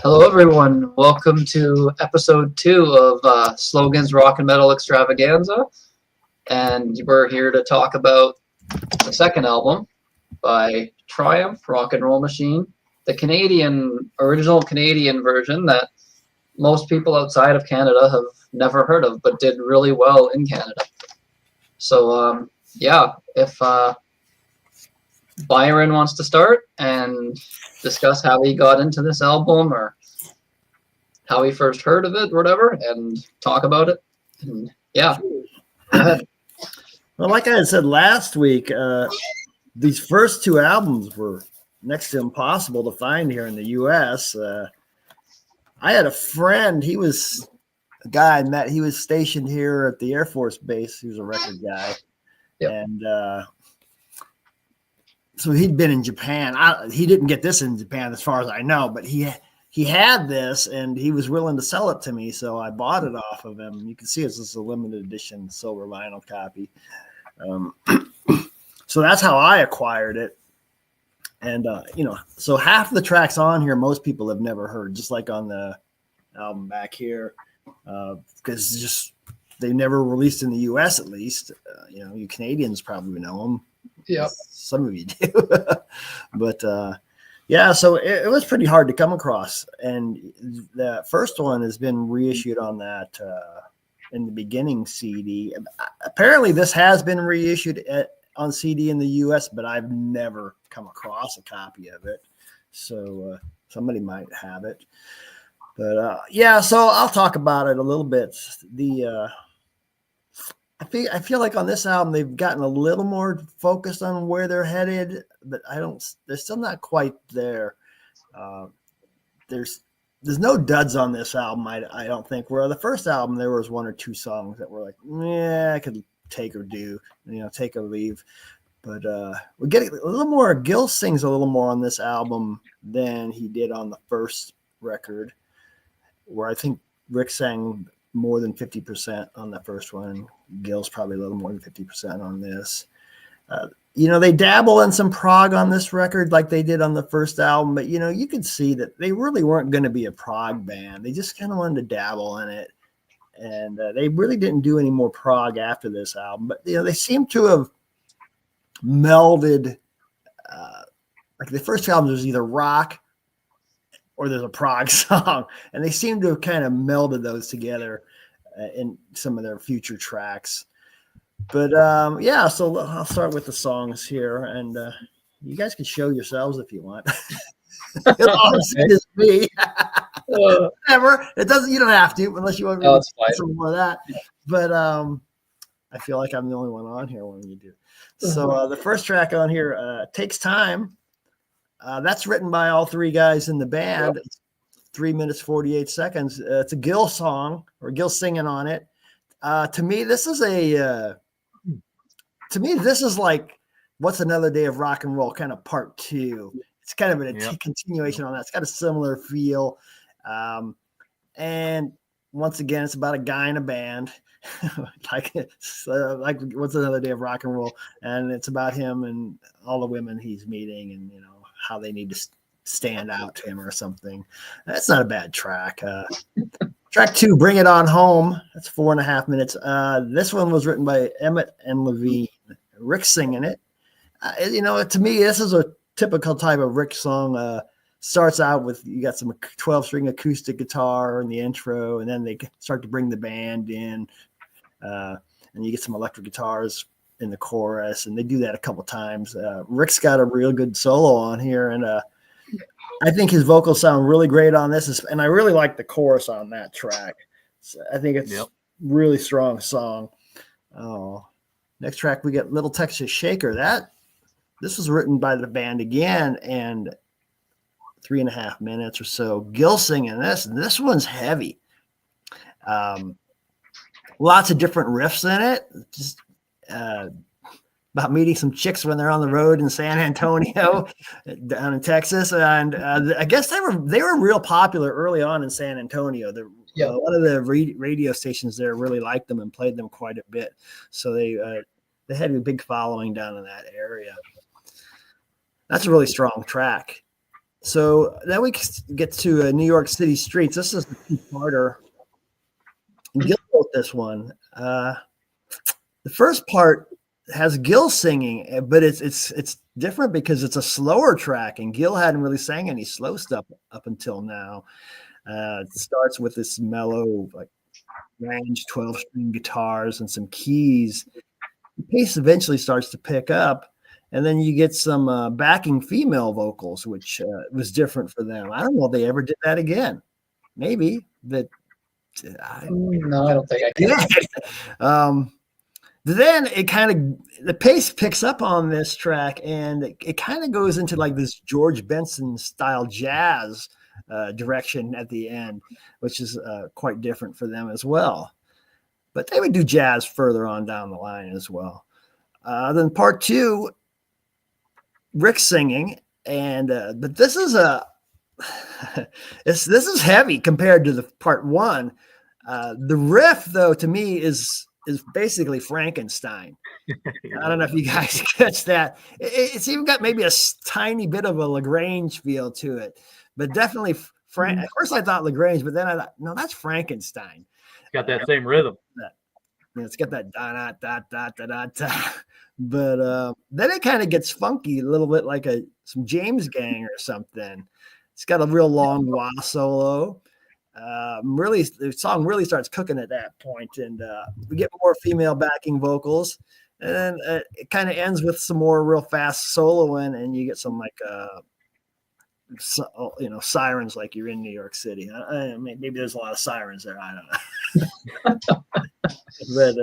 Hello, everyone. Welcome to episode 2 of Slogan's Rock and Metal Extravaganza. And we're here to talk about the second album by Triumph, Rock and Roll Machine, the original Canadian version that most people outside of Canada have never heard of, but did really well in Canada. So, if Byron wants to start and discuss how he got into this album or how he first heard of it or whatever, and talk about it. And go ahead. Well, like I had said last week, these first two albums were next to impossible to find here in the U.S. I had a friend. He was a guy I met. He was stationed here at the Air Force Base. He was a record guy. Yep. And so he'd been in Japan. He didn't get this in Japan as far as I know, but he had this and he was willing to sell it to me. So I bought it off of him. You can see it's just a limited edition silver vinyl copy. So that's how I acquired it. And, so half the tracks on here, most people have never heard, just like on the album back here, because they never released in the U.S. at least. You Canadians probably know them. Yeah, some of you do. But so it was pretty hard to come across. And the first one has been reissued on that in the beginning CD. Apparently this has been reissued on CD in the US, but I've never come across a copy of it. So somebody might have it. But so I'll talk about it a little bit. I feel like on this album they've gotten a little more focused on where they're headed, but they're still not quite there. There's no duds on this album, I don't think. Where the first album there was one or two songs that were like, I could take or do, take or leave. But we're getting a little more. Gil sings a little more on this album than he did on the first record, where I think Rick sang more than 50% on the first one. Gil's probably a little more than 50% on this. They dabble in some prog on this record like they did on the first album, but you could see that they really weren't going to be a prog band. They just kind of wanted to dabble in it, and they really didn't do any more prog after this album. But they seem to have melded. Like the first album, there's either rock or there's a prog song, and they seem to have kind of melded those together in some of their future tracks. But so I'll start with the songs here, and you guys can show yourselves if you want. It's me. Whatever. It doesn't. You don't have to, unless you want to some more of that. But I feel like I'm the only one on here when you do. So the first track on here, Takes Time. That's written by all three guys in the band. Yep. 3 minutes, 48 seconds. It's a Gil song, or Gil singing on it. To me, this is like What's Another Day of Rock and Roll, kind of part 2. It's kind of a continuation on that. It's got a similar feel. And once again, it's about a guy in a band, like What's Another Day of Rock and Roll. And it's about him and all the women he's meeting, and, how they need to stand out to him or something. That's not a bad track. Track 2, Bring It On Home. That's 4.5 minutes. This one was written by Emmett and Levine. Rick singing it. To me, this is a typical type of Rick song. Starts out with, you got some 12-string acoustic guitar in the intro, and then they start to bring the band in, and you get some electric guitars in the chorus, and they do that a couple times. Rick's got a real good solo on here, and I think his vocals sound really great on this, and I really like the chorus on that track. So I think it's really strong song. Next track, we get Little Texas Shaker. This was written by the band again, and 3.5 minutes or so. Gil singing this, and this one's heavy. Lots of different riffs in it. Just about meeting some chicks when they're on the road in San Antonio, down in Texas, and I guess they were real popular early on in San Antonio. A lot of the radio stations there really liked them and played them quite a bit, so they had a big following down in that area. That's a really strong track. So then we get to New York City Streets. This is the two-parter. Gil wrote this one. The first part has Gil singing, but it's different because it's a slower track, and Gil hadn't really sang any slow stuff up until now. It starts with this mellow, like range 12-string guitars and some keys. The pace eventually starts to pick up, and then you get some backing female vocals, which was different for them. I don't know if they ever did that again. Maybe, but no, I don't think I can. Yeah. Then the pace picks up on this track, and it kind of goes into like this George Benson style jazz direction at the end, which is quite different for them as well. But they would do jazz further on down the line as well. Then part two, Rick singing, and but this is this is heavy compared to the part one. The riff, though, to me is basically Frankenstein. I don't know if you guys catch that. It's even got maybe a tiny bit of a LaGrange feel to it, but definitely at first I thought LaGrange, but then I thought, no, that's Frankenstein. It's got that same rhythm. It's got that da da da da da da. But then it kind of gets funky, a little bit like some James Gang or something. It's got a real long wah solo. Really, the song really starts cooking at that point, and we get more female backing vocals, and then it kind of ends with some more real fast soloing, and you get some like sirens, like you're in New York City. Maybe there's a lot of sirens there. I don't know. But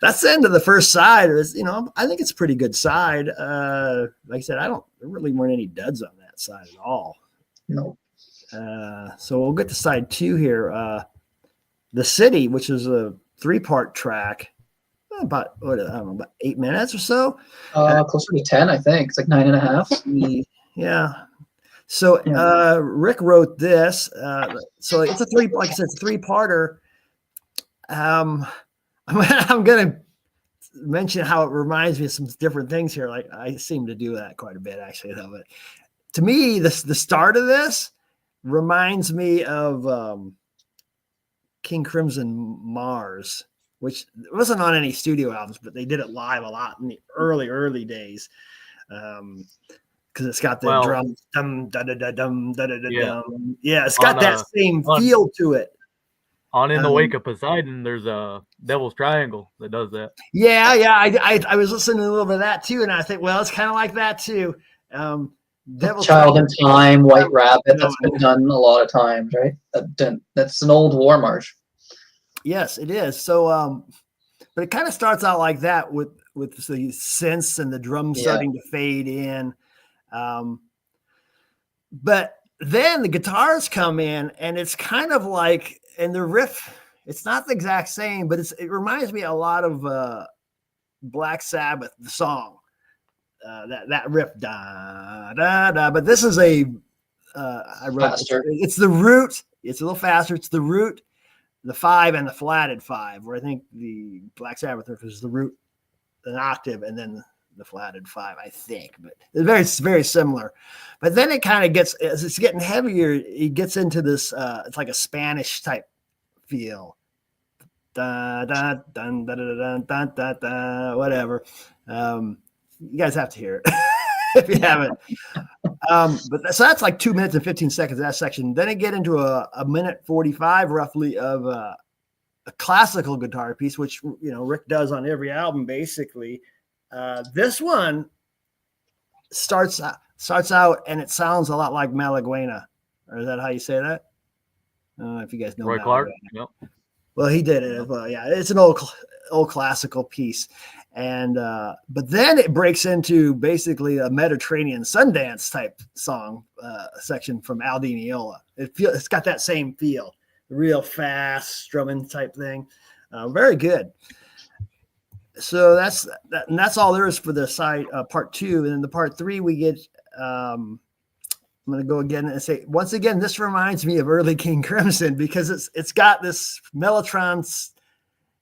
that's the end of the first side. I think it's a pretty good side. Like I said, there really weren't any duds on that side at all. No. So we'll get to side two here. The City, which is a 3-part track, about 8 minutes or so. Closer to 10, I think. It's like 9.5. Yeah. So Rick wrote this. So it's like I said, it's a 3-parter. I'm gonna mention how it reminds me of some different things here. Like I seem to do that quite a bit, actually, though. But to me, the start of this reminds me of King Crimson Mars, which wasn't on any studio albums, but they did it live a lot in the early days. Because it's got the drums, dum da da da dum da da da dum. Yeah, it's got that same feel to it. On In the Wake of Poseidon, there's a Devil's Triangle that does that. Yeah. I was listening to a little bit of that too, and I think, well, it's kind of like that too. Child in Time, White Rabbit. That's been done a lot of times, right? That's an old war march. Yes, it is. So, but it kind of starts out like that with the synths and the drums starting to fade in. But then the guitars come in, and it's kind of like, and the riff, it's not the exact same, but it reminds me a lot of Black Sabbath, the song. That riff, da da da. But this is I wrote faster. It's the root. It's a little faster. It's the root, the 5, and the flatted 5. Where I think the Black Sabbath riff is the root, an octave, and then the flatted 5. I think, but it's very very similar. But then it kind of gets, as it's getting heavier, it gets into this. It's like a Spanish type feel. Da da dun da da da da da da. Whatever. You guys have to hear it if you haven't. But so that's like 2 minutes and 15 seconds of that section. Then it get into a minute 45 roughly of a classical guitar piece, which Rick does on every album basically. This one starts out and it sounds a lot like Malaguena. Or is that how you say that? I don't know if you guys know Roy Malaguena. Clark. Yep. Well, he did it. Yeah, it's an old classical piece. And but then it breaks into basically a Mediterranean Sundance type song section from Al Di Meola. It's got that same feel, real fast strumming type thing. Very good. So that's all there is for the side part 2. And then the part 3 we get. I'm going to go again and say once again, this reminds me of early King Crimson because it's got this mellotron.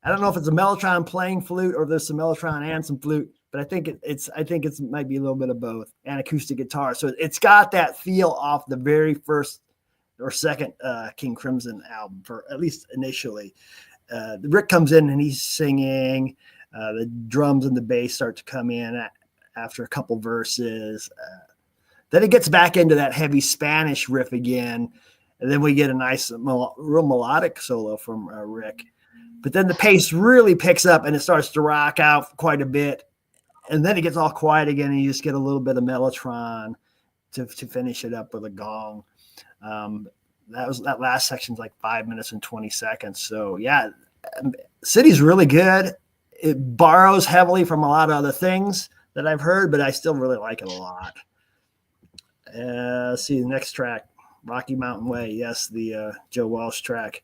I don't know if it's a mellotron playing flute or there's some mellotron and some flute, but I think it's might be a little bit of both, and acoustic guitar. So it's got that feel off the very first or second King Crimson album, for at least initially. Rick comes in and he's singing. The drums and the bass start to come in after a couple verses. Then it gets back into that heavy Spanish riff again, and then we get a nice, real melodic solo from Rick. But then the pace really picks up and it starts to rock out quite a bit. And then it gets all quiet again and you just get a little bit of mellotron to finish it up with a gong. That last section's like 5 minutes and 20 seconds. So yeah, City's really good. It borrows heavily from a lot of other things that I've heard, but I still really like it a lot. See the next track, Rocky Mountain Way. Yes, the Joe Walsh track.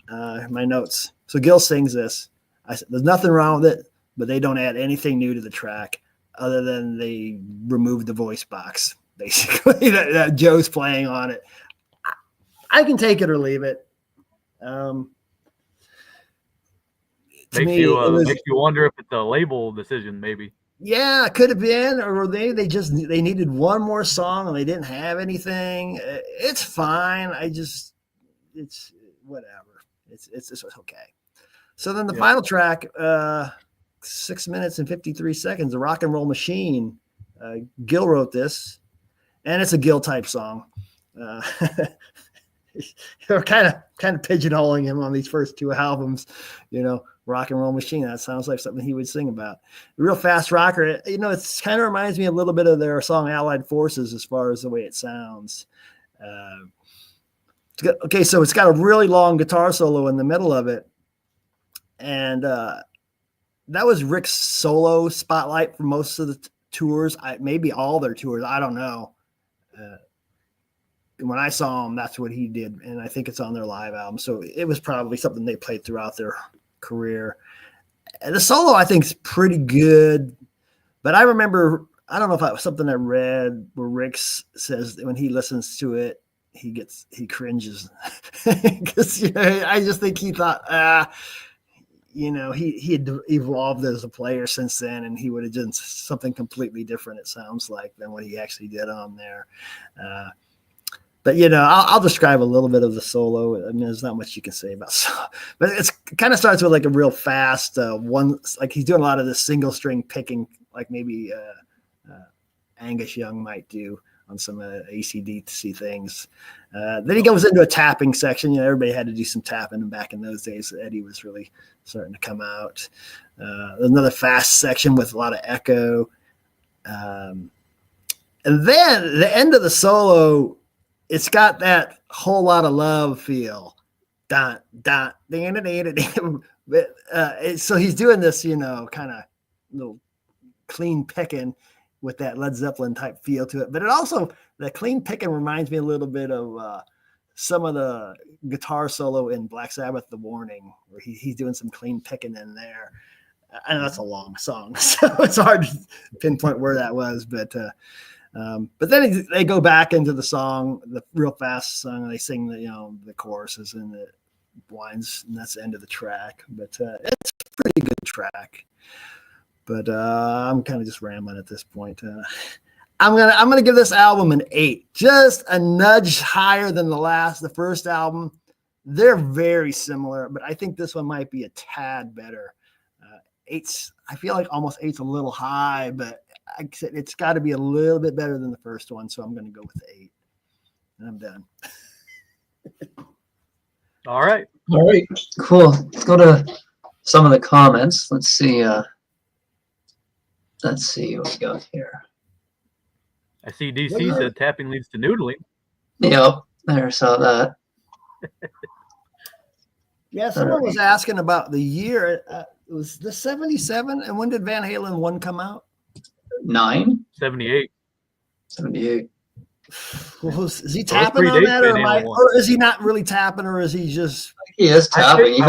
My notes. So Gil sings this. I said, there's nothing wrong with it, but they don't add anything new to the track other than they removed the voice box, basically, that Joe's playing on it. I can take it or leave it. Makes you wonder if it's a label decision, maybe. Yeah, it could have been, or they needed one more song and they didn't have anything. It's fine. It's whatever. It's okay. So then the final track, 6 minutes and 53 seconds, The Rock and Roll Machine. Gil wrote this, and it's a Gil type song. They're kind of pigeonholing him on these first two albums, Rock and Roll Machine. That sounds like something he would sing about. The real fast rocker. It kind of reminds me a little bit of their song Allied Forces as far as the way it sounds. Okay, so it's got a really long guitar solo in the middle of it. And that was Rick's solo spotlight for most of the tours. Maybe all their tours. I don't know. When I saw him, that's what he did. And I think it's on their live album. So it was probably something they played throughout their career. And the solo, I think, is pretty good. But I remember, I don't know if it was something I read where Rick says that when he listens to it, he cringes. Because I just think he thought, he had evolved as a player since then, and he would have done something completely different, it sounds like, than what he actually did on there. But, I'll describe a little bit of the solo. I mean, there's not much you can say about solo. But it kind of starts with like a real fast one, like he's doing a lot of this single string picking, like maybe Angus Young might do on some AC/DC things. Then he goes into a tapping section. Everybody had to do some tapping back in those days. Eddie was really starting to come out. Another fast section with a lot of echo. And then the end of the solo, it's got that Whole Lot of Love feel. So he's doing this, kind of little clean picking with that Led Zeppelin type feel to it. But it also, the clean picking reminds me a little bit of some of the guitar solo in Black Sabbath, The Warning, where he's doing some clean picking in there. I know that's a long song, so it's hard to pinpoint where that was, but then they go back into the song, the real fast song, and they sing the choruses and the winds, and that's the end of the track. But it's a pretty good track. But I'm kind of just rambling at this point. I'm gonna give this album an 8, just a nudge higher than the first album. They're very similar, but I think this one might be a tad better. 8's, I feel like almost 8's a little high, but I said it's got to be a little bit better than the first one, so I'm going to go with 8. And I'm done. All right, cool. Let's go to some of the comments. Let's see what we got here. I see DC said tapping leads to noodling. Yep, I saw that. Yeah, someone was asking about the year. It was the 77, and when did Van Halen 1 come out? 78. 78. Well, is he tapping on that, or is he not really tapping, or is he just? He is tapping.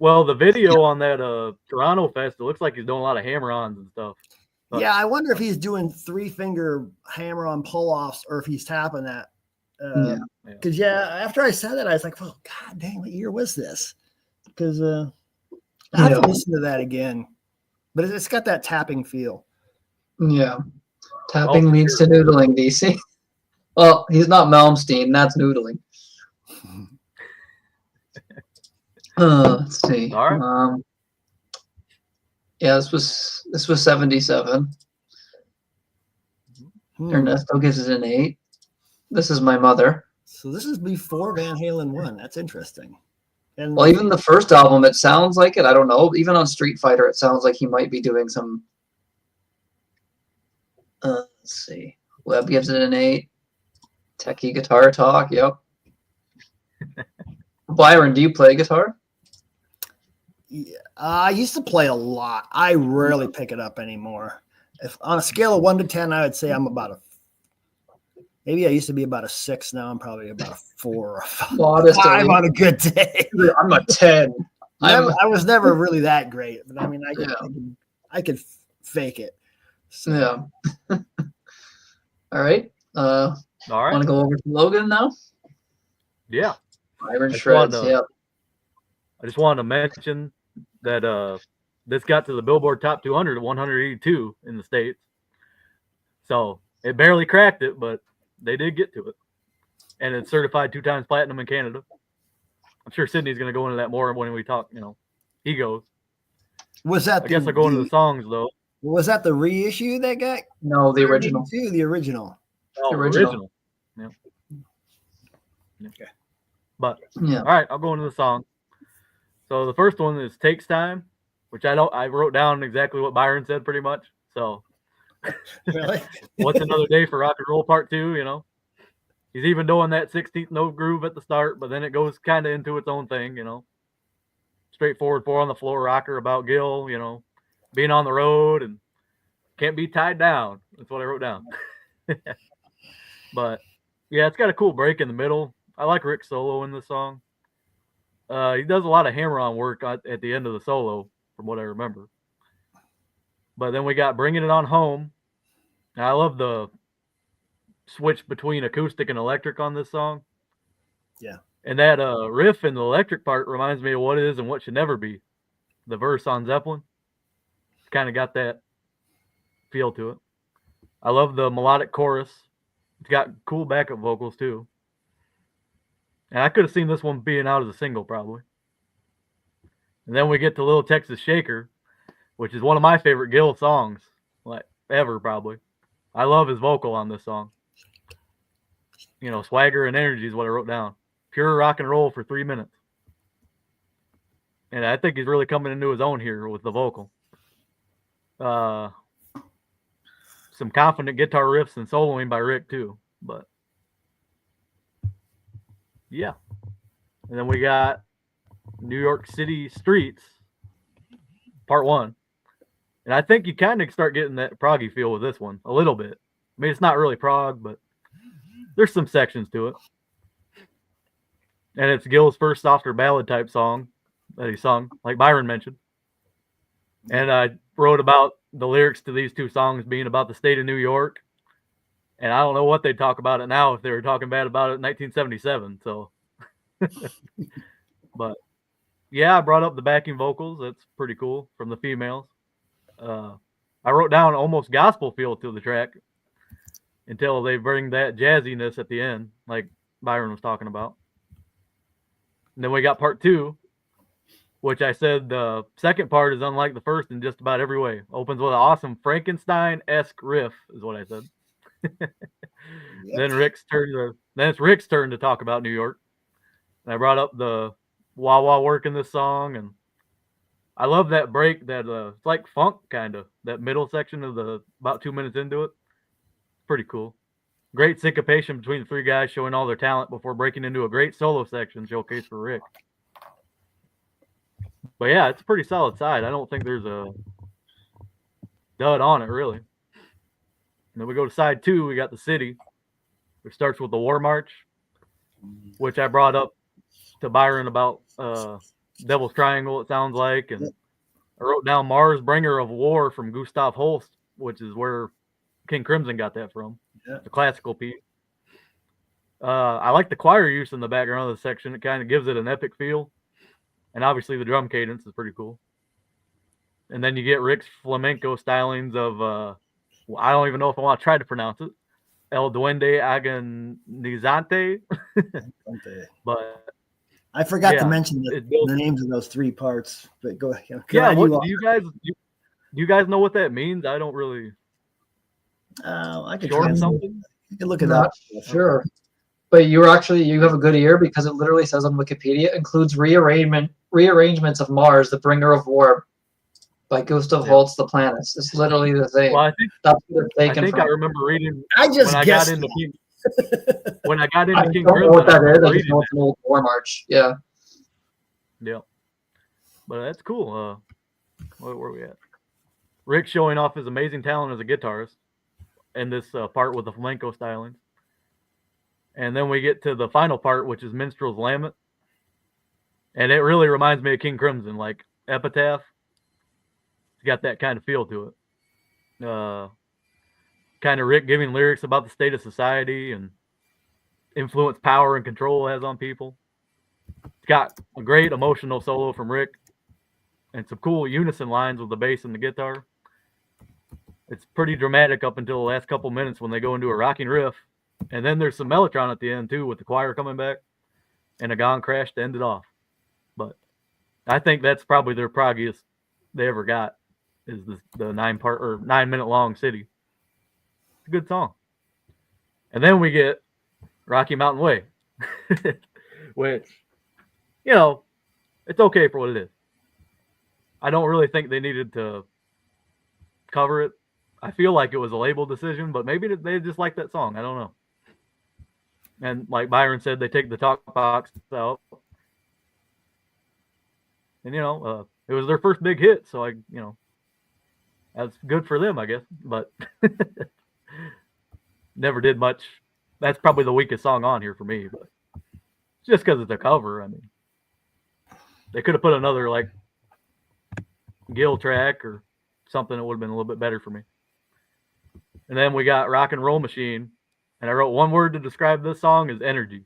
Well, the video on that Toronto Fest, it looks like he's doing a lot of hammer-ons and stuff. But, yeah, I wonder if he's doing 3-finger hammer-on pull-offs, or if he's tapping that. Because after I said that, I was like, "Well, God dang, what year was this?" Because I have to listen to that again. but it's got that tapping feel. Yeah. Tapping for leads sure. to noodling, DC. Well, he's not Malmsteen. That's noodling. Let's see. All right. Yeah, this was 77. Ernesto gives it an 8. This is My Mother. So this is before Van Halen 1. That's interesting. And Well, even the first album, it sounds like it. I don't know. Even on Street Fighter, it sounds like he might be doing some. Let's see. Webb gives it an 8. Techie Guitar Talk. Yep. Byron, do you play guitar? yeah, I used to play a lot. I rarely pick it up anymore. If on a scale of 1 to 10, I would say I'm about a. Maybe I used to be about a 6. Now I'm probably about a 4 or a 5 on a good day. I'm a 10. I was never really that great, but I mean, I could fake it. So. Yeah. All right. All right. Want to go over to Logan now? Yeah. Byron Shreds. Yep. I just wanted to mention that this got to the Billboard Top 200 at 182 in the States. So it barely cracked it, but they did get to it. And it's certified 2 times platinum in Canada. I'm sure Sydney's going to go into that more when we talk, he goes. Was that I guess I'll go into the songs, though. Was that the reissue that got? No, the original. The original. Oh, the original. Yeah. Okay. But, yeah. All right, I'll go into the song. So the first one is Takes Time, which I wrote down exactly what Byron said pretty much. So Really? What's Another Day for Rock and Roll Part 2, He's even doing that 16th note groove at the start, but then it goes kind of into its own thing, Straightforward 4 on the floor rocker about Gil, being on the road and can't be tied down. That's what I wrote down. But yeah, it's got a cool break in the middle. I like Rick's solo in the song. He does a lot of hammer-on work at the end of the solo, from what I remember. But then we got Bringing It On Home. And I love the switch between acoustic and electric on this song. Yeah. And that riff in the electric part reminds me of What Is and What Should Never Be. The verse on Zeppelin. It's kind of got that feel to it. I love the melodic chorus. It's got cool backup vocals, too. And I could have seen this one being out as a single, probably. And then we get to Little Texas Shaker, which is one of my favorite Gil songs, like ever, probably. I love his vocal on this song. Swagger and energy is what I wrote down. Pure rock and roll for 3 minutes. And I think he's really coming into his own here with the vocal. Some confident guitar riffs and soloing by Rick, too. But yeah. And then we got New York City Streets, Part 1. And I think you kind of start getting that proggy feel with this one, a little bit. I mean, it's not really prog, but there's some sections to it. And it's Gil's first softer ballad type song that he sung, like Byron mentioned. And I wrote about the lyrics to these 2 songs being about the state of New York. And I don't know what they'd talk about it now if they were talking bad about it in 1977. So, but yeah, I brought up the backing vocals. That's pretty cool from the females. I wrote down almost gospel feel to the track until they bring that jazziness at the end, like Byron was talking about. And then we got part 2, which I said the second part is unlike the first in just about every way. Opens with an awesome Frankenstein-esque riff, is what I said. Yep. Then it's Rick's turn to talk about New York. And I brought up the wah-wah work in this song, and I love that break that it's like funk kind of, that middle section of the about 2 minutes into it. Pretty cool. Great syncopation between the 3 guys showing all their talent before breaking into a great solo section showcase for Rick. But yeah, it's a pretty solid side. I don't think there's a dud on it, really. And then we go to side 2. We got The City, which starts with the War March, which I brought up to Byron about Devil's Triangle, it sounds like. And I wrote down Mars Bringer of War from Gustav Holst, which is where King Crimson got that from. Yeah. The classical piece. I like the choir use in the background of the section. It kind of gives it an epic feel. And obviously the drum cadence is pretty cool. And then you get Rick's flamenco stylings of I don't even know if I want to try to pronounce it. El Duende Agonizante. But I forgot to yeah, mention the names of those 3 parts. But go ahead. Yeah, what do you guys know what that means? I don't really. I could Short translate. something. You can look it Not up. sure. But you have a good ear because it literally says on Wikipedia includes rearrangements of Mars, the bringer of war, by Gustav Holst, The Planets. It's literally the same. Well, that's what they're taken from. I remember reading. I just when guessed. I got into King don't know Crimson, what that is. I just reading know it's an old war march. Yeah. Yeah. But that's cool. Where were we at? Rick showing off his amazing talent as a guitarist in this part with the flamenco styling. And then we get to the final part, which is Minstrel's Lament. And it really reminds me of King Crimson, like Epitaph. It's got that kind of feel to it. Kind of Rick giving lyrics about the state of society and influence, power, and control it has on people. It's got a great emotional solo from Rick and some cool unison lines with the bass and the guitar. It's pretty dramatic up until the last couple minutes when they go into a rocking riff. And then there's some mellotron at the end, too, with the choir coming back and a gong crash to end it off. But I think that's probably their proggiest they ever got, is the 9-minute long City. It's a good song. And then we get Rocky Mountain Way, which, it's okay for what it is. I don't really think they needed to cover it. I feel like it was a label decision, but maybe they just like that song. I don't know. And like Byron said, they take the talk box out. And, it was their first big hit. So, that's good for them, I guess. But never did much. That's probably the weakest song on here for me. But just because it's a cover, I mean. They could have put another, Gil track or something that would have been a little bit better for me. And then we got Rock and Roll Machine. And I wrote one word to describe this song is energy.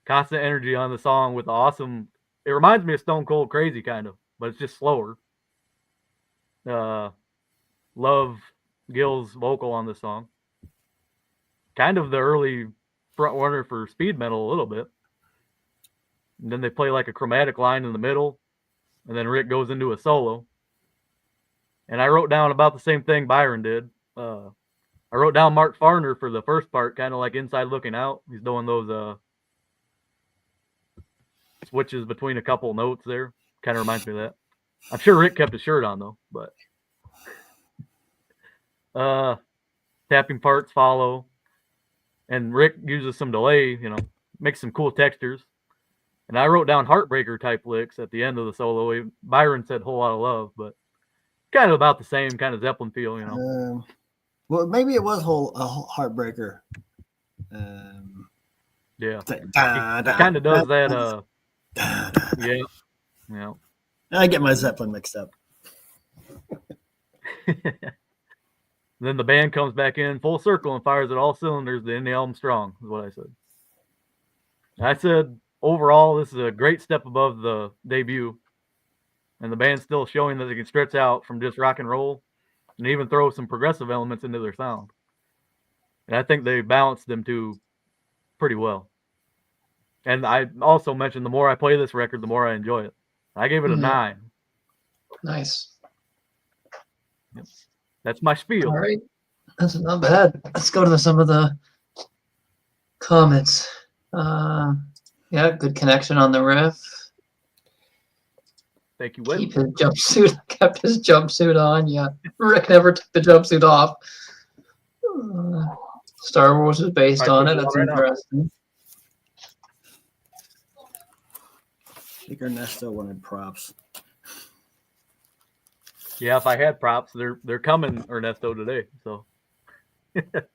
Constant energy on the song with awesome. It reminds me of Stone Cold Crazy kind of, but it's just slower. Love Gil's vocal on this song. Kind of the early front runner for speed metal a little bit. And then they play like a chromatic line in the middle. And then Rick goes into a solo. And I wrote down about the same thing Byron did. I wrote down Mark Farner for the first part, kind of like Inside Looking Out. He's doing those switches between a couple notes there. Kind of reminds me of that. I'm sure Rick kept his shirt on, though. But tapping parts follow. And Rick uses some delay, makes some cool textures. And I wrote down Heartbreaker type licks at the end of the solo. Byron said Whole Lot of Love, but kind of about the same kind of Zeppelin feel, Well, maybe it was a Heartbreaker. Yeah. Kind of does that. Yeah. I get my Zeppelin mixed up. Then the band comes back in full circle and fires at all cylinders to end the album strong, is what I said. I said, overall, this is a great step above the debut. And the band's still showing that they can stretch out from just rock and roll and even throw some progressive elements into their sound. And I think they balanced them two pretty well. And I also mentioned the more I play this record, the more I enjoy it. I gave it a 9. Nice. Yep. That's my spiel. All right. That's not bad. Let's go to some of the comments. Yeah, good connection on the riff. Thank you, Wes. Kept his jumpsuit on. Yeah, Rick never took the jumpsuit off. Star Wars is based on it. That's interesting. I think Ernesto wanted props. Yeah, if I had props, they're coming, Ernesto, today. So that's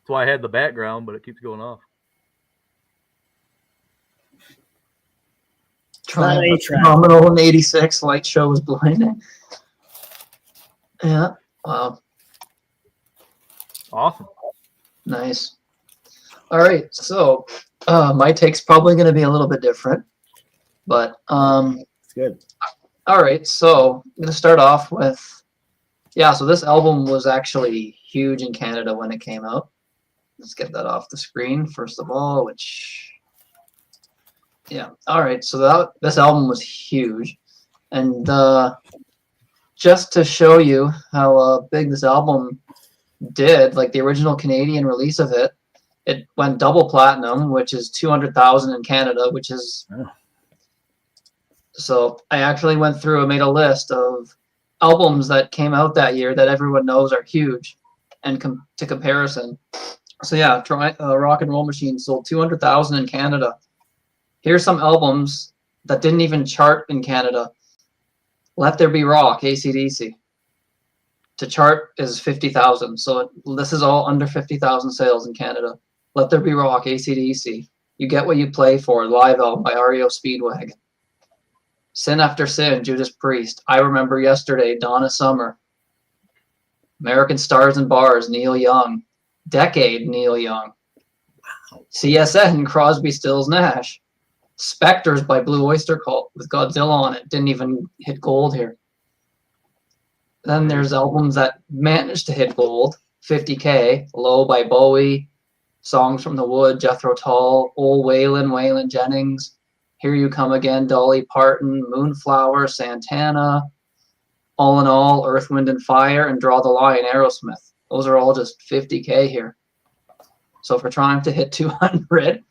why I had the background, but it keeps going off. Phenomenal in '86. Light show was blinding. Yeah. Wow. Awesome. Nice. All right. So my take's probably going to be a little bit different, but it's good. All right, so I'm going to start off with, so this album was actually huge in Canada when it came out. Let's get that off the screen, first of all, all right, so this album was huge. And just to show you how big this album did, like the original Canadian release of it, it went double platinum, which is 200,000 in Canada, which is... Oh. So I actually went through and made a list of albums that came out that year that everyone knows are huge, and to comparison. So yeah, Rock and Roll Machine sold 200,000 in Canada. Here's some albums that didn't even chart in Canada. Let There Be Rock, AC/DC. To chart is 50,000. So this is all under 50,000 sales in Canada. Let There Be Rock, AC/DC. You Get What You Play For, live album by REO Speedwagon. Sin After Sin, Judas Priest. I Remember Yesterday, Donna Summer. American Stars and Bars, Neil Young. Decade, Neil Young. CSN, Crosby, Stills, Nash. Spectres by Blue Oyster Cult with Godzilla on it. Didn't even hit gold here. Then there's albums that managed to hit gold. 50K, Low by Bowie. Songs from the Wood, Jethro Tull. Old Waylon Jennings. Here You Come Again, Dolly Parton, Moonflower, Santana, All in All, Earth, Wind and Fire, and Draw the Line, Aerosmith. Those are all just 50K here. So for Triumph to hit 200,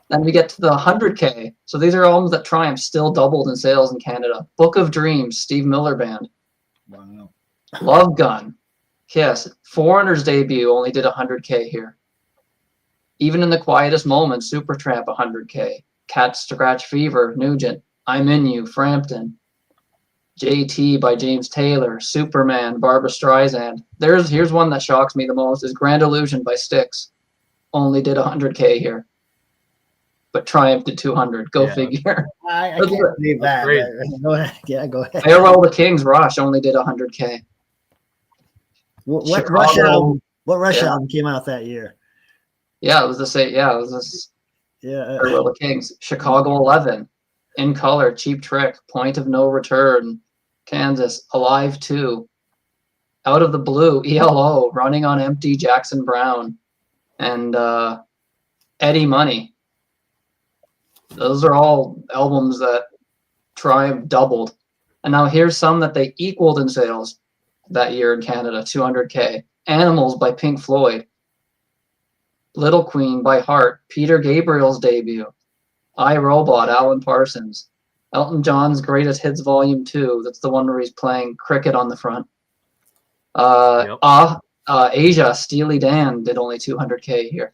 then we get to the 100K. So these are albums that Triumph still doubled in sales in Canada. Book of Dreams, Steve Miller Band. Wow. Love Gun, Kiss. Foreigner's debut only did 100K here. Even in the Quietest Moments, Supertramp 100K. Cat Scratch Fever, Nugent. I'm In You, Frampton. JT by James Taylor. Superman, Barbra Streisand. Here's one that shocks me the most is Grand Illusion by Styx. Only did 100K here. But Triumph did 200. Go figure. I can't believe that. Go ahead. Yeah, go ahead. Farewell to Kings, Rush only did 100K. What Rush album came out that year? Yeah, it was the same. Yeah, it was this. Yeah. Farewell to Kings. Chicago 11. In Color, Cheap Trick. Point of No Return. Kansas. Alive 2. Out of the Blue. ELO. Running on Empty, Jackson Browne. And Eddie Money. Those are all albums that Triumph doubled. And now here's some that they equaled in sales that year in Canada. 200K. Animals by Pink Floyd. Little Queen by Heart, Peter Gabriel's debut, I, Robot, Alan Parsons, Elton John's Greatest Hits Volume 2, that's the one where he's playing cricket on the front. Asia, Steely Dan did only 200K here.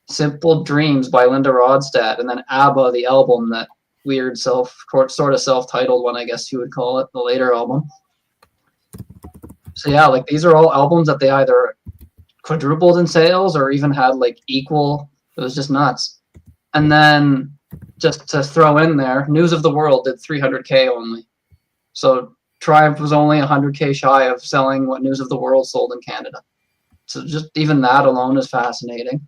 Simple Dreams by Linda Ronstadt, and then ABBA, the album, that weird sort of self-titled one, I guess you would call it, the later album. So yeah, like these are all albums that they either quadrupled in sales or even had like equal. It was just nuts. And then just to throw in there, News of the World did 300K only. So Triumph was only 100K shy of selling what News of the World sold in Canada. So just even that alone is fascinating.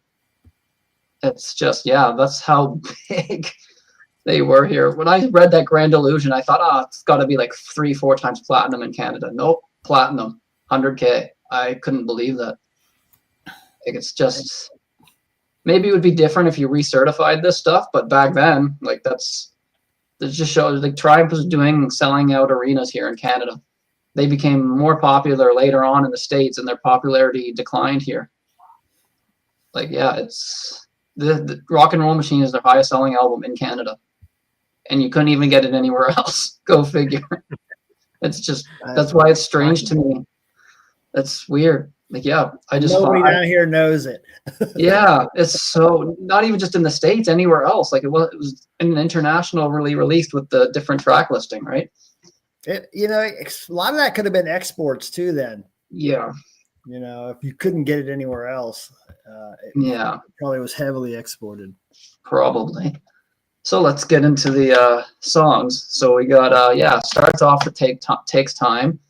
It's just, that's how big they were here. When I read that Grand Illusion, I thought, it's got to be like 3-4 times platinum in Canada. Nope, platinum, 100K. I couldn't believe that. It's just, maybe it would be different if you recertified this stuff, but back then, like it just shows like Triumph was selling out arenas here in Canada. They became more popular later on in the States, and their popularity declined here. Like, it's the Rock and Roll Machine is their highest selling album in Canada, and you couldn't even get it anywhere else. Go figure. It's just, that's why it's strange to me. That's weird. Like, I just nobody down here knows it. It's so not even just in the States, anywhere else. Like it was an international released with the different track listing, right? A lot of that could have been exports too. Then, if you couldn't get it anywhere else, it probably was heavily exported. Probably. So let's get into the songs. So we got starts off with Takes Time.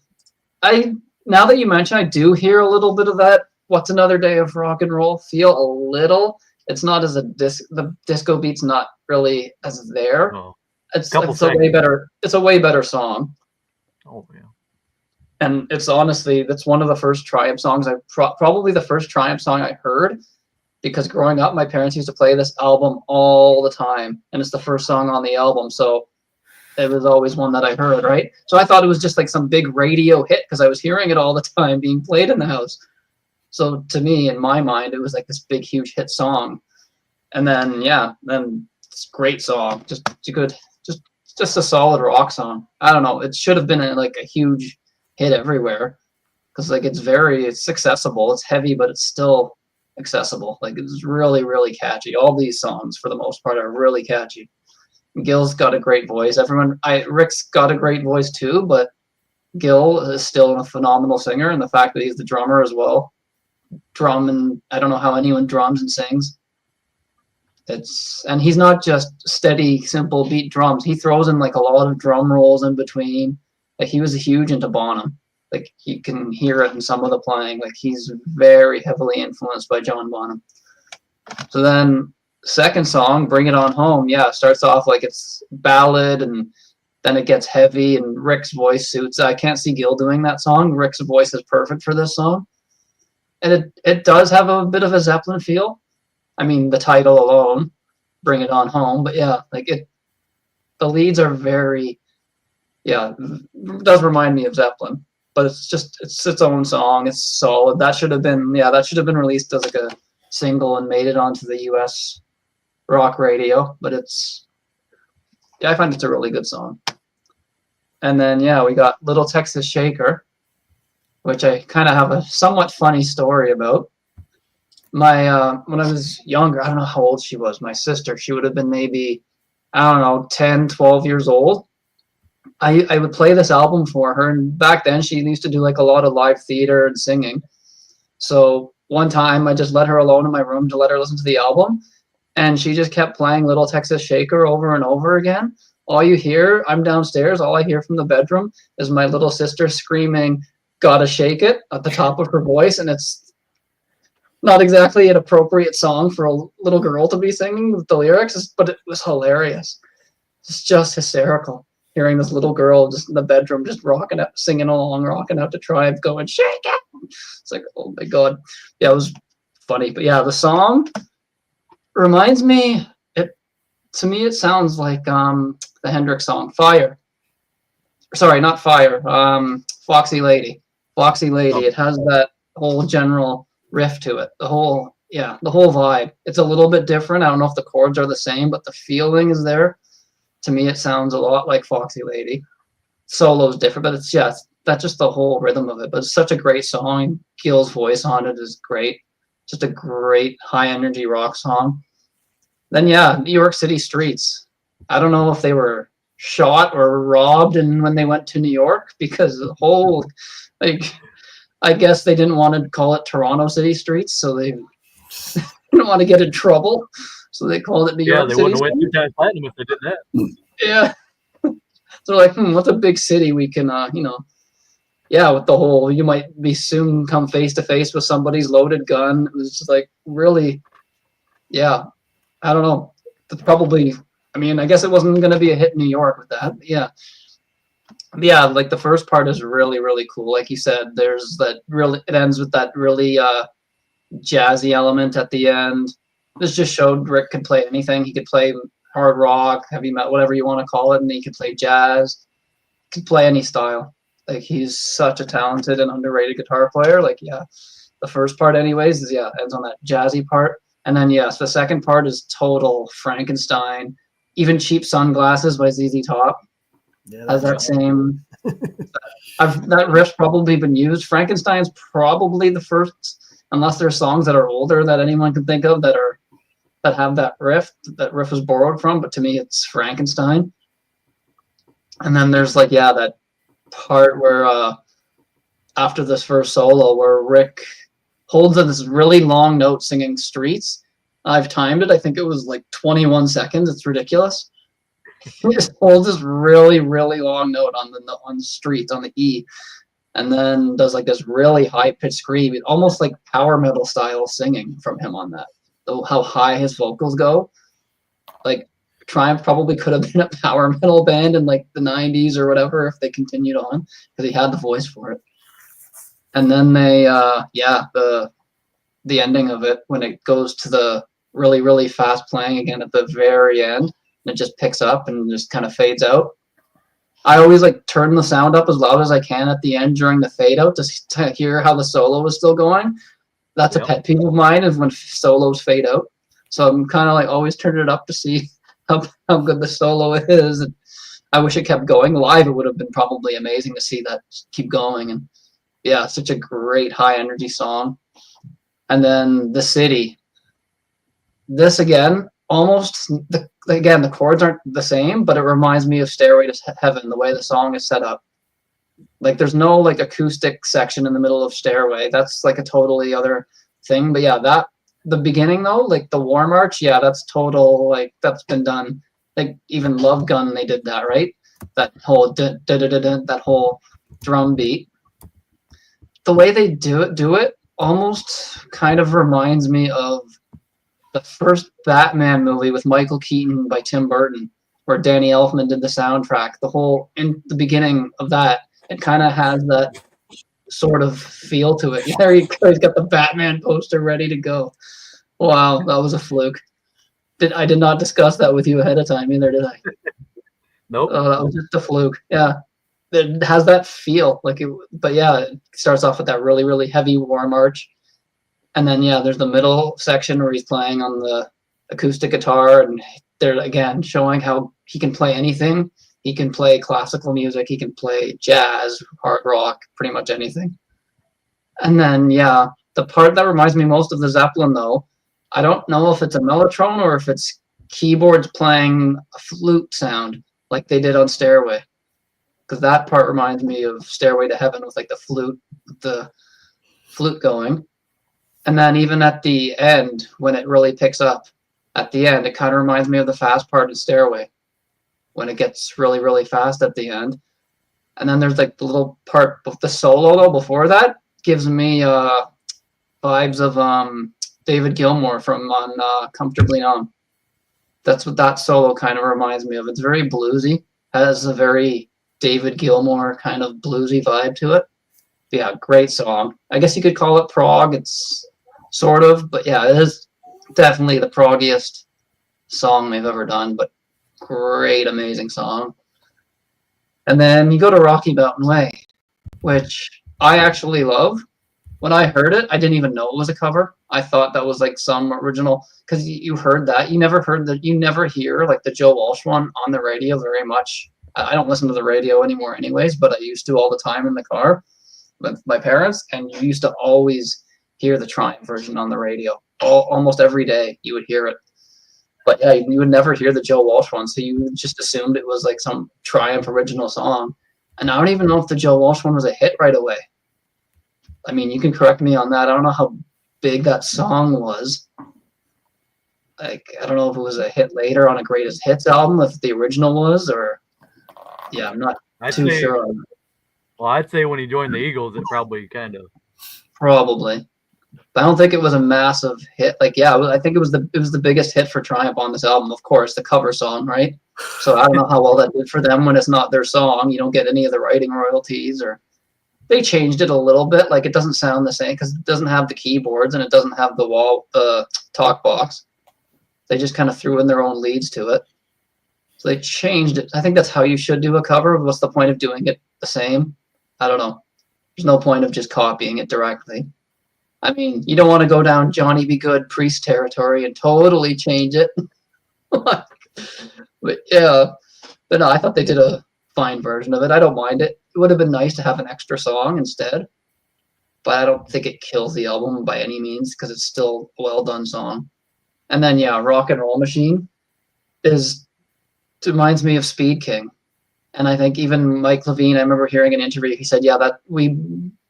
Now that you mention, I do hear a little bit of that What's Another Day of Rock and Roll feel a little. It's not as the disco beat's not really as there. Oh. It's Couple it's a way seconds. better it's a way better song. Oh yeah. And it's honestly, that's one of the first Triumph songs probably the first Triumph song I heard, because growing up, my parents used to play this album all the time, and it's the first song on the album, so it was always one that I heard, right? So I thought it was just like some big radio hit because I was hearing it all the time being played in the house. So to me, in my mind, it was like this big, huge hit song. And then, yeah, then it's a great song, just a good, just a solid rock song. I don't know, it should have been like a huge hit everywhere, because like it's accessible, it's heavy, but it's still accessible. Like it's really, really catchy. All these songs for the most part are really catchy. Gil's got a great voice. Rick's got a great voice too, but Gil is still a phenomenal singer, and the fact that he's the drummer as well, and I don't know how anyone drums and sings. And he's not just steady, simple beat drums. He throws in like a lot of drum rolls in between. Like he was huge into Bonham. Like you can hear it in some of the playing. Like he's very heavily influenced by John Bonham. So then, second song, Bring It On Home, yeah, starts off like it's ballad, and then it gets heavy, and Rick's voice suits. I can't see Gil doing that song. Rick's voice is perfect for this song. And it does have a bit of a Zeppelin feel. I mean, the title alone, Bring It On Home, but yeah, like the leads are very, yeah, it does remind me of Zeppelin, but it's its own song. It's solid. That should have been released as like a single and made it onto the US rock radio, but I find it's a really good song. And then, yeah, we got Little Texas Shaker, which I kind of have a somewhat funny story about. When I was younger, I don't know how old she was, my sister, she would have been maybe, I don't know, 10, 12 years old. I would play this album for her, and back then she used to do like a lot of live theater and singing. So one time I just let her alone in my room to let her listen to the album, and she just kept playing Little Texas Shaker over and over again. All you hear, I'm downstairs, all I hear from the bedroom is my little sister screaming, "Gotta Shake It," at the top of her voice, and it's not exactly an appropriate song for a little girl to be singing with the lyrics, but it was hilarious. It's just hysterical, hearing this little girl just in the bedroom just rocking out, singing along, rocking out to Tribe, going, "Shake it!" It's like, oh my God. Yeah, it was funny. But yeah, the song reminds me, to me, it sounds like the Hendrix song, Fire. Sorry, not Fire. Foxy Lady. Foxy Lady. It has that whole general riff to it. The whole vibe. It's a little bit different. I don't know if the chords are the same, but the feeling is there. To me, it sounds a lot like Foxy Lady. Solo's different, but it's that's just the whole rhythm of it. But it's such a great song. Gil's voice on it is great. Just a great high energy rock song. Then yeah, New York City Streets. I don't know if they were shot or robbed when they went to New York, because the whole, like, I guess they didn't want to call it Toronto City Streets, so they didn't want to get in trouble, so they called it New York City. Yeah, they wouldn't have went 2 times platinum if they did that. Yeah. So they're like, what's a big city we can, with the whole, you might be soon come face to face with somebody's loaded gun. It was just like, really, yeah, I don't know. That's probably, I mean, I guess it wasn't going to be a hit in New York with that. Yeah. Yeah, like the first part is really, really cool. Like you said, there's that really, it ends with that really jazzy element at the end. This just showed Rick could play anything. He could play hard rock, heavy metal, whatever you want to call it, and he could play jazz. He could play any style. Like, he's such a talented and underrated guitar player. Like, yeah, the first part anyways is, ends on that jazzy part. And then, yes, the second part is total Frankenstein. Even Cheap Sunglasses by ZZ Top has that same. That riff's probably been used. Frankenstein's probably the first, unless there's songs that are older that anyone can think of that have that riff. That riff was borrowed from, but to me, it's Frankenstein. And then there's that part where after this first solo, where Rick holds this really long note singing Streets. I've timed it. I think it was like 21 seconds. It's ridiculous. He just holds this really, really long note on the Streets, on the E, and then does like this really high pitched scream, almost like power metal style singing from him on that. How high his vocals go, like Triumph probably could have been a power metal band in like the 90s or whatever if they continued on, because he had the voice for it. And then they, the ending of it, when it goes to the really, really fast playing again at the very end, and it just picks up and just kind of fades out. I always like turn the sound up as loud as I can at the end during the fade out to hear how the solo is still going. That's a pet peeve of mine, is when solos fade out. So I'm kind of like always turning it up to see how good the solo is. And I wish it kept going. Live, it would have been probably amazing to see that keep going. And yeah, such a great high energy song. And then The City. This again, almost the chords aren't the same, but it reminds me of Stairway to Heaven, the way the song is set up. Like there's no like acoustic section in the middle of Stairway. That's like a totally other thing. But yeah, the beginning though, like the War March, yeah, that's total, like that's been done. Like even Love Gun, they did that, right? That whole that whole drum beat. The way they do it almost kind of reminds me of the first Batman movie with Michael Keaton by Tim Burton, where Danny Elfman did the soundtrack. The whole, in the beginning of that, it kind of has that sort of feel to it. There he's got the Batman poster ready to go. Wow, that was a fluke. I did not discuss that with you ahead of time either, did I? Nope. Oh, that was just a fluke. Yeah, it has that feel like it. But yeah, it starts off with that really, really heavy War March. And then, yeah, there's the middle section where he's playing on the acoustic guitar, and they're, again, showing how he can play anything. He can play classical music. He can play jazz, hard rock, pretty much anything. And then, yeah, the part that reminds me most of the Zeppelin, though, I don't know if it's a mellotron or if it's keyboards playing a flute sound like they did on Stairway. Because that part reminds me of Stairway to Heaven with like the flute going. And then even at the end, when it really picks up, at the end, it kind of reminds me of the fast part of Stairway, when it gets really, really fast at the end. And then there's like the little part of the solo, though, before that, gives me vibes of David Gilmour from on Comfortably Numb. That's what that solo kind of reminds me of. It's very bluesy, has a very David Gilmour kind of bluesy vibe to it. But yeah, great song. I guess you could call it prog. It's sort of, but yeah, it is definitely the proggiest song they've ever done, but great, amazing song. And then you go to Rocky Mountain Way, which I actually love. When I heard it, I didn't even know it was a cover. I thought that was like some original, because you heard that. You never hear like the Joe Walsh one on the radio very much. I don't listen to the radio anymore anyways, but I used to all the time in the car with my parents, and you used to always hear the Triumph version on the radio. Almost every day you would hear it. But yeah, you would never hear the Joe Walsh one, so you just assumed it was like some Triumph original song. And I don't even know if the Joe Walsh one was a hit right away. I mean, you can correct me on that. I don't know how big that song was. Like, I don't know if it was a hit later on a Greatest Hits album, if the original was, or yeah, I'm not too sure. Well, I'd say when he joined the Eagles, it probably kind of. Probably. But I don't think it was a massive hit. Like, yeah, I think it was the biggest hit for Triumph on this album, of course, the cover song, right? So I don't know how well that did for them when it's not their song. You don't get any of the writing royalties, or they changed it a little bit. Like, it doesn't sound the same because it doesn't have the keyboards and it doesn't have the talk box. They just kind of threw in their own leads to it. So they changed it. I think that's how you should do a cover. What's the point of doing it the same? I don't know. There's no point of just copying it directly. I mean, you don't want to go down Johnny Be Good Priest territory and totally change it. But yeah, but no, I thought they did a fine version of it. I don't mind it. It would have been nice to have an extra song instead, but I don't think it kills the album by any means because it's still a well done song. And then yeah, Rock and Roll Machine reminds me of Speed King. And I think even Mike Levine, I remember hearing an interview, he said, yeah, that we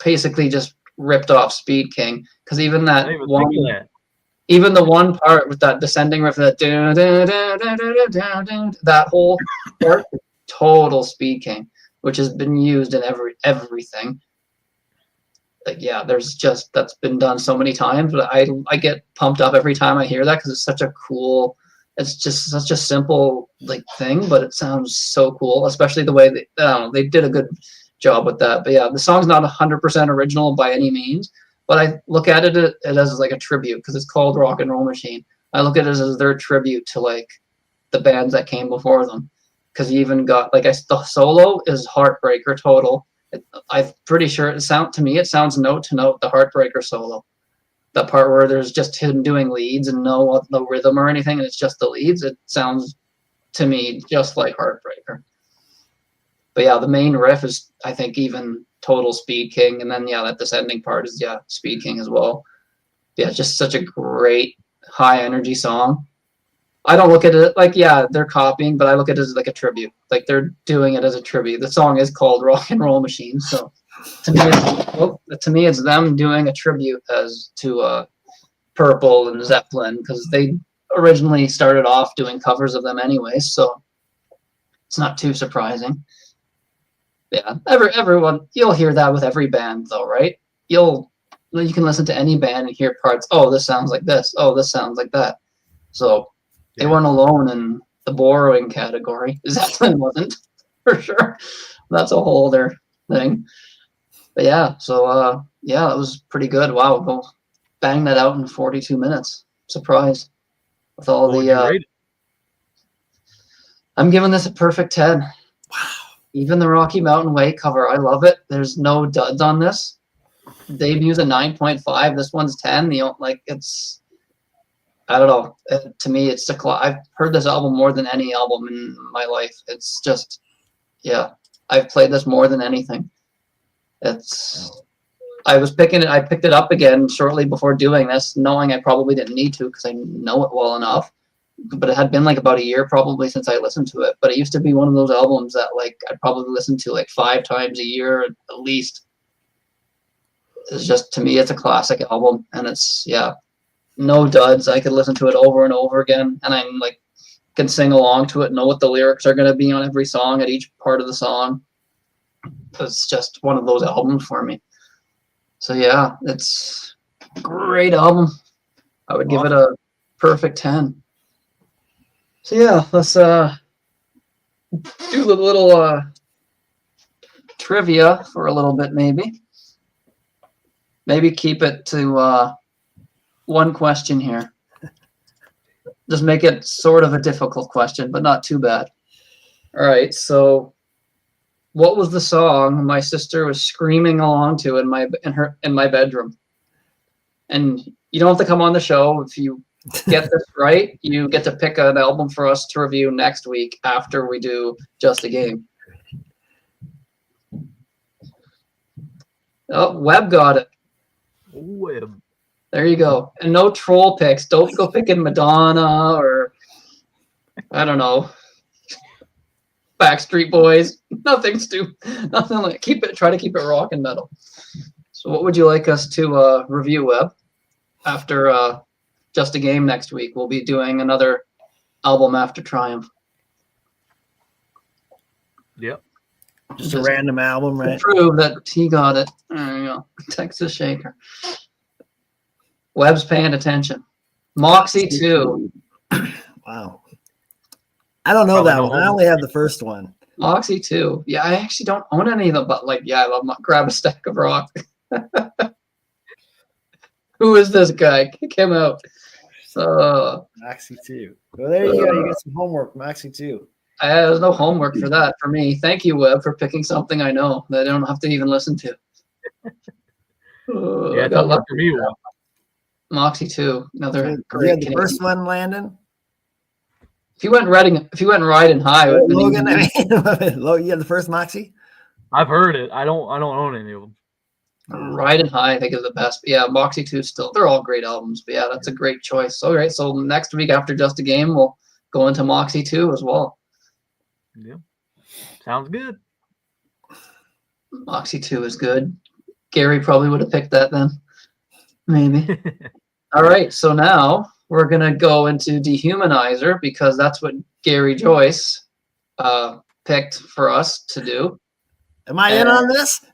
basically just ripped off Speed King, because even that one, even the one part with that descending riff, that that whole part, total Speed King, which has been used in everything. Like, yeah, that's been done so many times, but I get pumped up every time I hear that because it's such a cool it's just such a simple like thing, but it sounds so cool, especially the way they did a good job with that. But yeah, the song's not 100% original by any means, but I look at it as like a tribute because it's called Rock and Roll Machine. I look at it as their tribute to like the bands that came before them, because you even got like the solo is Heartbreaker total. I'm pretty sure it sounds note to note the Heartbreaker solo. That part where there's just him doing leads and no rhythm or anything, and it's just the leads. It sounds to me just like Heartbreaker. But yeah, the main riff is, I think, even total Speed King, and then yeah, that descending part is Speed King as well. Yeah, just such a great high energy song. I don't look at it like, yeah, they're copying, but I look at it as like a tribute. Like they're doing it as a tribute. The song is called Rock and Roll Machine, so to me, it's them doing a tribute as to Purple and Zeppelin, because they originally started off doing covers of them anyway, so it's not too surprising. Yeah, everyone, you'll hear that with every band, though, right? You can listen to any band and hear parts. Oh, this sounds like this. Oh, this sounds like that. So they weren't alone in the borrowing category. Zeppelin wasn't, for sure. That's a whole other thing. But yeah, so yeah, that was pretty good. Wow, go bang that out in 42 minutes. Surprise. With all the I'm giving this a perfect 10. Wow. Even the Rocky Mountain Way cover, I love it. There's no duds on this. Debu's a 9.5. This one's 10. It's, I don't know. To me, it's I've heard this album more than any album in my life. It's just, yeah, I've played this more than anything. I picked it up again shortly before doing this, knowing I probably didn't need to because I know it well enough. But it had been like about a year probably since I listened to it. But it used to be one of those albums that like I'd probably listen to like 5 times a year at least. It's just, to me, it's a classic album, and it's, yeah, no duds. I could listen to it over and over again, and I'm like can sing along to it, know what the lyrics are going to be on every song at each part of the song. It's just one of those albums for me. So yeah, it's a great album. I would give it a perfect 10. So yeah, let's do a little trivia for a little bit, maybe. Maybe keep it to one question here. Just make it sort of a difficult question, but not too bad. All right, so what was the song my sister was screaming along to in my bedroom? And you don't have to come on the show. If you get this right, you get to pick an album for us to review next week after we do Just a Game. Oh, Webb got it. Webb. There you go. And no troll picks. Don't go picking Madonna or, I don't know, Backstreet Boys. Nothing stupid. Nothing like. Try to keep it rock and metal. So what would you like us to review, Webb? After Just a Game next week, we'll be doing another album after Triumph. Yep. Just a random album, right? Prove that he got it. There you go. Texas Shaker. Webb's paying attention. Moxie 2. Wow. I don't know that one. I only have the first one. Moxie 2. Yeah, I actually don't own any of them, but like, yeah, I love Grab a Stack of Rock. Who is this guy? Kick him out. Moxie 2. Well, there you go. You got some homework, Moxie 2. There's no homework for that for me. Thank you, Webb, for picking something I know that I don't have to even listen to. Yeah, that's for me. Moxie 2, another great. You had the first one, Landon. If you went riding high, Logan, you had the first Moxie. I've heard it. I don't own any of them. Riding High, I think, is the best. But yeah, Moxie 2 still. They're all great albums. But yeah, that's a great choice. All right, so next week after Just a Game, we'll go into Moxie 2 as well. Yeah, sounds good. Moxie 2 is good. Gary probably would have picked that then. Maybe. All right, so now we're going to go into Dehumanizer because that's what Gary Joyce picked for us to do. Am I in on this?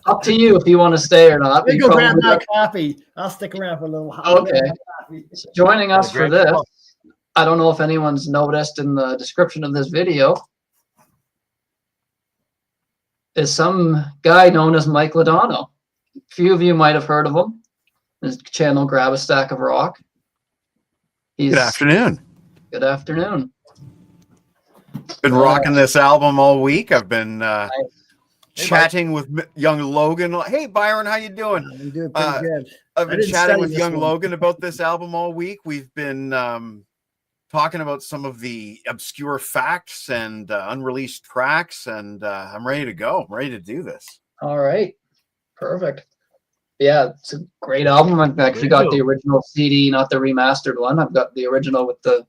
Up to you if you want to stay or not. Let me go grab my coffee. I'll stick around for a little while. Okay. Joining us for this I don't know if anyone's noticed in the description of this video, is some guy known as Mike Ladano. A few of you might have heard of him. His channel, Grab a Stack of Rock. Good afternoon. Good afternoon. Been rocking this album all week. I've been chatting with young Logan. Hey, Byron, how you doing? I'm doing pretty good. I've been chatting with young Logan about this album all week. We've been talking about some of the obscure facts and unreleased tracks, and I'm ready to go. I'm ready to do this. All right. Perfect. Yeah, it's a great album. I've actually got the original CD, not the remastered one. I've got the original with the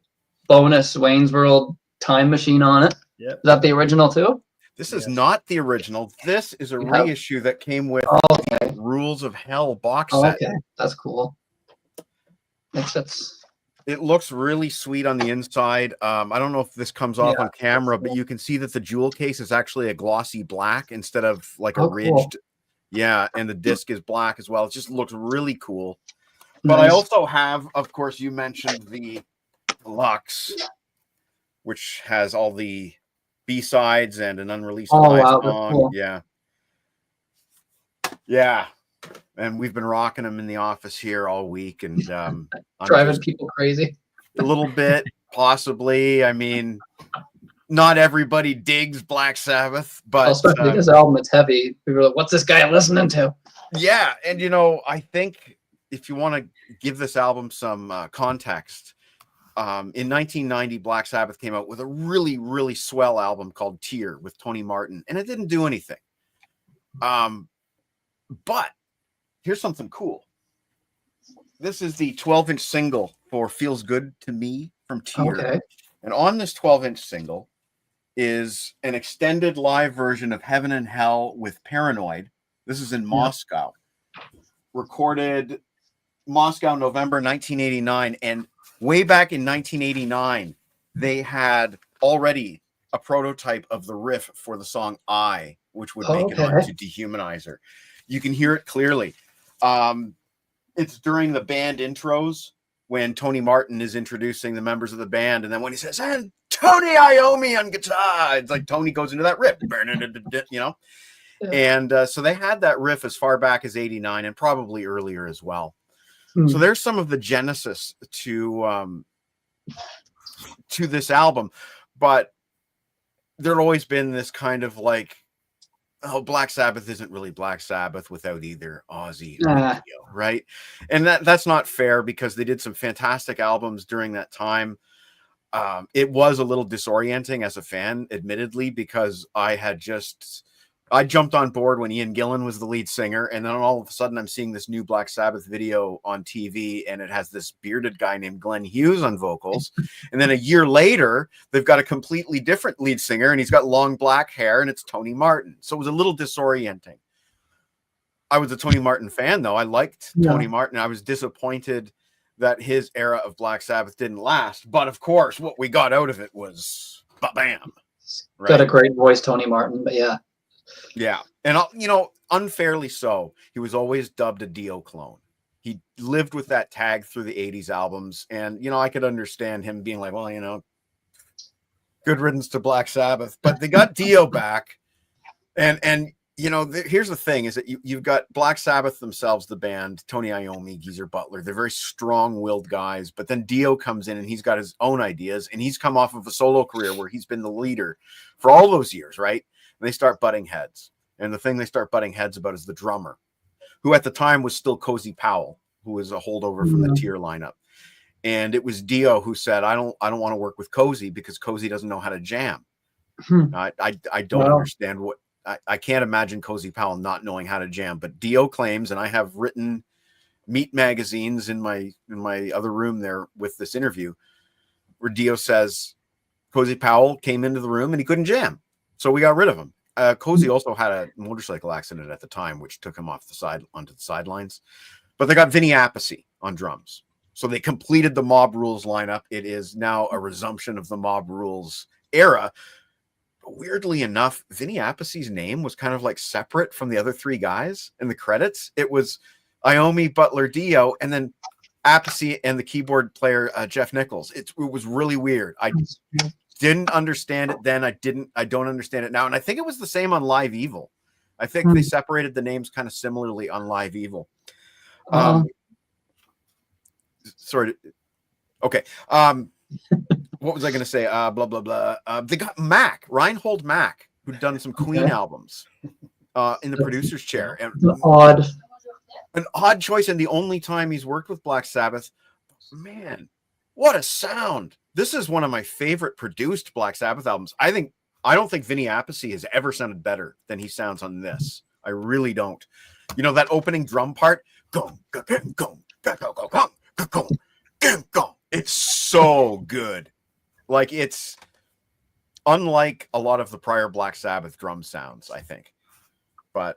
bonus Wayne's World Time Machine on it. Yep. Is that the original too? This is not the original. This is a reissue that came with the Rules of Hell box set. Okay, that's cool. It looks really sweet on the inside. I don't know if this comes off on camera, but you can see that the jewel case is actually a glossy black instead of like a ridged. Cool. Yeah, and the disc is black as well. It just looks really cool. But I also have, of course, you mentioned the Deluxe, which has all the B-sides and an unreleased live song. Cool. Yeah. And we've been rocking them in the office here all week, and driving people crazy. A little bit, possibly. I mean, not everybody digs Black Sabbath, but especially this album, it's heavy. People are like, "What's this guy listening to?" Yeah, and I think if you want to give this album some context, in 1990, Black Sabbath came out with a really, really swell album called Tear with Tony Martin, and it didn't do anything. But here's something cool. This is the 12-inch single for Feels Good to Me from Tear. Okay. And on this 12-inch single is an extended live version of Heaven and Hell with Paranoid. This is in Moscow. Recorded Moscow, November 1989. And way back in 1989, they had already a prototype of the riff for the song I, which would make it onto Dehumanizer. You can hear it clearly. It's during the band intros when Tony Martin is introducing the members of the band, and then when he says, "And Tony Iommi on guitar," it's like Tony goes into that riff, And so they had that riff as far back as '89 and probably earlier as well. So there's some of the genesis to this album, but there'd always been this kind of like, oh, Black Sabbath isn't really Black Sabbath without either Ozzy or Dio, right? And that's not fair, because they did some fantastic albums during that time. It was a little disorienting as a fan, admittedly, because I jumped on board when Ian Gillan was the lead singer, and then all of a sudden I'm seeing this new Black Sabbath video on TV, and it has this bearded guy named Glenn Hughes on vocals. And then a year later, they've got a completely different lead singer, and he's got long black hair, and it's Tony Martin. So it was a little disorienting. I was a Tony Martin fan, though. I liked Tony Martin. I was disappointed that his era of Black Sabbath didn't last. But of course, what we got out of it was bam. Right? Got a great voice, Tony Martin, but yeah. Yeah. And, unfairly so, he was always dubbed a Dio clone. He lived with that tag through the 80s albums. And, I could understand him being like, well, good riddance to Black Sabbath. But they got Dio back. And here's the thing, is that you've got Black Sabbath themselves, the band, Tony Iommi, Geezer Butler. They're very strong-willed guys. But then Dio comes in, and he's got his own ideas. And he's come off of a solo career where he's been the leader for all those years, right? They start butting heads. And the thing they start butting heads about is the drummer, who at the time was still Cozy Powell, who was a holdover from the Tear lineup. And it was Dio who said, I don't want to work with Cozy because Cozy doesn't know how to jam. I don't understand what I can't imagine Cozy Powell not knowing how to jam. But Dio claims, and I have written Meat magazines in my other room there with this interview, where Dio says Cozy Powell came into the room and he couldn't jam. So we got rid of him. Cozy also had a motorcycle accident at the time, which took him off onto the sidelines. But they got Vinny Appice on drums. So they completed the Mob Rules lineup. It is now a resumption of the Mob Rules era. But weirdly enough, Vinny Appice's name was kind of like separate from the other three guys in the credits. It was Iommi, Butler, Dio, and then Appice and the keyboard player Jeff Nichols. It was really weird. I didn't understand it then. I don't understand it now. And I think it was the same on Live Evil. I think they separated the names kind of similarly on Live Evil. Sorry. Okay. What was I going to say? Blah, blah, blah. They got Reinhold Mack, who'd done some Queen albums in the producer's chair. And an odd choice, and the only time he's worked with Black Sabbath. Man, what a sound. This is one of my favorite produced Black Sabbath albums. I don't think Vinny Appice has ever sounded better than he sounds on this. I really don't. You know, that opening drum part? It's so good. Like, it's unlike a lot of the prior Black Sabbath drum sounds, I think. But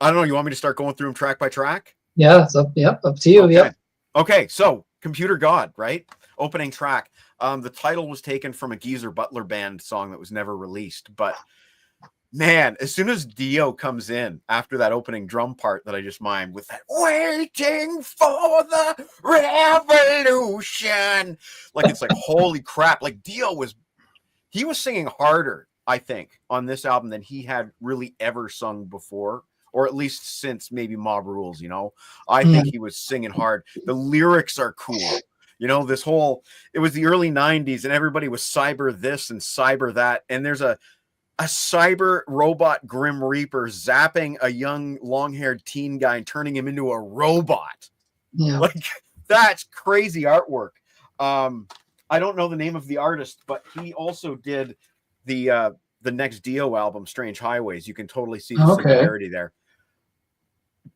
I don't know. You want me to start going through them track by track? Yeah, it's up to you. Okay. Yep. Okay, so Computer God, right? Opening track. The title was taken from a Geezer Butler Band song that was never released. But man, as soon as Dio comes in after that opening drum part that I just mimed with that waiting for the revolution, like it's like holy crap! Like Dio was singing harder, I think, on this album than he had really ever sung before, or at least since maybe Mob Rules. You know, I think he was singing hard. The lyrics are cool. You know, it was the early 90s and everybody was cyber this and cyber that. And there's a cyber robot Grim Reaper zapping a young long-haired teen guy and turning him into a robot. Yeah. Like, that's crazy artwork. I don't know the name of the artist, but he also did the next Dio album, Strange Highways. You can totally see the similarity there.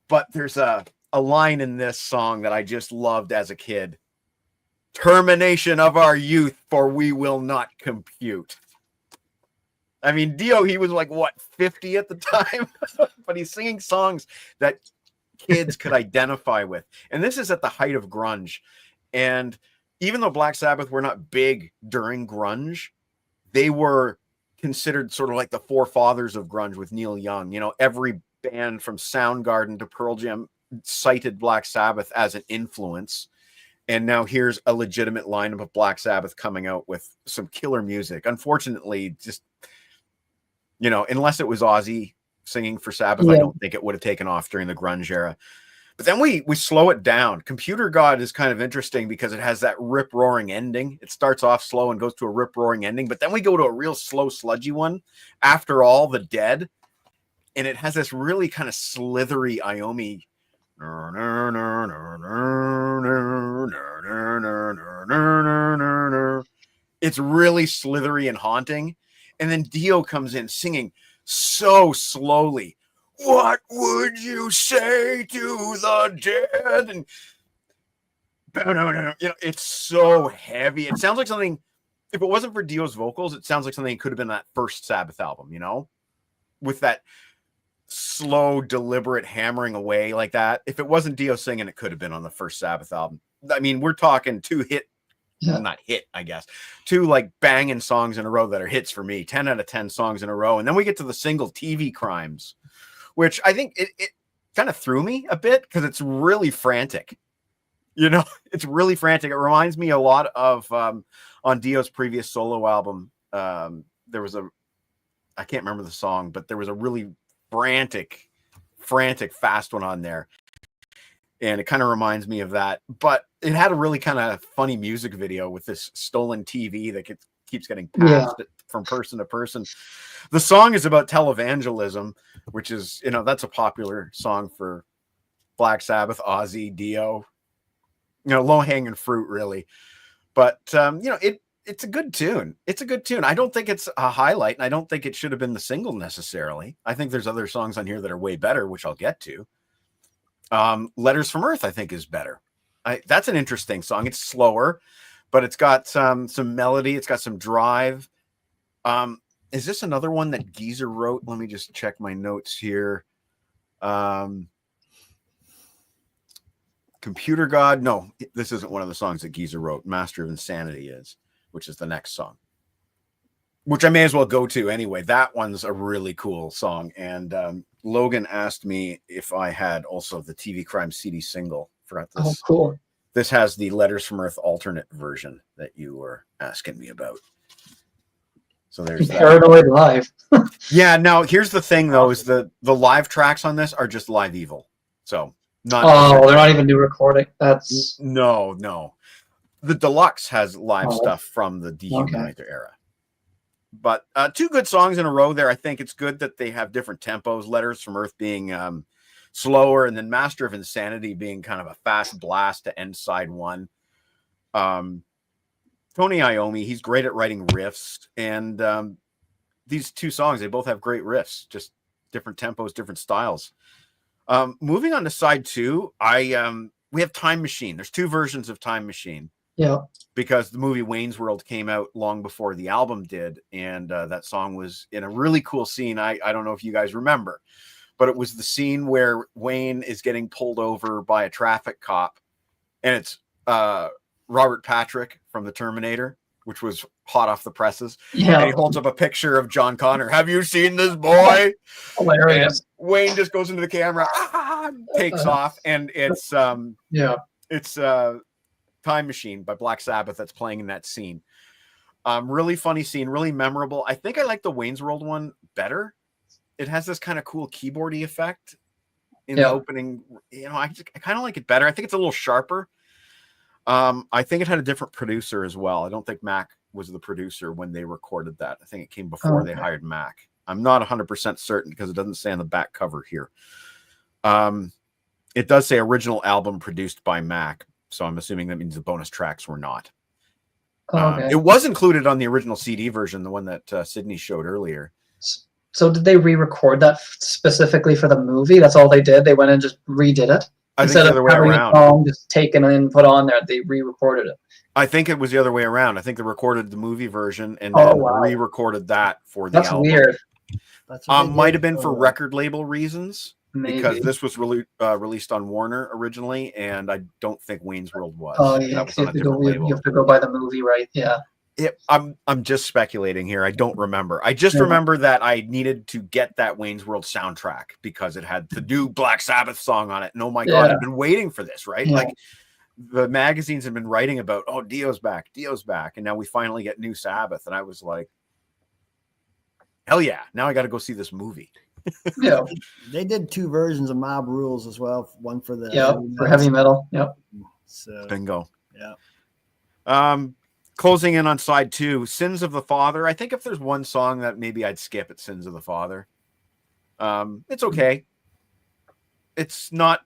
But there's a line in this song that I just loved as a kid. Termination of our youth, for we will not compute. I mean, Dio, he was like, what, 50 at the time? But he's singing songs that kids could identify with. And this is at the height of grunge. And even though Black Sabbath were not big during grunge, they were considered sort of like the forefathers of grunge with Neil Young. You know, every band from Soundgarden to Pearl Jam cited Black Sabbath as an influence. And now here's a legitimate lineup of Black Sabbath coming out with some killer music. Unfortunately, just, you know, unless it was Ozzy singing for Sabbath, I don't think it would have taken off during the grunge era. But then we slow it down. Computer God is kind of interesting because it has that rip-roaring ending. It starts off slow and goes to a rip-roaring ending, but then we go to a real slow, sludgy one, After All the Dead, and it has this really kind of slithery Iommi. It's really slithery and haunting. And then Dio comes in singing so slowly. What would you say to the dead? And you know, it's so heavy. It sounds like something, if it wasn't for Dio's vocals, it sounds like something that could have been that first Sabbath album, you know, with that slow, deliberate hammering away like that. If it wasn't Dio singing, it could have been on the first Sabbath album. I mean, we're talking two like banging songs in a row that are hits for me, 10 out of 10 songs in a row. And then we get to the single TV Crimes, which I think it kind of threw me a bit because it's really frantic. You know, it's really frantic. It reminds me a lot of on Dio's previous solo album. There was I can't remember the song, but there was a really frantic, fast one on there. And it kind of reminds me of that. But it had a really kind of funny music video with this stolen TV that keeps getting passed from person to person. The song is about televangelism, which is, you know, that's a popular song for Black Sabbath, Ozzy, Dio. You know, low-hanging fruit, really. But, you know, it's a good tune. It's a good tune. I don't think it's a highlight, and I don't think it should have been the single necessarily. I think there's other songs on here that are way better, which I'll get to. Letters from Earth, I think, is better. That's an interesting song. It's slower, but it's got some melody. It's got some drive. Is this another one that Geezer wrote? Let me just check my notes here. Computer God. No, this isn't one of the songs that Geezer wrote. Master of Insanity is, which is the next song, which I may as well go to anyway. That one's a really cool song. And Logan asked me if I had also the TV Crime CD single. Forgot this. Oh, cool. this has the Letters from Earth alternate version that you were asking me about. So there's that. Paranoid Live. Yeah, now here's the thing though, is the live tracks on this are just Live Evil. So not Oh, they're not even new recording. That's no. The deluxe has live Oh, stuff from the Dehumanizer era. But two good songs in a row there. I think it's good that they have different tempos. Letters from Earth being slower, and then Master of Insanity being kind of a fast blast to end side one. Tony Iommi, he's great at writing riffs, and these two songs, they both have great riffs, just different tempos, different styles. Moving on to side two, we have Time Machine. There's two versions of Time Machine. yeah. Because the movie Wayne's World came out long before the album did, and that song was in a really cool scene. I don't know if you guys remember, but it was the scene where Wayne is getting pulled over by a traffic cop, and it's Robert Patrick from the Terminator, which was hot off the presses. Yeah. And he holds up a picture of John Connor. Have you seen this boy? Hilarious. And Wayne just goes into the camera, takes off, and it's Time Machine by Black Sabbath that's playing in that scene. Really funny scene, really memorable. I think I like the Wayne's World one better. It has this kind of cool keyboardy effect in the opening. You know, I kind of like it better. I think it's a little sharper. I think it had a different producer as well. I don't think Mac was the producer when they recorded that. I think it came before they hired Mac. I'm not 100% certain because it doesn't say on the back cover here. It does say original album produced by Mac. So I'm assuming that means the bonus tracks were not. Okay. It was included on the original CD version, the one that Sydney showed earlier. So did they re-record that specifically for the movie? That's all they did? They went and just redid it? I think Instead the of other way having around. a song just taken and put on there, they re-recorded it. I think it was the other way around. I think they recorded the movie version and then re-recorded that for the album. Weird. Might have been for record label reasons. Maybe. Because this was really released on Warner originally, and I don't think Wayne's World was. Oh yeah, that was on a different label. You have to go by the movie, right? Yeah. I'm just speculating here. I don't remember. I just remember that I needed to get that Wayne's World soundtrack because it had the new Black Sabbath song on it. And oh my God, I've been waiting for this, right? Yeah. Like the magazines have been writing about, oh, Dio's back. And now we finally get new Sabbath. And I was like, hell yeah. Now I got to go see this movie. Yeah. They did two versions of Mob Rules as well. One for the heavy metal. Yep. So bingo. Yeah. Closing in on side two, Sins of the Father. I think if there's one song that maybe I'd skip, it's Sins of the Father. It's okay. It's not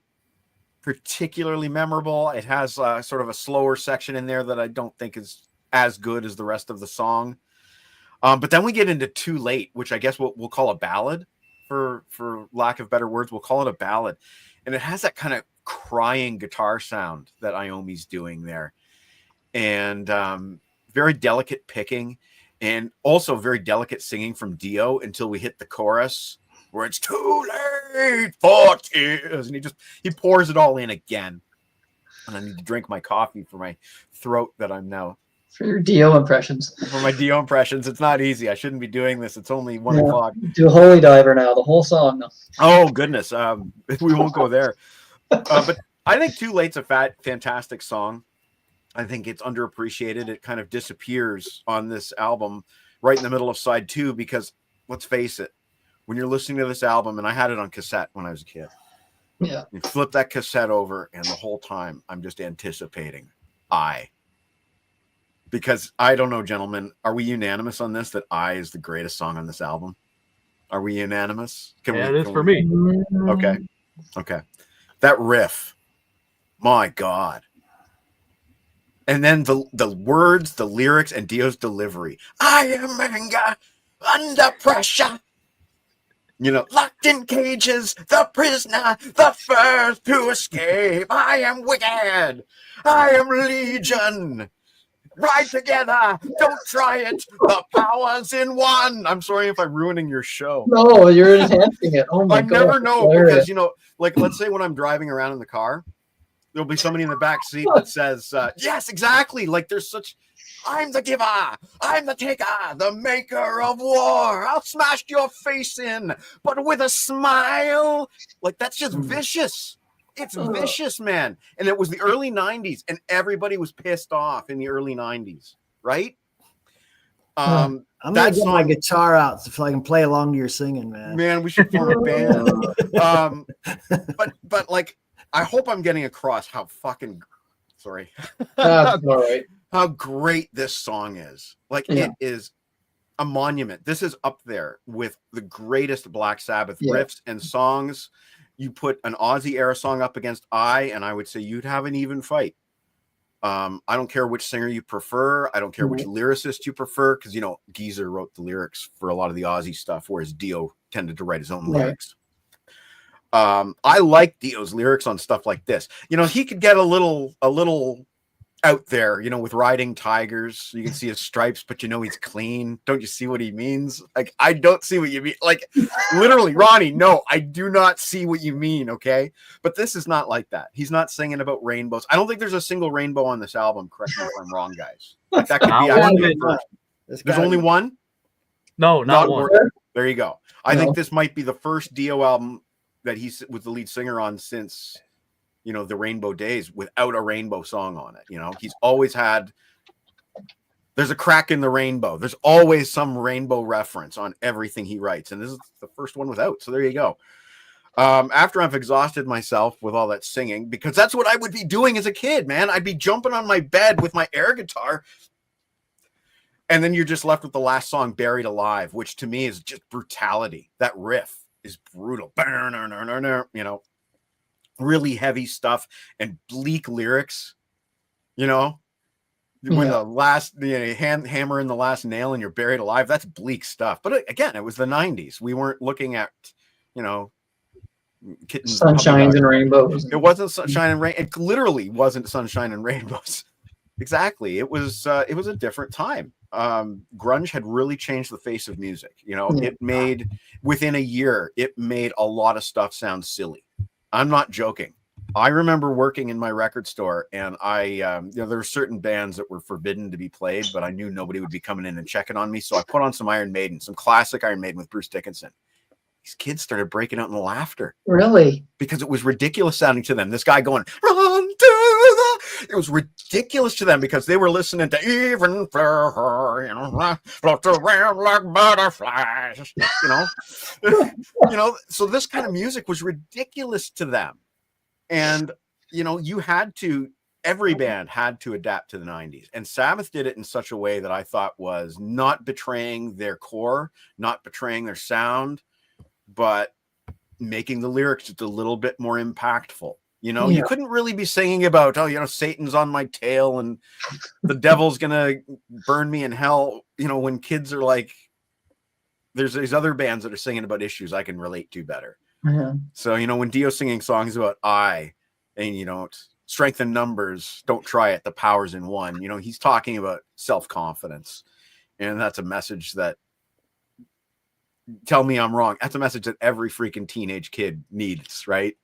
particularly memorable. It has sort of a slower section in there that I don't think is as good as the rest of the song. But then we get into Too Late, which I guess we'll call a ballad. For lack of better words, we'll call it a ballad. And it has that kind of crying guitar sound that Iommi's doing there. And very delicate picking and also very delicate singing from Dio until we hit the chorus where it's too late for tears. And he pours it all in again. And I need to drink my coffee for my throat that I'm now. For your Dio impressions. For my Dio impressions. It's not easy. I shouldn't be doing this. It's only 1 o'clock. Do Holy Diver now, the whole song. No. Oh, goodness. We won't go there. But I think Too Late's a fantastic song. I think it's underappreciated. It kind of disappears on this album right in the middle of side two because, let's face it, when you're listening to this album, and I had it on cassette when I was a kid. Yeah. You flip that cassette over, and the whole time I'm just anticipating because I don't know, gentlemen, are we unanimous on this that I is the greatest song on this album? Are we unanimous? It is for me. Okay. That riff, my God. And then the words, the lyrics, and Dio's delivery. I am anger under pressure. You know, locked in cages, the prisoner, the first to escape. I am wicked. I am legion. Ride together. Don't try it. The power's in one. I'm sorry if I'm ruining your show. No, you're enhancing it. Oh my God. I never know because, you know, like let's say when I'm driving around in the car, there'll be somebody in the back seat that says, yes, exactly. Like there's such, I'm the giver. I'm the taker, the maker of war. I'll smash your face in, but with a smile. Like that's just vicious. It's vicious, man. And it was the early 90s, and everybody was pissed off in the early 90s, right? I'm gonna get my guitar out so I can play along to your singing, man. Man, we should form a band. But like, I hope I'm getting across how fucking sorry. That's all right. How great this song is. Like, it is a monument. This is up there with the greatest Black Sabbath riffs and songs. You put an Ozzy era song up against and I would say you'd have an even fight. I don't care which singer you prefer. I don't care which lyricist you prefer, because, you know, Geezer wrote the lyrics for a lot of the Ozzy stuff, whereas Dio tended to write his own lyrics. I like Dio's lyrics on stuff like this. You know, he could get a little out there, you know, with riding tigers. You can see his stripes, but you know he's clean. Don't you see what he means? Like, I don't see what you mean. Like, literally, Ronnie, no, I do not see what you mean, okay? But this is not like that. He's not singing about rainbows. I don't think there's a single rainbow on this album. Correct me if I'm wrong, guys. Like, that could be actually the first. There's only one? No, not one. There you go. I think this might be the first Dio album that he was the lead singer on since, you know, the Rainbow Days, without a rainbow song on it. You know, he's always had, there's a crack in the rainbow. There's always some rainbow reference on everything he writes. And this is the first one without. So there you go. After I've exhausted myself with all that singing, because that's what I would be doing as a kid, man. I'd be jumping on my bed with my air guitar. And then you're just left with the last song, Buried Alive, which to me is just brutality. That riff is brutal. You know, really heavy stuff and bleak lyrics, you know, when the last, you know, hammer in the last nail and you're buried alive. That's bleak stuff. But again, it was the 90s. We weren't looking at, you know, kittens, sunshines and rainbows. It wasn't sunshine and rain. It literally wasn't sunshine and rainbows. Exactly. It was a different time. Grunge had really changed the face of music. You know, it made, within a year, it made a lot of stuff sound silly. I'm not joking. I remember working in my record store, and you know, there were certain bands that were forbidden to be played, but I knew nobody would be coming in and checking on me. So I put on some Iron Maiden, some classic Iron Maiden with Bruce Dickinson. These kids started breaking out in laughter. Really? Because it was ridiculous sounding to them. This guy going, run to the... It was ridiculous to them because they were listening to even float around like butterflies, you know? You know, so this kind of music was ridiculous to them. And, you know, every band had to adapt to the 90s. And Sabbath did it in such a way that I thought was not betraying their core, not betraying their sound, but making the lyrics just a little bit more impactful. You know, you couldn't really be singing about, oh, you know, Satan's on my tail and the devil's gonna burn me in hell. You know, when kids are like, there's these other bands that are singing about issues I can relate to better. So, you know, when Dio's singing songs about and, you know, strength in numbers, don't try it, the power's in one. You know, he's talking about self-confidence. And that's a message that, tell me I'm wrong, that's a message that every freaking teenage kid needs, right?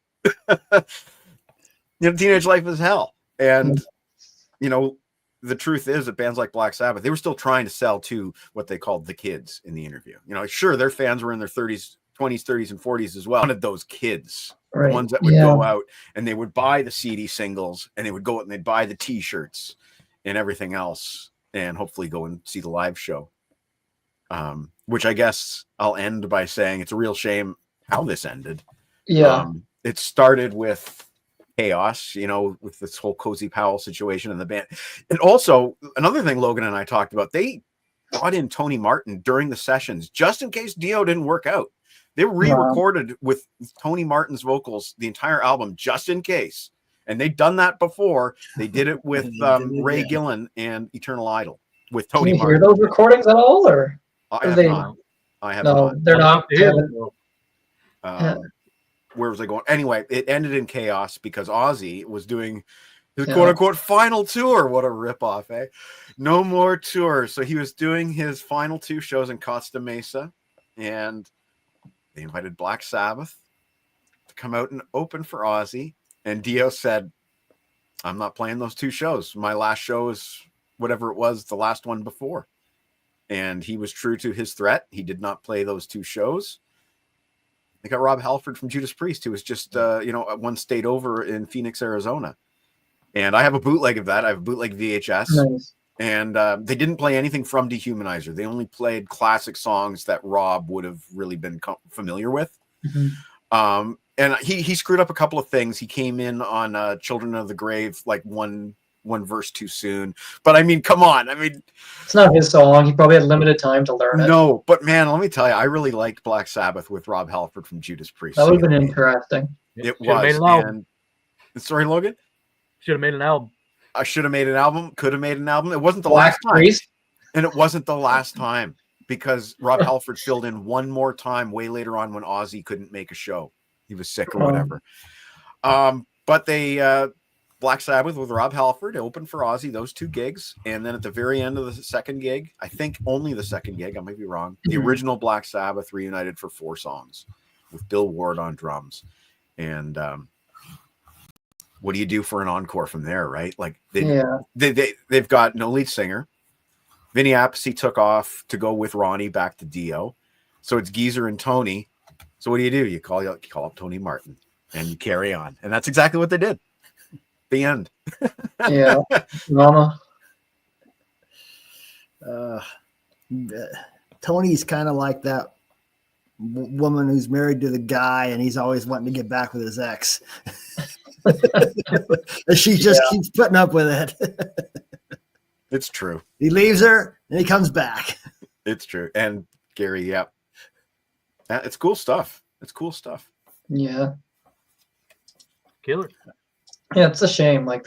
You know, teenage life is hell. And, you know, the truth is that bands like Black Sabbath, they were still trying to sell to what they called the kids in the interview. You know, sure, their fans were in their 30s, 20s, 30s, and 40s as well. One of those kids, the ones that would go out and they would buy the CD singles and they would go out and they'd buy the t-shirts and everything else and hopefully go and see the live show. Which I guess I'll end by saying it's a real shame how this ended. It started with chaos, you know, with this whole Cozy Powell situation in the band. And also another thing Logan and I talked about, they brought in Tony Martin during the sessions just in case Dio didn't work out. They re-recorded with Tony Martin's vocals the entire album just in case. And they'd done that before. They did it with Ray Gillen and Eternal Idol with Tony Martin. Can you hear those recordings at all, or? I have not. I have not. They're not. Where was I going? Anyway, it ended in chaos because Ozzy was doing his quote-unquote final tour. What a ripoff, eh? No more tours. So he was doing his final 2 shows in Costa Mesa, and they invited Black Sabbath to come out and open for Ozzy. And Dio said, I'm not playing those 2 shows. My last show is whatever it was, the last one before. And he was true to his threat. He did not play those 2 shows. They got Rob Halford from Judas Priest, who was just at one state over in Phoenix, Arizona. And I have a bootleg of that. I have a bootleg VHS. Nice. And they didn't play anything from Dehumanizer. They only played classic songs that Rob would have really been familiar with. Mm-hmm. And he screwed up a couple of things. He came in on Children of the Grave like one verse too soon. But I mean, come on. I mean, it's not his song. He probably had limited time to learn it. No, but man, let me tell you, I really liked Black Sabbath with Rob Halford from Judas Priest. That would have been interesting. It was. And, sorry, Logan? Should have made an album. I should have made an album. Could have made an album. It wasn't the Black last time. Priest? And it wasn't the last time because Rob Halford filled in one more time way later on when Ozzy couldn't make a show. He was sick or whatever. But they Black Sabbath with Rob Halford opened for Ozzy, those 2 gigs. And then at the very end of the second gig, I think only the second gig, I might be wrong, the original Black Sabbath reunited for 4 songs with Bill Ward on drums. And what do you do for an encore from there, right? Like they've got no lead singer. Vinny Appice took off to go with Ronnie back to Dio. So it's Geezer and Tony. So what do? You call up Tony Martin and you carry on. And that's exactly what they did. The end. Yeah. Mama. Tony's kind of like that woman who's married to the guy and he's always wanting to get back with his ex. She just keeps putting up with it. It's true. He leaves her and he comes back. It's true. And Gary, it's cool stuff. It's cool stuff. Yeah. Killer. Yeah, it's a shame. Like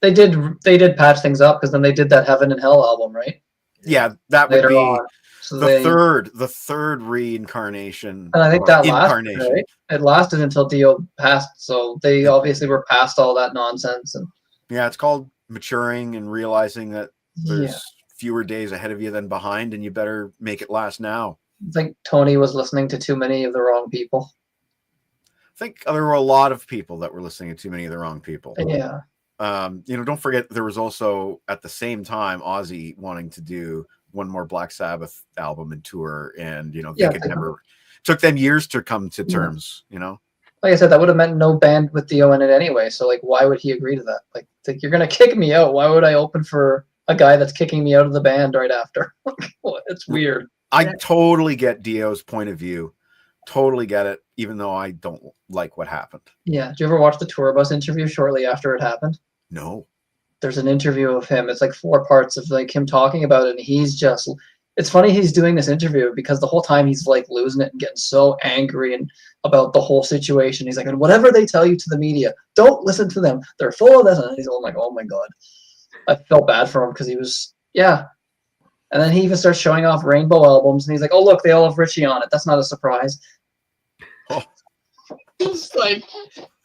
they did patch things up because then they did that Heaven and Hell album, right? Yeah, that would Later be on. So the third reincarnation. And I think that incarnation. lasted, right? It lasted until Dio passed, so they obviously were past all that nonsense. And yeah, it's called maturing and realizing that there's fewer days ahead of you than behind, and you better make it last now. I think Tony was listening to too many of the wrong people. I think there were a lot of people that were listening to too many of the wrong people. Yeah. Don't forget there was also at the same time Ozzy wanting to do one more Black Sabbath album and tour, and they could never. Took them years to come to terms. Like I said, that would have meant no band with Dio in it anyway. So like, why would he agree to that? Like you're gonna kick me out. Why would I open for a guy that's kicking me out of the band right after? It's weird. I totally get Dio's point of view. Totally get it, even though I don't like what happened. Yeah. Did you ever watch the tour bus interview shortly after it happened? No. There's an interview of him. It's like 4 parts of like him talking about it. And he's just, it's funny he's doing this interview because the whole time he's like losing it and getting so angry and about the whole situation. He's like, and whatever they tell you to the media, don't listen to them. They're full of this. And he's all like, oh my God. I felt bad for him because he was, And then he even starts showing off Rainbow albums. And he's like, oh, look, they all have Richie on it. That's not a surprise. Oh. It's like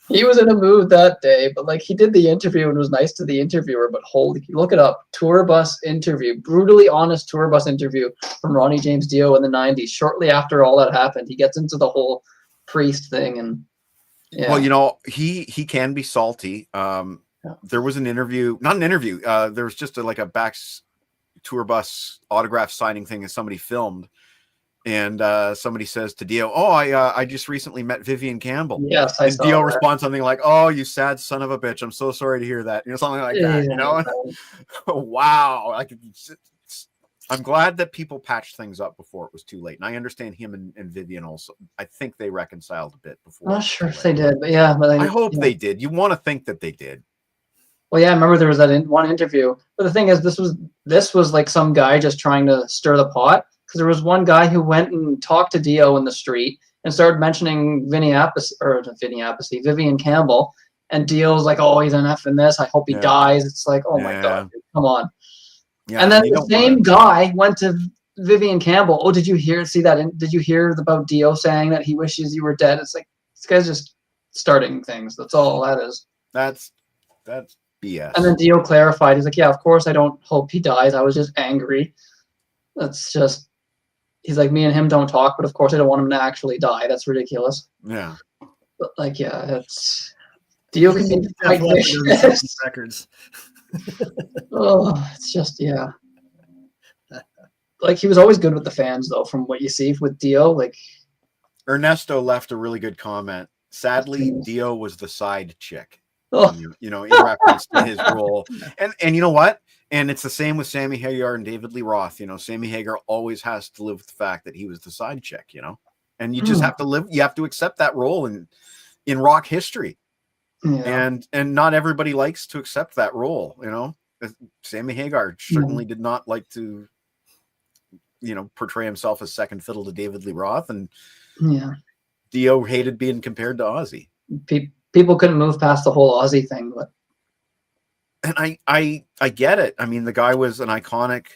he was in a mood that day, but like he did the interview and was nice to the interviewer. But look it up, tour bus interview, brutally honest tour bus interview from Ronnie James Dio in the '90s. Shortly after all that happened, he gets into the whole priest thing, and well, he can be salty. There was an interview, not an interview. There was just a back tour bus autograph signing thing that somebody filmed. And somebody says to Dio, "Oh, I just recently met Vivian Campbell." Yes, and Dio responds something like, "Oh, you sad son of a bitch! I'm so sorry to hear that." Something like that. Wow. I'm glad that people patched things up before it was too late. And I understand him and Vivian also. I think they reconciled a bit before. I'm not sure if they did, but yeah. But I hope they did. You want to think that they did. Well, yeah, I remember there was that one interview. But the thing is, this was like some guy just trying to stir the pot. Because there was one guy who went and talked to Dio in the street and started mentioning Vivian Campbell, and Dio's like, "Oh, he's an F in this. I hope he dies." It's like, oh my God, dude, come on. Yeah, and then the same guy went to Vivian Campbell. Oh, did you hear about Dio saying that he wishes you were dead? It's like this guy's just starting things. That's all that is. That's BS. And then Dio clarified. He's like, "Yeah, of course I don't hope he dies. I was just angry." That's just. He's like, me and him don't talk, but of course I don't want him to actually die. That's ridiculous. Yeah. But like, it's Dio can be quite vicious. Records. Oh, it's just like he was always good with the fans though, from what you see with Dio. Like Ernesto left a really good comment. Sadly, Dio was the side chick. Oh, You know, in reference to his role. And you know what? And it's the same with Sammy Hagar and David Lee Roth. You know, Sammy Hagar always has to live with the fact that he was the side chick, you know, and you just have to live, you have to accept that role in rock history. yeah. And not everybody likes to accept that role, you know. Sammy Hagar certainly did not like to, you know, portray himself as second fiddle to David Lee Roth, and Yeah. Dio hated being compared to Ozzy. People couldn't move past the whole Ozzy thing, but And I get it. I mean, the guy was an iconic,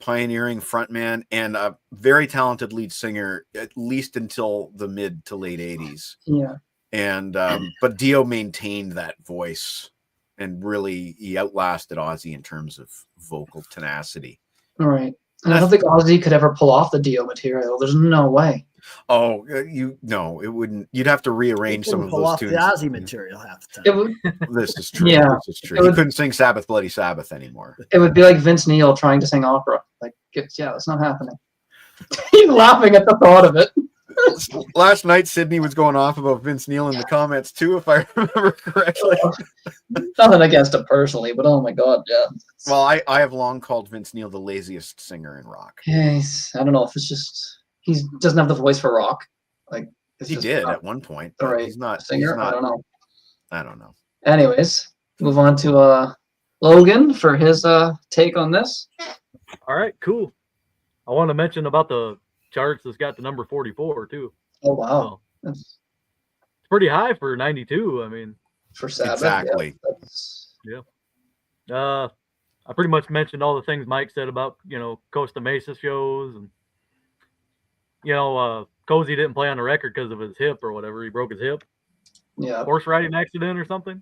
pioneering frontman and a very talented lead singer, at least until the mid to late 80s. yeah. And but Dio maintained that voice, and really he outlasted Ozzy in terms of vocal tenacity. All right. And I don't think Ozzy could ever pull off the Dio material. There's no way. Oh, it wouldn't. You'd have to rearrange some of pull those off tunes. the Ozzy material half the time. It would, This is true. Yeah. This is true. He couldn't sing Sabbath, Bloody Sabbath anymore. it would be like Vince Neil trying to sing opera. Like, yeah, it's not happening. He's laughing at the thought of it. Last night, Sydney was going off about Vince Neil in the comments too, if I remember correctly. Nothing against him personally, but oh my god, yeah. Well, I have long called Vince Neil the laziest singer in rock. Yeah, I don't know if it's just he doesn't have the voice for rock. Like He did at one point. the But right he's not. singer. He's not, I don't know. know. Anyways, move on to Logan for his take on this. All right, cool. I want to mention about the charts that's got the number 44 too. Oh wow, So, that's it's pretty high for 92. I mean, for Sabbath. Exactly. Yeah, I pretty much mentioned all the things Mike said about, you know, Costa Mesa shows, and you know, Cozy didn't play on the record because of his hip or whatever. He broke his hip, yeah, horse riding accident or something.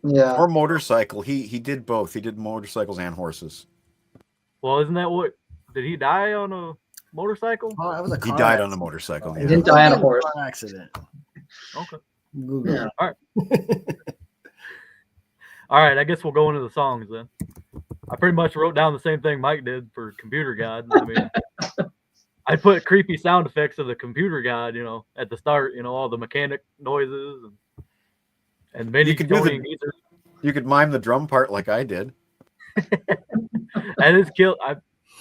yeah. Or motorcycle. He did both. He did motorcycles and horses. Well, isn't that what? Did he die on a motorcycle? Oh, that was a He car died on a accident. motorcycle. He Yeah. didn't die on a horse. Car accident. Okay. Google Yeah. it. All right, I guess we'll go into the songs then. I pretty much wrote down the same thing Mike did for Computer God. I mean, I put creepy sound effects of the Computer God, you know, at the start, you know, all the mechanic noises and Vinny You could do joining the- You could mime the drum part like I did. and it's kill.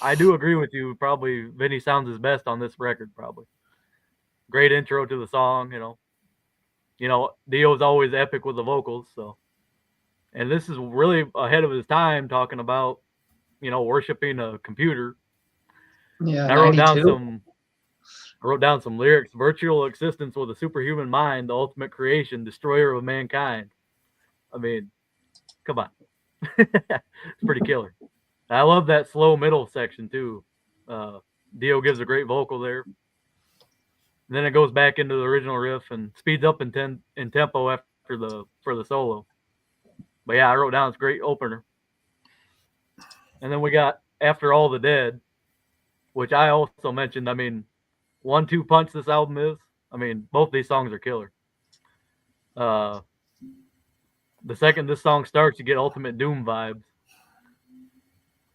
I do agree with you. Probably Vinny sounds his best on this record. Probably great intro to the song. You know, Dio's always epic with the vocals. So, and this is really ahead of his time, talking about, you know, worshiping a computer. Yeah, And I wrote 92. down some lyrics. Virtual existence with a superhuman mind, the ultimate creation, destroyer of mankind. I mean, come on. It's pretty killer. I love that slow middle section too. Dio gives a great vocal there. And then it goes back into the original riff and speeds up in tempo after for the solo. But yeah, I wrote down it's a great opener. And then we got After All the Dead, which I also mentioned. I mean, 1-2 punch this album is. I mean, both these songs are killer. The second this song starts, you get Ultimate Doom vibes.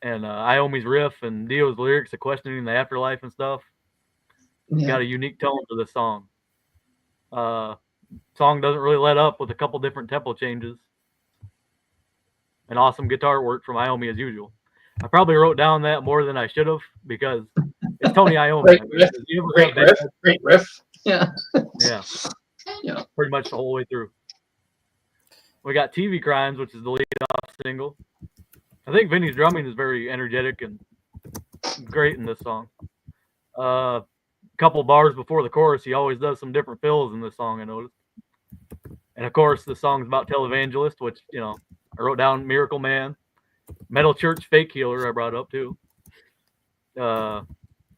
And Iommi's riff and Dio's lyrics of questioning the afterlife and stuff Yeah. got a unique tone to this song. Song doesn't really let up with a couple different tempo changes. And awesome guitar work from Iommi as usual. I probably wrote down that more than I should have because it's Tony Iommi. Great I mean, riff. you ever Great have riff. that- Great riff. Yeah. Yeah, Yeah. pretty much the whole way through. We got TV Crimes, which is the lead off single. I think Vinny's drumming is very energetic and great in this song. Couple bars before the chorus, he always does some different fills in this song, I noticed. And of course, the song's about Televangelist, which, you know, I wrote down Miracle Man. Metal Church Fake Healer, I brought up too. I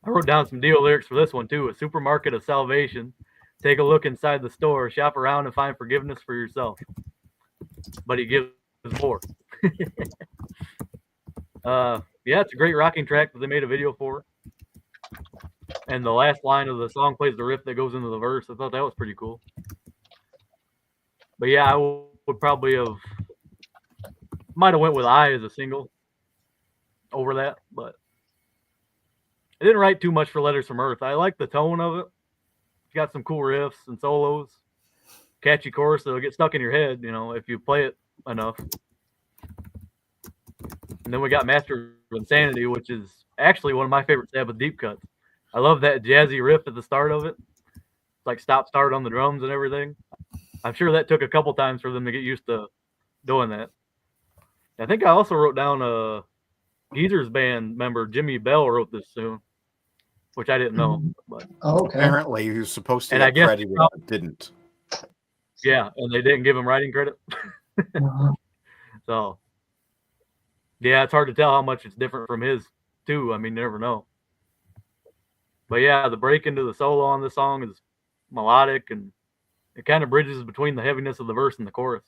wrote down some Dio lyrics for this one too. A supermarket of salvation. Take a look inside the store, shop around and find forgiveness for yourself. But he gives more. Yeah, it's a great rocking track that they made a video for. And the last line of the song plays the riff that goes into the verse. I thought that was pretty cool. But yeah, I would probably might have went with I as a single over that, but I didn't write too much for Letters from Earth. I like the tone of it. It's got some cool riffs and solos, catchy chorus that'll get stuck in your head, if you play it enough. And then we got Master of Insanity, which is actually one of my favorite Sabbath deep cuts. I love that jazzy riff at the start of it. It's like stop start on the drums and everything. I'm sure that took a couple times for them to get used to doing that. I think I also wrote down Geezer's band member Jimmy Bell wrote this tune, which I didn't know. But Okay. Apparently, he was supposed to And I get guess- credit, but didn't. yeah, and they didn't give him writing credit. Uh-huh. So, yeah, it's hard to tell how much it's different from his, too. I mean, you never know. But yeah, the break into the solo on this song is melodic, and it kind of bridges between the heaviness of the verse and the chorus.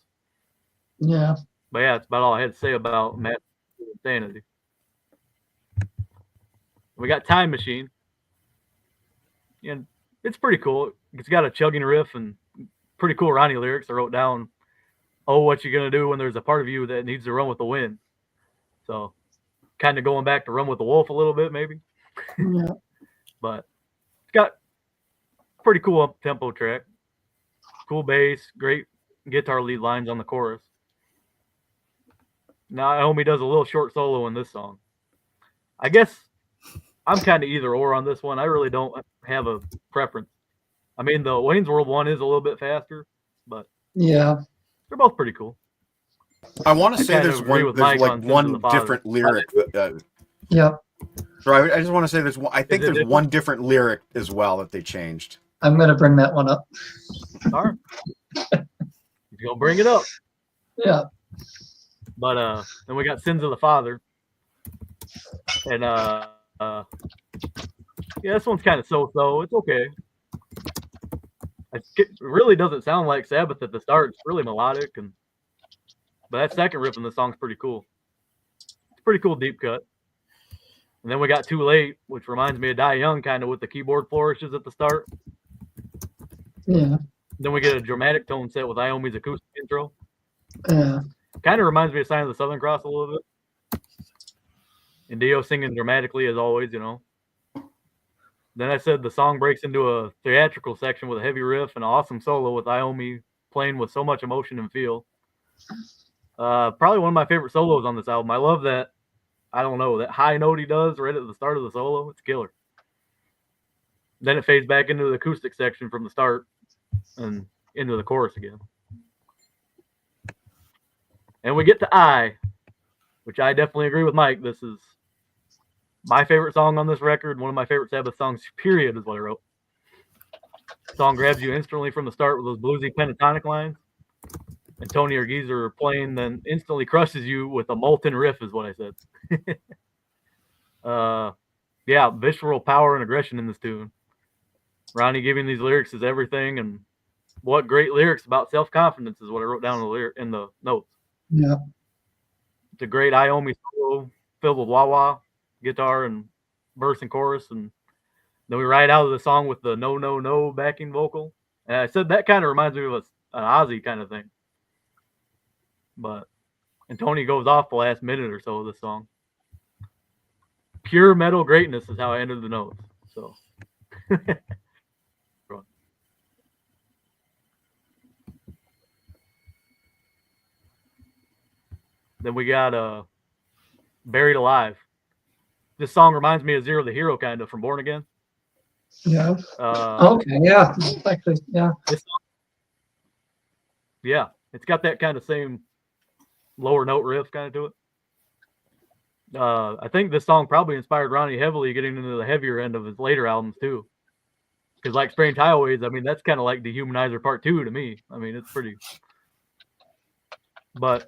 Yeah. But yeah, it's about all I had to say about Matt Insanity. We got Time Machine. And it's pretty cool. It's got a chugging riff and pretty cool Ronnie lyrics. I wrote down, "Oh, what you gonna do when there's a part of you that needs to run with the wind?" So kind of going back to Run with the Wolf a little bit, maybe. Yeah. But it's got a pretty cool up-tempo track. Cool bass, great guitar lead lines on the chorus. Now Naomi does a little short solo in this song. I guess I'm kind of either or on this one. I really don't have a preference. I mean, the Wayne's World one is a little bit faster, but Yeah. they're both pretty cool. I want to I say kind of there's agree one, with there's Mike like on Sins of one the Father. different lyric. Yeah. Right, I just want to say there's one. I think it there's different? one different lyric as well that they changed. I'm gonna bring that one up. All right. He's gonna bring it up. Yeah. But then we got Sins of the Father. And yeah, this one's kind of so-so. It's okay. It really doesn't sound like Sabbath at the start. It's really melodic, but that second riff in the song's pretty cool. It's a pretty cool deep cut. And then we got Too Late, which reminds me of Die Young, kind of with the keyboard flourishes at the start. Yeah. Then we get a dramatic tone set with Iomi's acoustic intro. Yeah. Kind of reminds me of Sign of the Southern Cross a little bit. And Dio singing dramatically as always, Then I said the song breaks into a theatrical section with a heavy riff and an awesome solo with Iomi playing with so much emotion and feel. Probably one of my favorite solos on this album. I love that, that high note he does right at the start of the solo. It's killer. Then it fades back into the acoustic section from the start and into the chorus again. And we get to I, which I definitely agree with Mike. This is my favorite song on this record. One of my favorite Sabbath songs, period, is what I wrote. The song grabs you instantly from the start with those bluesy pentatonic lines. And Tony or Geezer playing, then instantly crushes you with a molten riff, is what I said. Yeah, visceral power and aggression in this tune. Ronnie giving these lyrics is everything, and what great lyrics about self-confidence is what I wrote down in the notes. Yeah. It's a great Iomi solo filled with wah-wah guitar and verse and chorus, and then we ride out of the song with the no, no, no backing vocal. And I said that kind of reminds me of an Ozzy kind of thing. And Tony goes off the last minute or so of the song. Pure metal greatness is how I ended the notes. So then we got Buried Alive. This song reminds me of Zero the Hero, kind of, from Born Again. Yeah. Okay. Yeah. Actually, yeah. Yeah, it's got that kind of same lower note riff kind of to it. I think this song probably inspired Ronnie heavily getting into the heavier end of his later albums too. Because like Strange Highways, I mean, that's kind of like Dehumanizer Part 2 to me. I mean, it's pretty. But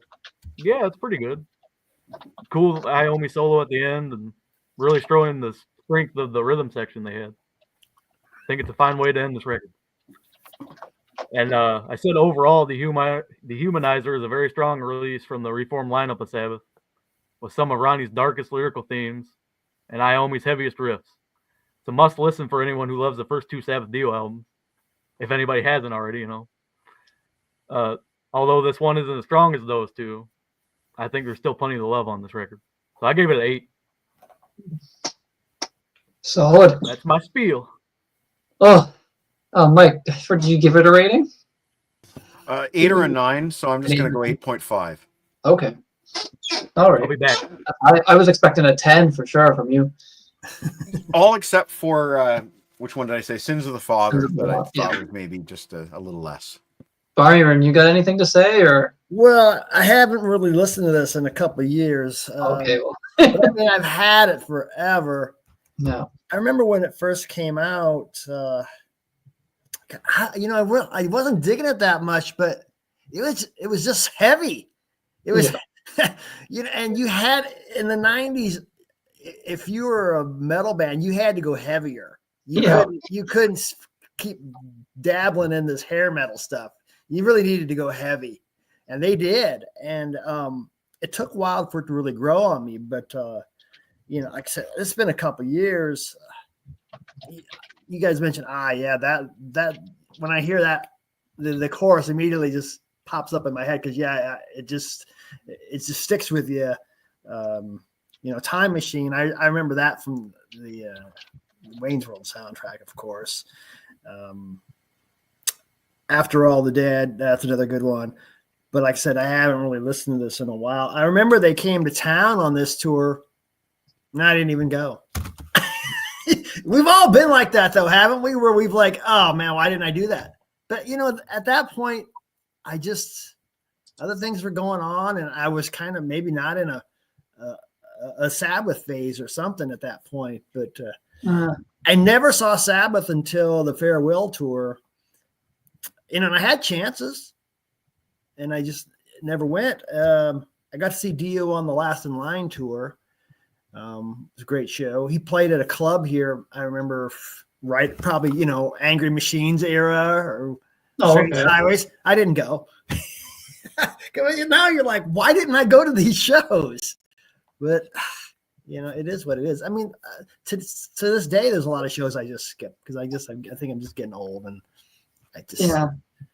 yeah, it's pretty good. Cool Iomi solo at the end and really showing the strength of the rhythm section they had. I think it's a fine way to end this record. And I said overall, Dehumanizer is a very strong release from the reformed lineup of Sabbath, with some of Ronnie's darkest lyrical themes and Iomi's heaviest riffs. It's a must listen for anyone who loves the first two Sabbath Dio albums, if anybody hasn't already, Although this one isn't as strong as those two, I think there's still plenty to love on this record. So I gave it an 8. Solid. That's my spiel. Oh, Mike, did you give it a rating? 8 or a 9, so I'm just going to go 8.5. Okay. All I'll be right. back. I was expecting a 10 for sure from you. All except for, which one did I say? Sins of the Father, Sins of the that I Father, thought yeah. was maybe just a little less. Byron, you got anything to say or? Well, I haven't really listened to this in a couple of years. Okay, well, But I mean, I've had it forever. no. I remember when it first came out. I wasn't digging it that much, but it was just heavy. It was, and you had in the 90s, if you were a metal band, you had to go heavier. You couldn't keep dabbling in this hair metal stuff. You really needed to go heavy, and they did. And it took a while for it to really grow on me, but like I said, it's been a couple years. You guys mentioned, that when I hear that, the chorus immediately just pops up in my head because it just sticks with you. Time Machine. I remember that from the Wayne's World soundtrack, of course. After All the Dead, that's another good one. But like I said, I haven't really listened to this in a while. I remember they came to town on this tour, and I didn't even go. We've all been like that, though, haven't we? Where we've like, oh man, why didn't I do that? But at that point, other things were going on, and I was kind of maybe not in a Sabbath phase or something at that point. But I never saw Sabbath until the Farewell tour. And I had chances, and I just never went. I got to see Dio on the Last in Line tour. It was a great show. He played at a club here. I remember, right? Probably, Angry Machines era or Strange Highways. I didn't go. Now you're like, why didn't I go to these shows? But it is what it is. I mean, to this day, there's a lot of shows I just skip because I think I'm just getting old, and I just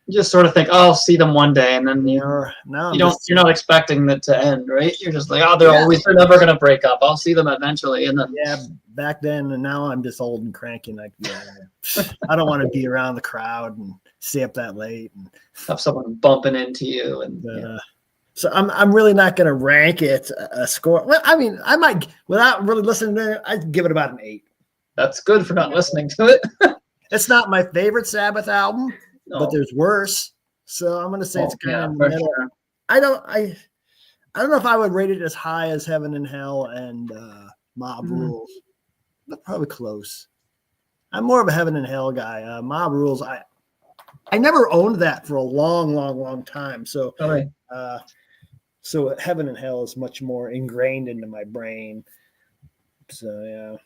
You just sort of think, oh, I'll see them one day, and then you're not expecting it to end, right? You're just like, oh, they're never gonna break up. I'll see them eventually, and then back then, and now I'm just old and cranky. Like, I don't want to be around the crowd and stay up that late and have someone bumping into you, and so I'm really not gonna rank it a score. Well, I mean, I might without really listening to it, I'd give it about an 8. That's good for not listening to it. It's not my favorite Sabbath album. No. But there's worse, so I'm going to say it's kind of in the middle. Sure. I don't know if I would rate it as high as Heaven and Hell and Mob Rules, but probably close. I'm more of a Heaven and Hell guy. Mob Rules, I never owned that for a long, long, long time. So, so Heaven and Hell is much more ingrained into my brain. So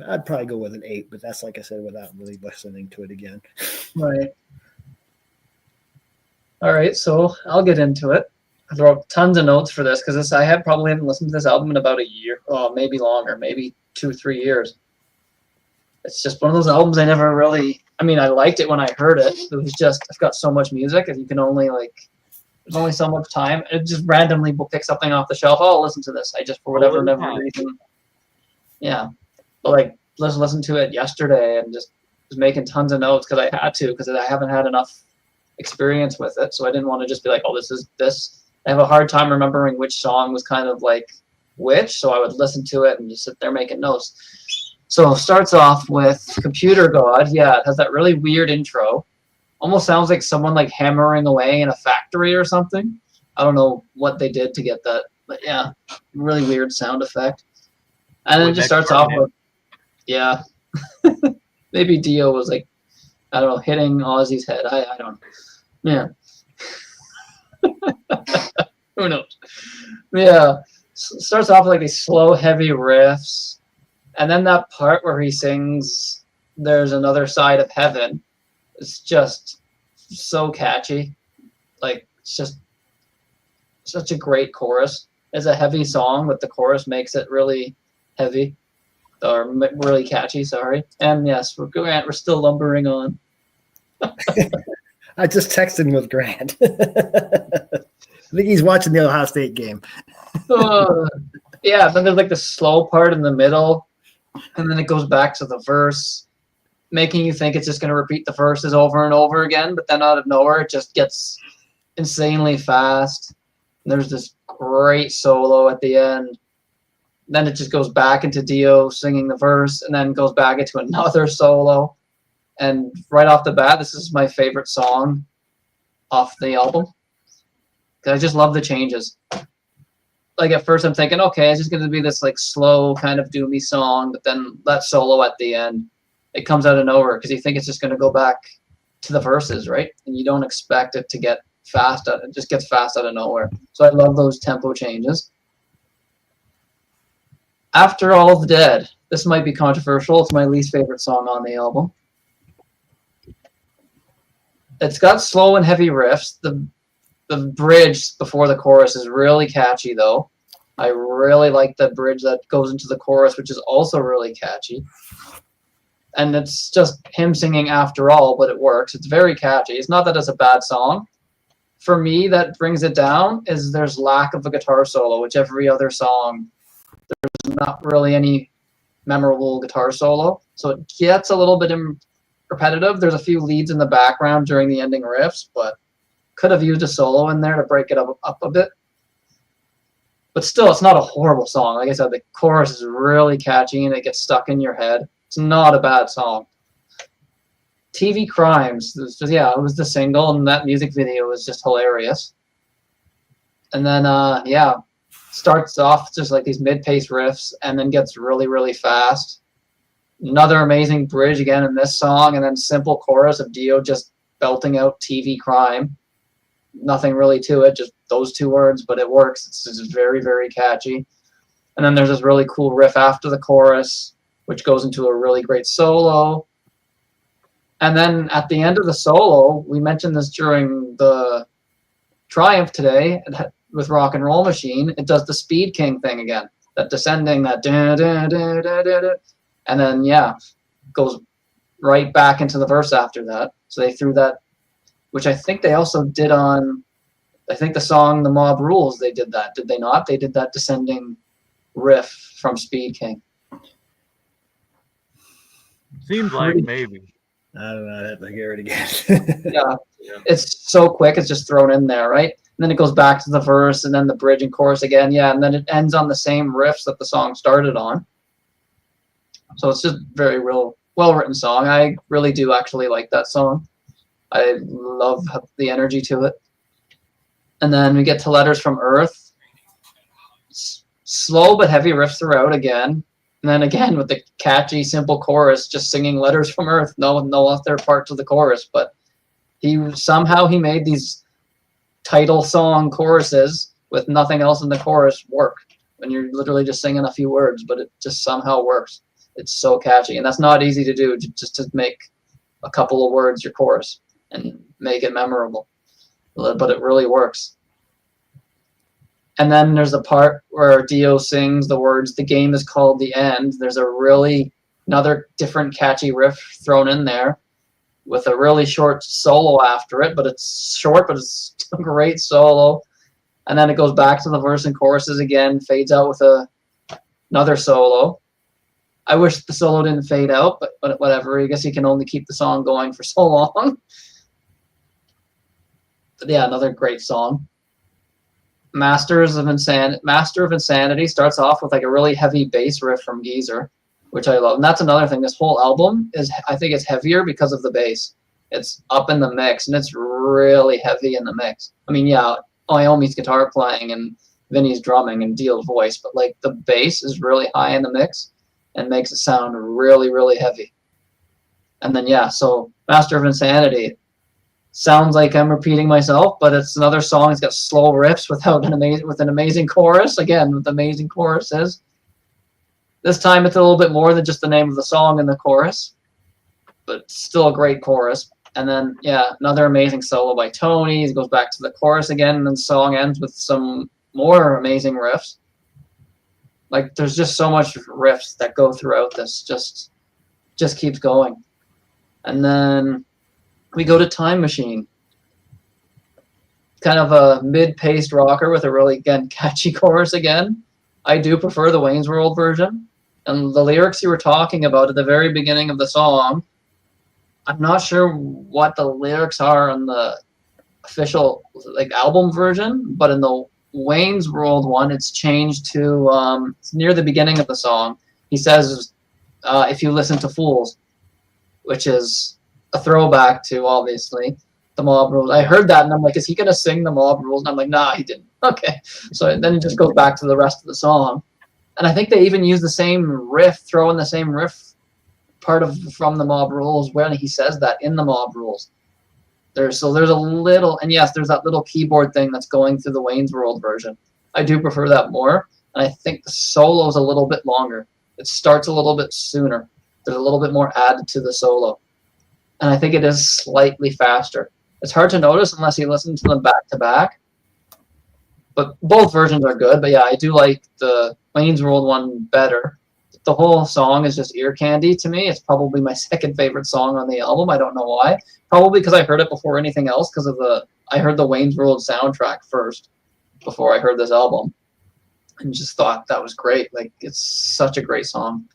I'd probably go with an 8, but that's like I said, without really listening to it again. Right. All right, so I'll get into it. I wrote tons of notes for this because I probably haven't listened to this album in about a year, maybe longer, maybe 2-3 years. It's just one of those albums I never really. I mean, I liked it when I heard it. It was just I've got so much music, and you can only there's only so much time. It just randomly will pick something off the shelf. Oh, I'll listen to this. I just for whatever reason. Yeah, but let's listen to it yesterday and just was making tons of notes because I had to because I haven't had enough experience with it, so I didn't want to just be like, oh, this is this. I have a hard time remembering which song was kind of like which, so I would listen to it and just sit there making notes. So it starts off with Computer God. Yeah, it has that really weird intro. Almost sounds like someone hammering away in a factory or something. I don't know what they did to get that, but yeah, really weird sound effect. And then it just starts off with, maybe Dio was I don't know, hitting Ozzy's head. I don't know. Yeah. Who knows? Yeah. Starts off with these slow, heavy riffs. And then that part where he sings, There's Another Side of Heaven. It's just so catchy. It's just such a great chorus. It's a heavy song, but the chorus makes it really heavy. Or really catchy, sorry. And yes, we're still lumbering on. I just texted him with Grant. I think he's watching the Ohio State game. Then there's the slow part in the middle, and then it goes back to the verse. making you think it's just going to repeat the verses over and over again, but then out of nowhere, it just gets insanely fast. And there's this great solo at the end. Then it just goes back into Dio singing the verse, and then goes back into another solo. And right off the bat, this is my favorite song off the album. I just love the changes. Like at first I'm thinking, okay, it's just going to be this like slow kind of doomy song, but then that solo at the end, it comes out of nowhere because you think it's just going to go back to the verses, right? And you don't expect it to get fast. It just gets fast out of nowhere. So I love those tempo changes. After All of the Dead, this might be controversial. It's my least favorite song on the album. It's got slow and heavy riffs. The bridge before the chorus is really catchy, though. I really like the bridge that goes into the chorus, which is also really catchy. And it's just him singing After All, but it works. It's very catchy. It's not that it's a bad song. For me, that brings it down is there's lack of a guitar solo, which every other song, there's not really any memorable guitar solo. So it gets a little bit repetitive. There's a few leads in the background during the ending riffs, but could have used a solo in there to break it up a bit. But still, it's not a horrible song. Like I said, the chorus is really catchy and it gets stuck in your head. It's not a bad song. TV Crimes, it was the single, and that music video was just hilarious. And then, starts off just like these mid-pace riffs and then gets really, really fast. Another amazing bridge again in this song, and then simple chorus of Dio just belting out TV Crime. Nothing really to it, just those two words, but it works. It's just very, very catchy. And then there's this really cool riff after the chorus, which goes into a really great solo. And then at the end of the solo, we mentioned this during the Triumph today with Rock and Roll Machine, it does the Speed King thing again, that descending, that da-da-da-da-da-da, and then, goes right back into the verse after that. So they threw that, which I think they also did on, I think the song The Mob Rules, they did that. Did they not? They did that descending riff from Speed King. Seems like maybe. I don't know. I have to hear it again. Yeah, it's so quick. It's just thrown in there, right? And then it goes back to the verse and then the bridge and chorus again. Yeah, and then it ends on the same riffs that the song started on. So it's just very well-written song. I really do actually like that song. I love the energy to it. And then we get to Letters from Earth. Slow but heavy riffs throughout again. And then again with the catchy, simple chorus, just singing Letters from Earth. No other parts of the chorus. But he made these title song choruses with nothing else in the chorus work. When you're literally just singing a few words, but it just somehow works. It's so catchy. And that's not easy to do, just to make a couple of words your chorus and make it memorable. But it really works. And then there's a part where Dio sings the words, "The game is called the end." There's another different catchy riff thrown in there with a really short solo after it, but it's short, but it's a great solo. And then it goes back to the verse and choruses again, fades out with another solo. I wish the solo didn't fade out, but whatever. I guess you can only keep the song going for so long. But yeah, another great song. Master of Insanity starts off with like a really heavy bass riff from Geezer, which I love. And that's another thing. This whole album I think it's heavier because of the bass. It's up in the mix, and it's really heavy in the mix. I mean, Iommi's guitar playing and Vinny's drumming and Dio's voice, but like the bass is really high in the mix and makes it sound really, really heavy. And then, so Master of Insanity sounds like I'm repeating myself, but it's another song. It's got slow riffs with an amazing chorus. Again, with amazing choruses. This time it's a little bit more than just the name of the song and the chorus, but still a great chorus. And then, another amazing solo by Tony. It goes back to the chorus again, and then the song ends with some more amazing riffs. Like, there's just so much riffs that go throughout this. Just keeps going. And then we go to Time Machine. Kind of a mid-paced rocker with a really, again, catchy chorus again. I do prefer the Wayne's World version. And the lyrics you were talking about at the very beginning of the song, I'm not sure what the lyrics are on the official like album version, but in the Wayne's World one, it's changed to it's near the beginning of the song. He says, "If you listen to fools," which is a throwback to obviously the Mob Rules. I heard that and I'm like, is he gonna sing the Mob Rules? And I'm like, nah, he didn't. Okay, so then it just goes back to the rest of the song, and I think they even use the same riff, throw in the same riff part of from the Mob Rules when he says that in the Mob Rules. There's a little, and yes, there's that little keyboard thing that's going through the Wayne's World version. I do prefer that more, and I think the solo's a little bit longer. It starts a little bit sooner. There's a little bit more added to the solo, and I think it is slightly faster. It's hard to notice unless you listen to them back to back, but both versions are good. But yeah, I do like the Wayne's World one better. The whole song is just ear candy to me. It's probably my second favorite song on the album. I don't know why. Probably because I heard it before anything else. Because of I heard the Wayne's World soundtrack first before I heard this album, and just thought that was great. Like, it's such a great song.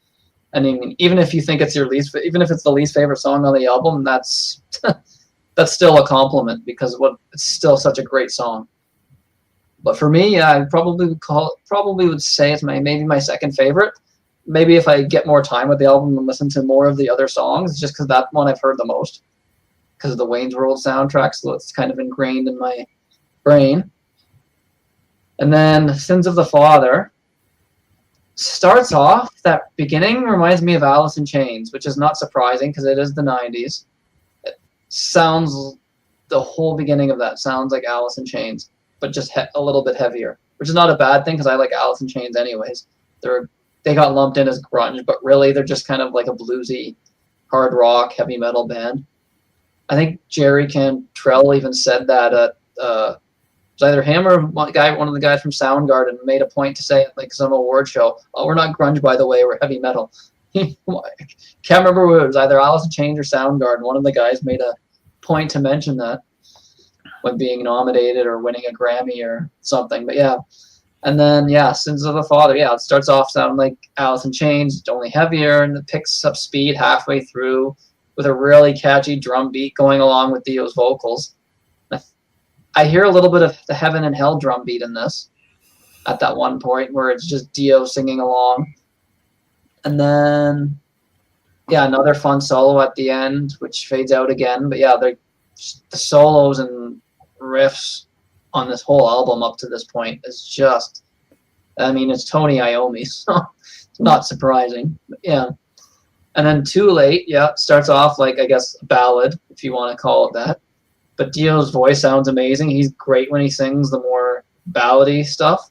I mean, even if you think it's even if it's the least favorite song on the album, that's that's still a compliment because it's still such a great song. But for me, yeah, I probably would say it's maybe my second favorite. Maybe if I get more time with the album and listen to more of the other songs, just because that one I've heard the most because of the Wayne's World soundtrack, so it's kind of ingrained in my brain. And then Sins of the Father starts off, that beginning reminds me of Alice in Chains, which is not surprising because it is the 90s. The whole beginning of that sounds like Alice in Chains, but just a little bit heavier, which is not a bad thing because I like Alice in Chains anyways. They got lumped in as grunge, but really they're just kind of like a bluesy, hard rock, heavy metal band. I think Jerry Cantrell even said that it was either him or one of the guys from Soundgarden made a point to say at like some award show, "Oh, we're not grunge, by the way, we're heavy metal." Can't remember who it was, either Alice in Chains or Soundgarden. One of the guys made a point to mention that when being nominated or winning a Grammy or something. But yeah. And then, yeah, Sins of the Father. Yeah, it starts off sounding like Alice in Chains, only heavier, and it picks up speed halfway through with a really catchy drum beat going along with Dio's vocals. I hear a little bit of the Heaven and Hell drum beat in this at that one point where it's just Dio singing along. And then, yeah, another fun solo at the end, which fades out again. But yeah, the solos and riffs on this whole album up to this point is just, I mean, it's Tony Iommi, so it's not surprising. But yeah. And then Too Late, yeah, starts off like, I guess, a ballad, if you want to call it that. But Dio's voice sounds amazing. He's great when he sings the more ballady stuff.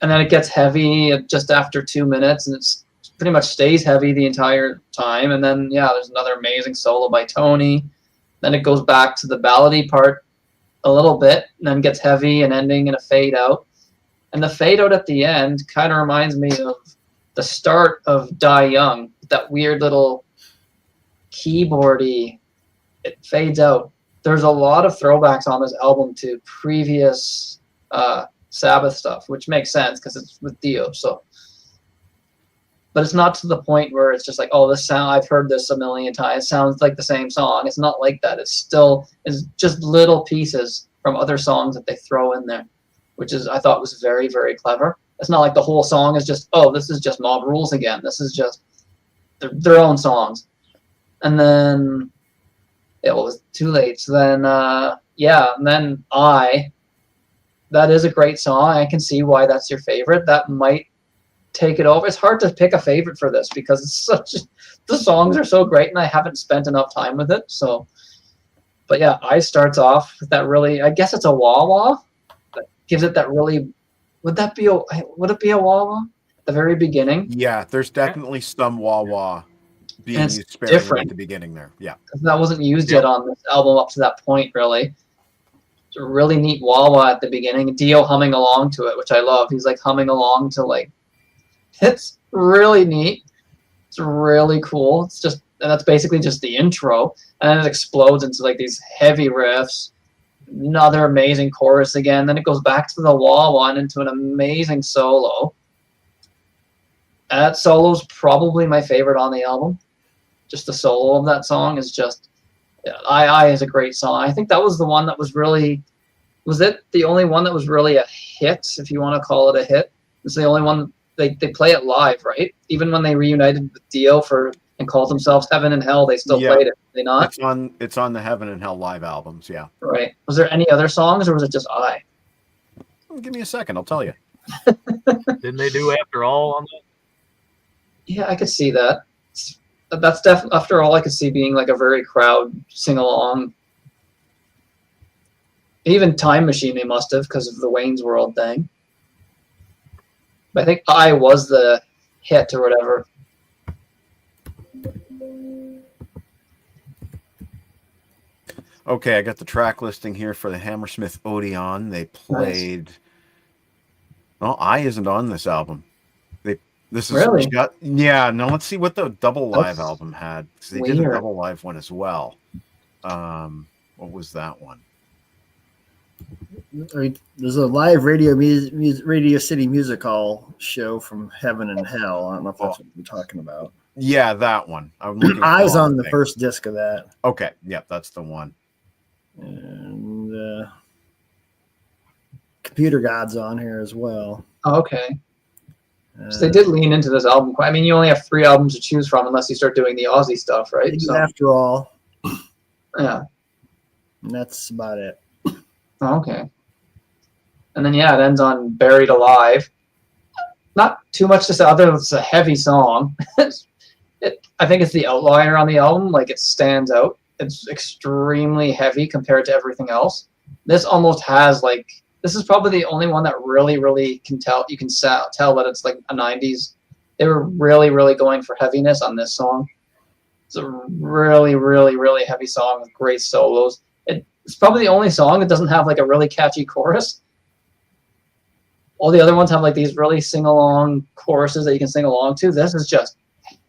And then it gets heavy just after 2 minutes, and it's pretty much stays heavy the entire time. And then, yeah, there's another amazing solo by Tony. Then it goes back to the ballady part a little bit, and then gets heavy and ending in a fade out. And the fade out at the end kind of reminds me of the start of Die Young, that weird little keyboardy, it fades out. There's a lot of throwbacks on this album to previous Sabbath stuff, which makes sense because it's with Dio. So, but it's not to the point where it's just like, oh, this sound, I've heard this a million times. It sounds like the same song. It's not like that. It's just little pieces from other songs that they throw in there, which is, I thought was very, very clever. It's not like the whole song is just, oh, this is just Mob Rules again. This is just their own songs. And then, yeah, well, it was Too Late. So then, yeah, and then that is a great song. I can see why that's your favorite. That might take it over. It's hard to pick a favorite for this because the songs are so great and I haven't spent enough time with it. So, but yeah, I starts off with that really, I guess it's a wah-wah that gives it that really, would it be a wah-wah at the very beginning? Yeah, there's definitely some wah-wah being used sparingly at the beginning there. Yeah. That wasn't used yet on this album up to that point, really. It's a really neat wah-wah at the beginning. Dio humming along to it, which I love. He's like humming along to like, it's really neat. It's really cool. It's just, and that's basically just the intro. And then it explodes into like these heavy riffs. Another amazing chorus again. Then it goes back to the wah-wah and into an amazing solo. And that solo's probably my favorite on the album. just the solo of that song is just, I is a great song. I think that was the one that was really, was it the only one that was really a hit, if you want to call it a hit? It's the only one, they play it live, right? Even when they reunited with Dio and called themselves Heaven and Hell, they still played it. Did they not? It's on the Heaven and Hell live albums, yeah. Right. Was there any other songs, or was it just I? Give me a second, I'll tell you. Didn't they do After All on that? Yeah, I could see that. That's definitely, After All, I could see being like a very crowd sing-along. Even Time Machine they must have, because of the Wayne's World thing. But I think I was the hit or whatever. Okay, I got the track listing here for the Hammersmith Odeon. They played. Nice. Well, I isn't on this album. This is really? Yeah. No, let's see what the double live album had. They did a double live one as well. What was that one? There's a live Radio City Music Hall show from Heaven and Hell. I don't know if that's what you're talking about. Yeah, that one. I'm looking. Eyes on the first disc of that. Okay, yeah, that's the one. And Computer God's on here as well. Oh, okay. So they did lean into this album quite. I mean, you only have 3 albums to choose from unless you start doing the Aussie stuff, right? So, After All. Yeah. And that's about it. Oh, okay. And then, yeah, it ends on Buried Alive. Not too much to say other than it's a heavy song. I think it's the outlier on the album. Like, it stands out. It's extremely heavy compared to everything else. This almost has, like, this is probably the only one that really, really can tell. You can tell that it's like a 90s. They were really, really going for heaviness on this song. It's a really, really, really heavy song with great solos. It's probably the only song that doesn't have like a really catchy chorus. All the other ones have like these really sing-along choruses that you can sing along to. This is just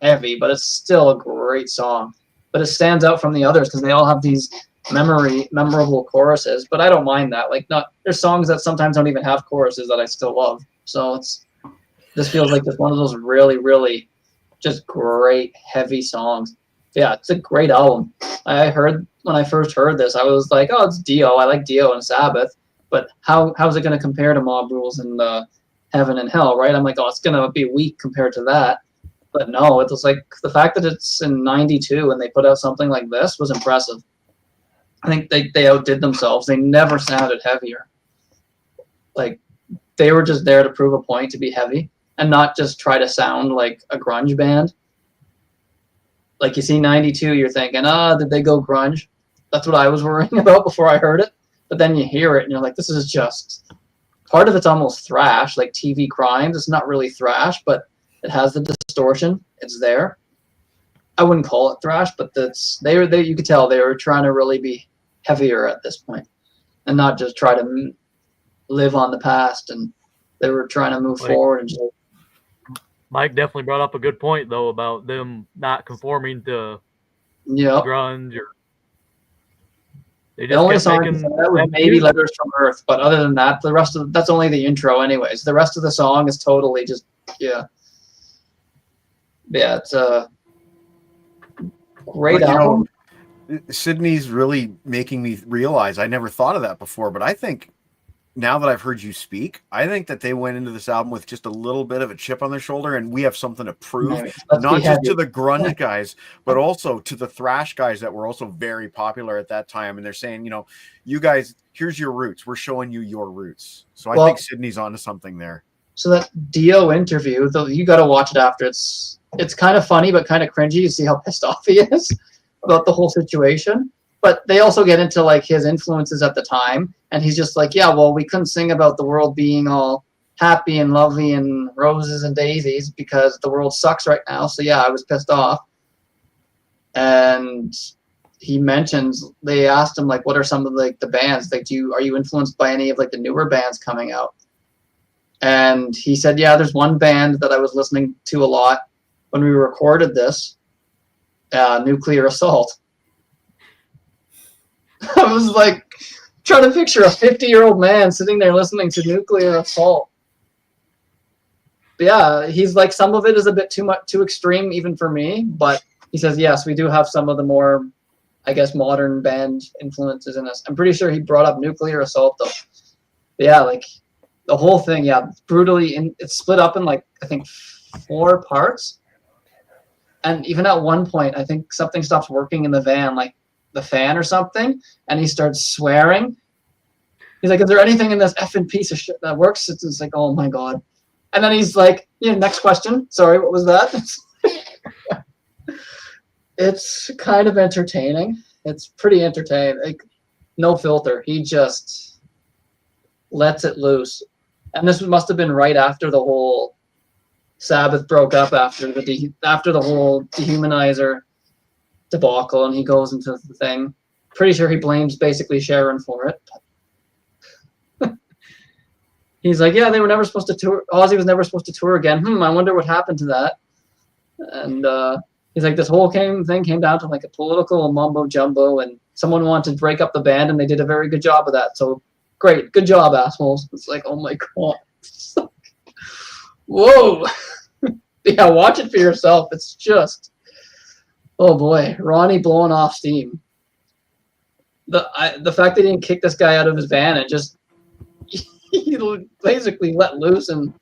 heavy, but it's still a great song. But it stands out from the others because they all have these memorable choruses. But I don't mind that. Like, there's songs that sometimes don't even have choruses that I still love. So this feels like just one of those really, really just great heavy songs. Yeah, it's a great album. When I first heard this, I was like, oh, it's Dio. I like Dio and Sabbath. But how's it going to compare to Mob Rules and Heaven and Hell, right? I'm like, oh, it's going to be weak compared to that. But no, it was like the fact that it's in 92 and they put out something like this was impressive. I think they outdid themselves. They never sounded heavier. Like, they were just there to prove a point to be heavy and not just try to sound like a grunge band. Like, you see 92, you're thinking, did they go grunge? That's what I was worrying about before I heard it. But then you hear it and you're like, this is just, part of it's almost thrash, like TV Crimes. It's not really thrash, but it has the distortion. It's there. I wouldn't call it thrash, but you could tell they were trying to really be heavier at this point and not just try to live on the past. And they were trying to move forward. And just, Mike definitely brought up a good point, though, about them not conforming to grunge. Or they just the only song that was maybe Letters from Earth, but other than that, the rest of that's only the intro, anyways. The rest of the song is totally just it's a great album. Sydney's really making me realize I never thought of that before, but I think now that I've heard you speak, I think that they went into this album with just a little bit of a chip on their shoulder, and we have something to prove, not just to the grunge guys, but also to the thrash guys that were also very popular at that time. And they're saying, you guys, here's your roots. We're showing you your roots. So I think Sydney's onto something there. So that Dio interview, though, you got to watch it after. It's kind of funny, but kind of cringy. You see how pissed off he is about the whole situation. But they also get into like his influences at the time, and he's just like, yeah, well, we couldn't sing about the world being all happy and lovely and roses and daisies because the world sucks right now. So yeah, I was pissed off. And he mentions, they asked him like, what are some of like the bands? Like, are you influenced by any of like the newer bands coming out? And he said, yeah, there's one band that I was listening to a lot when we recorded this, Nuclear Assault. I was like trying to picture a 50-year-old man sitting there listening to Nuclear Assault. But yeah, he's like, some of it is a bit too extreme even for me, but he says, yes, we do have some of the more, I guess, modern band influences in us. I'm pretty sure he brought up Nuclear Assault, though. But yeah, like, the whole thing, yeah, brutally, and it's split up in, like, I think 4 parts. And even at one point, I think something stops working in the van, like the fan or something, and he starts swearing. He's like, is there anything in this effing piece of shit that works? It's like, oh my God. And then he's like, yeah, next question. Sorry, what was that? It's kind of entertaining. It's pretty entertaining. Like, no filter. He just lets it loose. And this must have been right after the whole Sabbath broke up, after the whole Dehumanizer debacle, and he goes into the thing. Pretty sure he blames basically Sharon for it. He's like, yeah, they were never supposed to tour. Ozzy was never supposed to tour again. I wonder what happened to that. And he's like, this whole thing came down to like a political mumbo jumbo, and someone wanted to break up the band, and they did a very good job of that. So great, good job, assholes. It's like, oh my God. Whoa. Yeah, watch it for yourself. It's just, oh boy, Ronnie blowing off steam. The fact that he didn't kick this guy out of his van and just he basically let loose and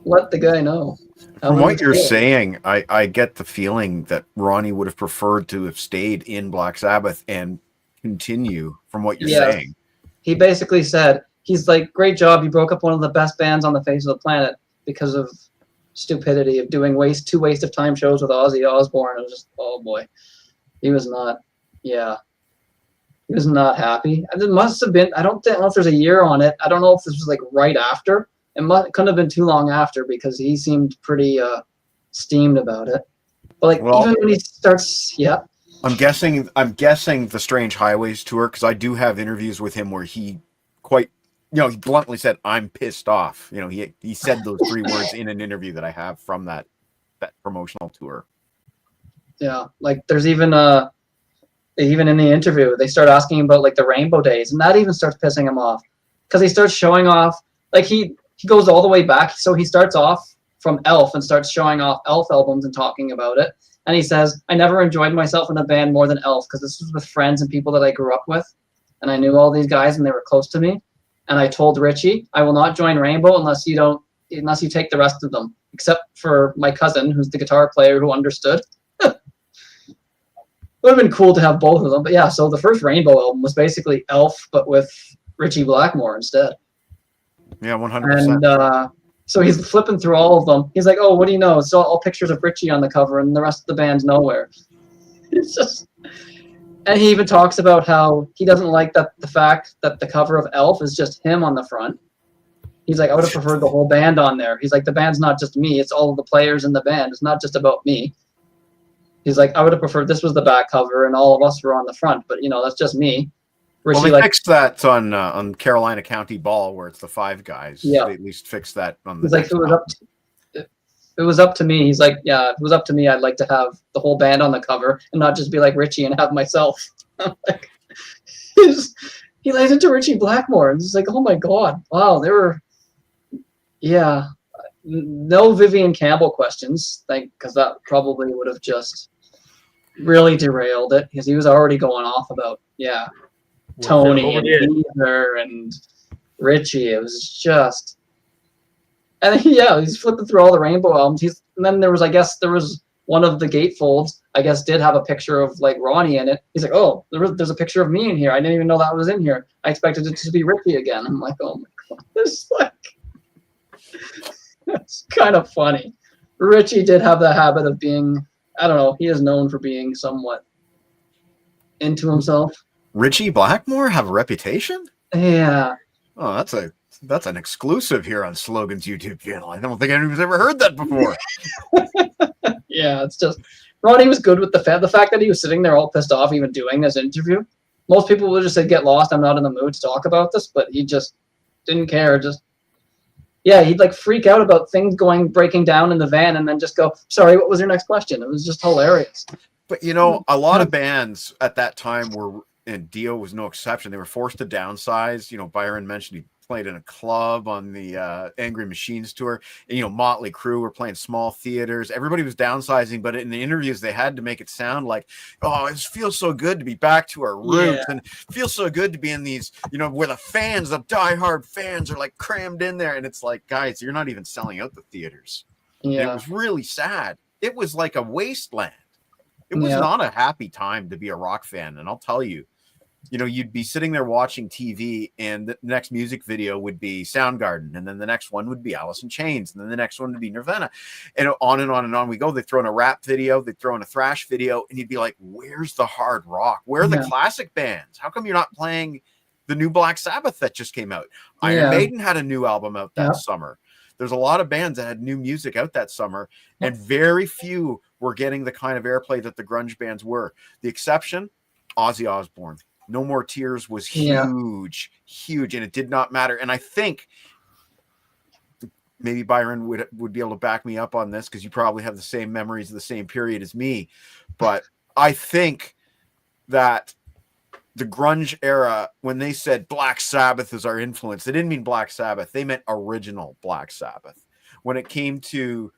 let the guy know. From what you're saying, I get the feeling that Ronnie would have preferred to have stayed in Black Sabbath and continue from what you're saying. He basically said, he's like, great job, you broke up one of the best bands on the face of the planet because of stupidity of doing two waste of time shows with Ozzy Osbourne. It was just, oh boy. He was not happy. And it must have been, I don't know if there's a year on it. I don't know if this was like right after. It couldn't have been too long after, because he seemed pretty steamed about it. But like, even when he starts, I'm guessing the Strange Highways tour, because I do have interviews with him where he he bluntly said, I'm pissed off. He said those 3 words in an interview that I have from that promotional tour. Yeah, like there's even in the interview, they start asking about like the Rainbow Days, and that even starts pissing him off, because he starts showing off, like he goes all the way back. So he starts off from Elf and starts showing off Elf albums and talking about it. And he says, I never enjoyed myself in a band more than Elf, because this was with friends and people that I grew up with, and I knew all these guys and they were close to me. And I told Richie, I will not join Rainbow unless you take the rest of them, except for my cousin, who's the guitar player who understood. It would have been cool to have both of them. But yeah, so the first Rainbow album was basically Elf, but with Richie Blackmore instead. Yeah, 100%. And so he's flipping through all of them. He's like, oh, what do you know? It's all pictures of Richie on the cover, and the rest of the band's nowhere. It's just... And he even talks about how he doesn't like the fact that the cover of Elf is just him on the front. He's like, I would have preferred the whole band on there. He's like, the band's not just me. It's all of the players in the band. It's not just about me. He's like, I would have preferred this was the back cover and all of us were on the front. But, that's just me. Richie, they fixed that on Carolina County Ball, where it's the 5 guys. Yeah. They at least fixed that on the He's like, it was up to me. He's like, yeah, if it was up to me, I'd like to have the whole band on the cover and not just be like Richie and have myself. Like, he lays into Richie Blackmore, and it's like, oh my God, wow, no Vivian Campbell questions, because that probably would have just really derailed it, because he was already going off about Tony and Heather and Richie. It was just. And he's flipping through all the Rainbow albums. And then there was one of the gatefolds, I guess, did have a picture of like Ronnie in it. He's like, oh, there's a picture of me in here. I didn't even know that was in here. I expected it to be Ricky again. I'm like, oh my God, it's kind of funny. Richie did have the habit of being, I don't know, he is known for being somewhat into himself. Richie Blackmore have a reputation? Yeah. Oh, that's an exclusive here on Slogan's YouTube channel. I don't think anyone's ever heard that before. Yeah, it's just Ronnie was good with the fact that he was sitting there all pissed off even doing this interview. Most people would just say, get lost, I'm not in the mood to talk about this, but he just didn't care. He'd like freak out about things breaking down in the van and then just go, sorry, what was your next question? It was just hilarious. But a lot of bands at that time were, and Dio was no exception, they were forced to downsize. Byron mentioned he played in a club on the Angry Machines tour. And, you know, Motley Crue were playing small theaters. Everybody was downsizing, but in the interviews, they had to make it sound like, oh, it feels so good to be back to our roots, and it feels so good to be in these, you know, where the fans, the diehard fans, are like crammed in there. And it's like, guys, you're not even selling out the theaters. And it was really sad. It was like a wasteland. It was not a happy time to be a rock fan. And I'll tell you, you know, you'd be sitting there watching TV, and the next music video would be Soundgarden, and then the next one would be Alice in Chains, and then the next one would be Nirvana, and on and on and on we go. They throw in a rap video, they throw in a thrash video, and you'd be like, where's the hard rock? Where are the classic bands? How come you're not playing the new Black Sabbath that just came out? Iron Maiden had a new album out that summer. There's a lot of bands that had new music out that summer, and very few were getting the kind of airplay that the grunge bands were. The exception, Ozzy Osbourne. No More Tears was huge, and it did not matter. And I think maybe Byron would be able to back me up on this, because you probably have the same memories of the same period as me. But I think that the grunge era, when they said Black Sabbath is our influence, they didn't mean Black Sabbath. They meant original Black Sabbath. When it came to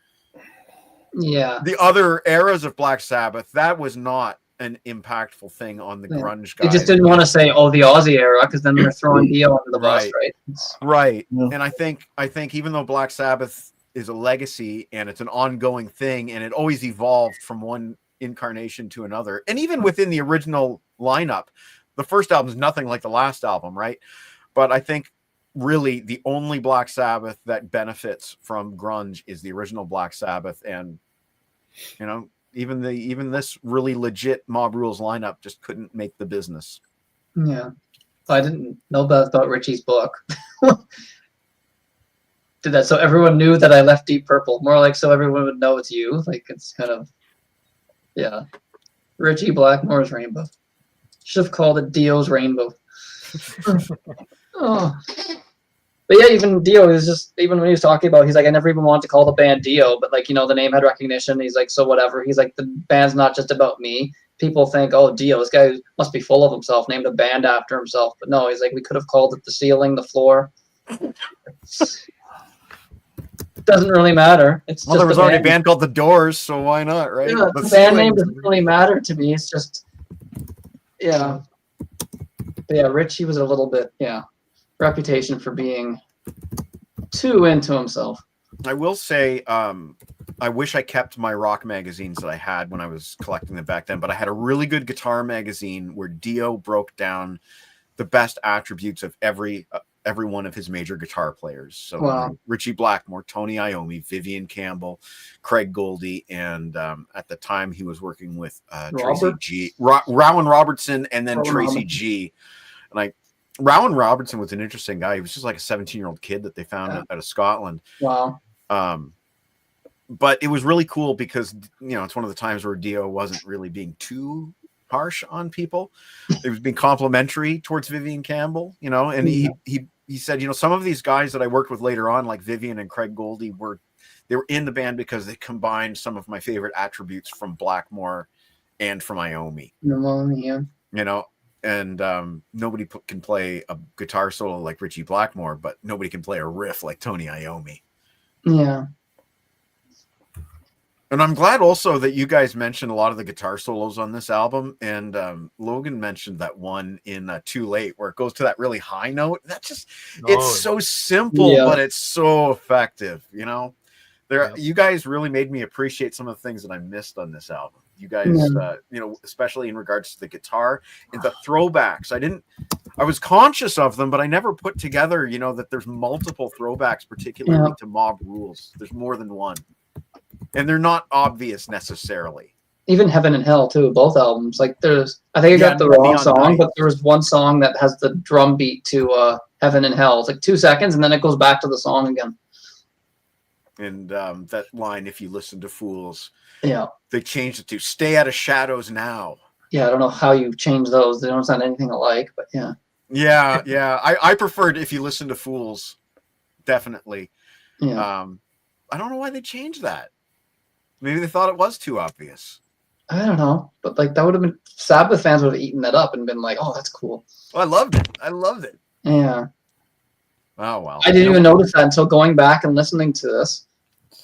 the other eras of Black Sabbath, that was not an impactful thing on the grunge guys. They just didn't want to say, oh, the Ozzy era, because then they're throwing Dio under the bus, right? Right. And I think even though Black Sabbath is a legacy and it's an ongoing thing, and it always evolved from one incarnation to another, and even within the original lineup, the first album is nothing like the last album, right? But I think really the only Black Sabbath that benefits from grunge is the original Black Sabbath. And, you know, even this really legit Mob Rules lineup just couldn't make the business. Yeah. I didn't know about Richie's book. Did that so everyone knew that I left Deep Purple. More like so everyone would know it's you. Like, it's kind of, Richie Blackmore's Rainbow. Should have called it Dio's Rainbow. Oh. But yeah, even Dio is just, even when he was talking about, he's like, I never even wanted to call the band Dio, but like, you know, the name had recognition. He's like, so whatever. He's like, the band's not just about me. People think, oh, Dio, this guy must be full of himself, named a band after himself. But no, he's like, we could have called it the ceiling, the floor. Doesn't really matter. It's well, just there was already a band called The Doors, so why not, right? Yeah, the band name doesn't really matter to me. It's just, But yeah, Richie was a little bit, reputation for being too into himself. I will say, I wish I kept my rock magazines that I had when I was collecting them back then, but I had a really good guitar magazine where Dio broke down the best attributes of every one of his major guitar players. So Richie Blackmore, Tony Iommi, Vivian Campbell, Craig Goldie, and at the time he was working with Tracy G, Rowan Robertson, and then Tracy G. And Rowan Robertson was an interesting guy. He was just like a 17-year-old kid that they found out of Scotland. Wow. But it was really cool because, you know, it's one of the times where Dio wasn't really being too harsh on people. It was being complimentary towards Vivian Campbell, you know, and he said, you know, some of these guys that I worked with later on, like Vivian and Craig Goldie, they were in the band because they combined some of my favorite attributes from Blackmore and from Iommi. You know, and nobody can play a guitar solo like Richie Blackmore, but nobody can play a riff like Tony Iommi. Yeah. And I'm glad also that you guys mentioned a lot of the guitar solos on this album. And Logan mentioned that one in Too Late where it goes to that really high note. That just, it's so simple, but it's so effective, you know? You guys really made me appreciate some of the things that I missed on this album. You guys, you know, especially in regards to the guitar and the throwbacks. I was conscious of them, but I never put together, you know, that there's multiple throwbacks, particularly to Mob Rules. There's more than one. And they're not obvious necessarily. Even Heaven and Hell too, both albums. Like I think I got the wrong song, but there was one song that has the drum beat to Heaven and Hell. It's like 2 seconds, and then it goes back to the song again. And that line, if you listen to Fools, they changed it to Stay Out of Shadows Now. Yeah, I don't know how you change those. They don't sound anything alike, but Yeah. I preferred If You Listen to Fools, definitely. Yeah. I don't know why they changed that. Maybe they thought it was too obvious. I don't know, but like that would have been, Sabbath fans would have eaten that up and been like, "Oh, that's cool." Well, I loved it. Yeah. Oh well. I didn't even notice that until going back and listening to this.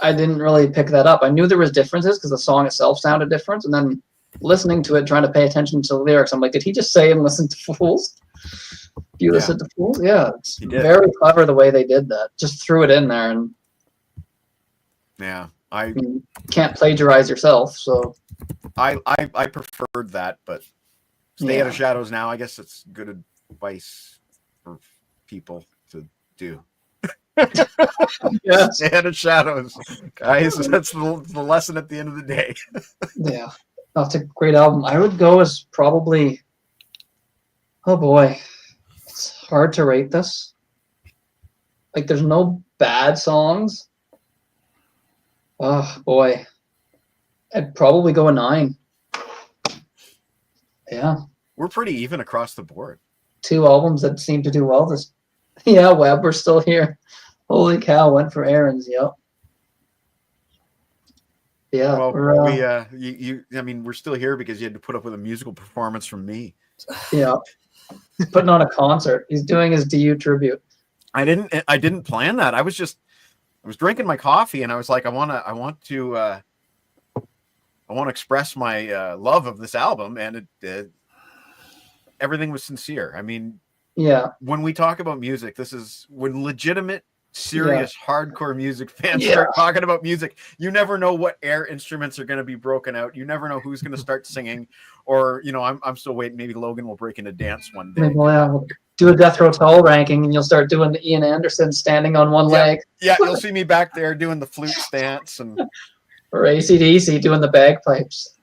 I didn't really pick that up. I knew there was differences because the song itself sounded different, and then listening to it, trying to pay attention to the lyrics, I'm like, did he just say and listen to Fools? You listen to Fools? Yeah, it's very clever the way they did that. Just threw it in there, and yeah, I mean, can't plagiarize yourself, so I preferred that, but Stay Out of Shadows now. I guess it's good advice for people to do. Yes. Stay Out of Shadows, guys. That's the lesson at the end of the day. Yeah, that's a great album. I would go as probably, oh boy, it's hard to rate this. Like, there's no bad songs. Oh boy, I'd probably go a 9. Yeah, we're pretty even across the board. 2 albums that seem to do well. This, yeah, Webb, we're still here. Holy cow, went for Aaron's. Yep. Yeah. Well, I mean, we're still here because you had to put up with a musical performance from me. Yeah. Putting on a concert. He's doing his DU tribute. I didn't plan that. I was drinking my coffee and I was like, I want to express my love of this album, and everything was sincere. I mean, yeah. When we talk about music, this is when legitimate, serious, hardcore music fans start talking about music. You never know what air instruments are going to be broken out. You never know who's going to start singing, or I'm still waiting. Maybe Logan will break into dance one day. We'll do a Death Row Tall ranking, and you'll start doing the Ian Anderson standing on one leg. Yeah, you'll see me back there doing the flute stance and. Or AC/DC doing the bagpipes.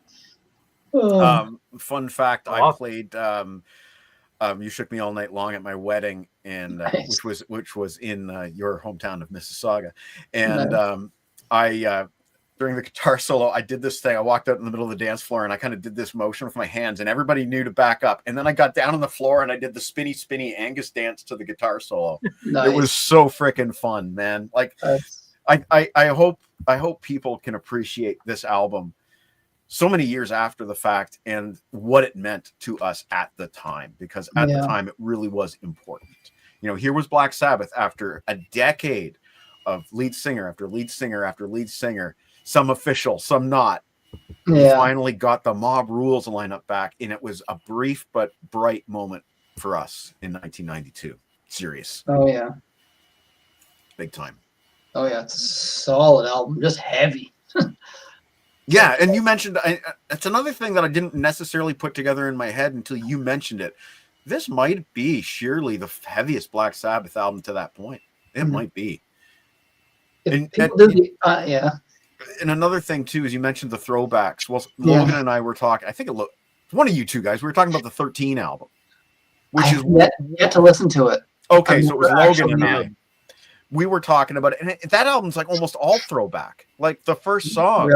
Fun fact: I played "You Shook Me All Night Long" at my wedding, and Nice. which was in your hometown of Mississauga. And I during the guitar solo, I did this thing. I walked out in the middle of the dance floor, and I kind of did this motion with my hands, and everybody knew to back up. And then I got down on the floor, and I did the spinny Angus dance to the guitar solo. Nice. It was so freaking fun, man! Like. I hope people can appreciate this album so many years after the fact and what it meant to us at the time, because at the time it really was important. Here was Black Sabbath after a decade of lead singer after lead singer after lead singer, some official, some not. We finally got the Mob Rules lineup back, and it was a brief but bright moment for us in 1992. Serious. Oh yeah. Big time. Oh yeah, it's a solid album, just heavy. Yeah, and you mentioned it's another thing that I didn't necessarily put together in my head until you mentioned it. This might be surely the heaviest Black Sabbath album to that point. It might be. And another thing too is you mentioned the throwbacks. Well, Logan and I were talking. I think one of you two guys. We were talking about the 13 album, which is yet to listen to it. Okay, so it was Logan and I. We were talking about it, and that album's like almost all throwback. Like the first song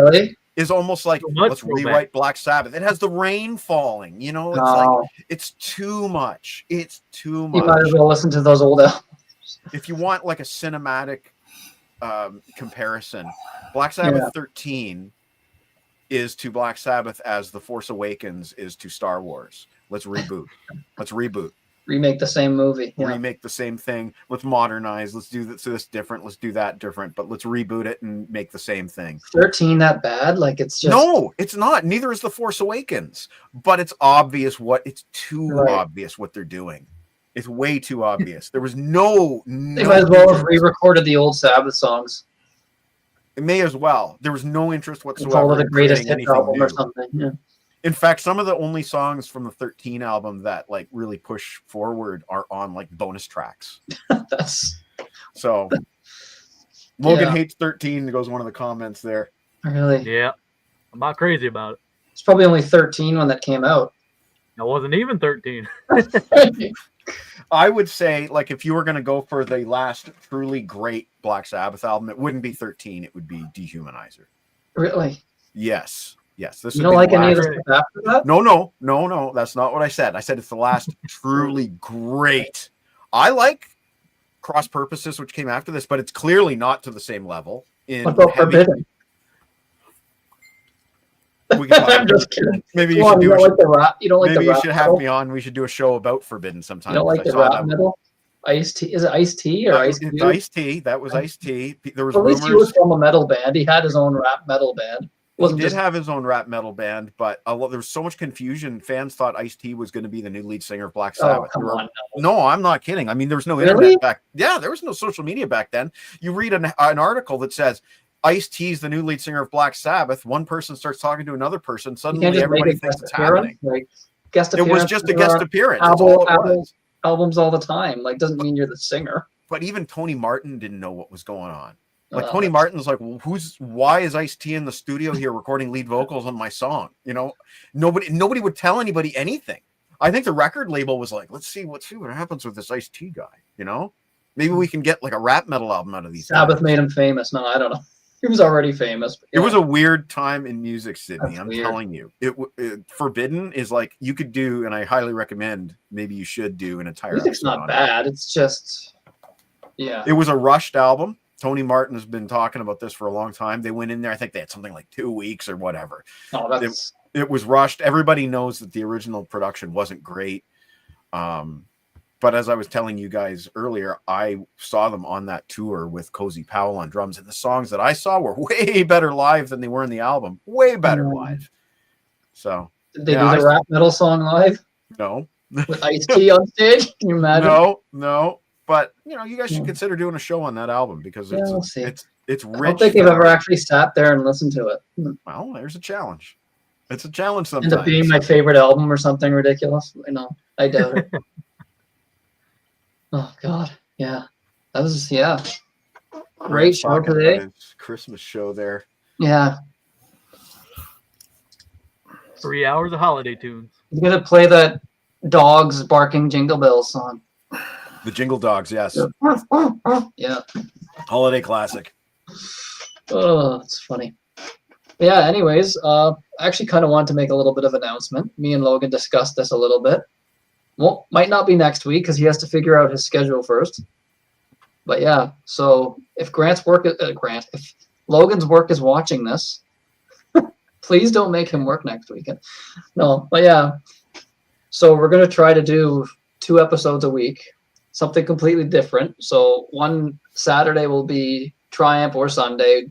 is almost like let's rewrite Black Sabbath. It has the rain falling, it's like it's too much. It's too much. You might as well listen to those old albums. If you want like a cinematic comparison, Black Sabbath 13 is to Black Sabbath as The Force Awakens is to Star Wars. Let's reboot. Remake the same movie. Remake the same thing. Let's modernize. Let's do this different. Let's do that different. But let's reboot it and make the same thing. 13 that bad? Like it's just no, it's not. Neither is The Force Awakens. But it's obvious it's too obvious what they're doing. It's way too obvious. There was no. They might as well have re-recorded the old Sabbath songs. It may as well. There was no interest whatsoever. Call it a greatest hit album or something. Yeah. In fact, some of the only songs from the 13 album that like really push forward are on like bonus tracks. So Logan hates 13 goes one of the comments there. Really? Yeah. I'm not crazy about it. It's probably only 13 when that came out. It wasn't even 13. I would say like if you were going to go for the last truly great Black Sabbath album, it wouldn't be 13, it would be Dehumanizer. Really? Yes. This you don't like any of the stuff after that? No. That's not what I said. I said it's the last truly great. I like Cross Purposes, which came after this, but it's clearly not to the same level. What about Forbidden? I'm just kidding. Maybe you should do like the rap. You don't like maybe the rap you should have me on. We should do a show about Forbidden sometime. You don't like the rap metal? Ice-T. Is it Ice-T or Ice Cube? Ice-T. That was Ice-T. There was At least he rumors. was from a metal band. He had his own rap metal band. He did have his own rap metal band, but there was so much confusion. Fans thought Ice-T was going to be the new lead singer of Black Sabbath. Oh, come on. No, I'm not kidding. I mean, there was no Really? internet back. Yeah, there was no social media back then. You read an article that says Ice-T's the new lead singer of Black Sabbath. One person starts talking to another person. Suddenly, everybody thinks it's happening. Like, guest It appearance. was just a guest appearance. That's all it was. Albums all the time. Like, doesn't mean you're the singer. But even Tony Martin didn't know what was going on. Like Oh, Tony Martin's like, well, why is Ice-T in the studio here recording lead vocals on my song? You know, nobody would tell anybody anything. I think the record label was like, let's see what happens with this Ice-T guy. You know, maybe we can get like a rap metal album out of these. Sabbath guys. made him famous. No, I don't know. He was already famous. It was a weird time in music, Sydney. That's I'm weird. telling you, Forbidden is like you could do, and I highly recommend. Maybe you should do an entire. Music's not bad. It's just, yeah. It was a rushed album. Tony Martin has been talking about this for a long time. They went in there. I think they had something like 2 weeks or whatever. Oh, that's It was rushed. Everybody knows that the original production wasn't great. But as I was telling you guys earlier, I saw them on that tour with Cozy Powell on drums, and the songs that I saw were way better live than they were in the album. Way better live. So did they do the rap metal song live no. with Ice-T on stage? Can you imagine? No. But you know, you guys should consider doing a show on that album because Yeah, we'll see. it's I rich. don't think they've ever actually sat there and listened to it. Well, there's a challenge. It's a challenge End sometimes. up being my favorite album or something ridiculous. I know. I doubt it. Oh God, yeah, that was great show Talking today. about his Christmas show there. Yeah, 3 hours of holiday tunes. he's gonna play that dogs barking Jingle Bells song. The Jingle Dogs, yes. Yeah. Holiday classic. Oh, it's funny. Yeah. Anyways, I actually kind of want to make a little bit of announcement. Me and Logan discussed this a little bit. Well, might not be next week because he has to figure out his schedule first. But yeah, so if if Logan's work is watching this, please don't make him work next weekend. No, but yeah. So we're gonna try to do 2 episodes a week, something completely different. So one Saturday will be Triumph or Sunday,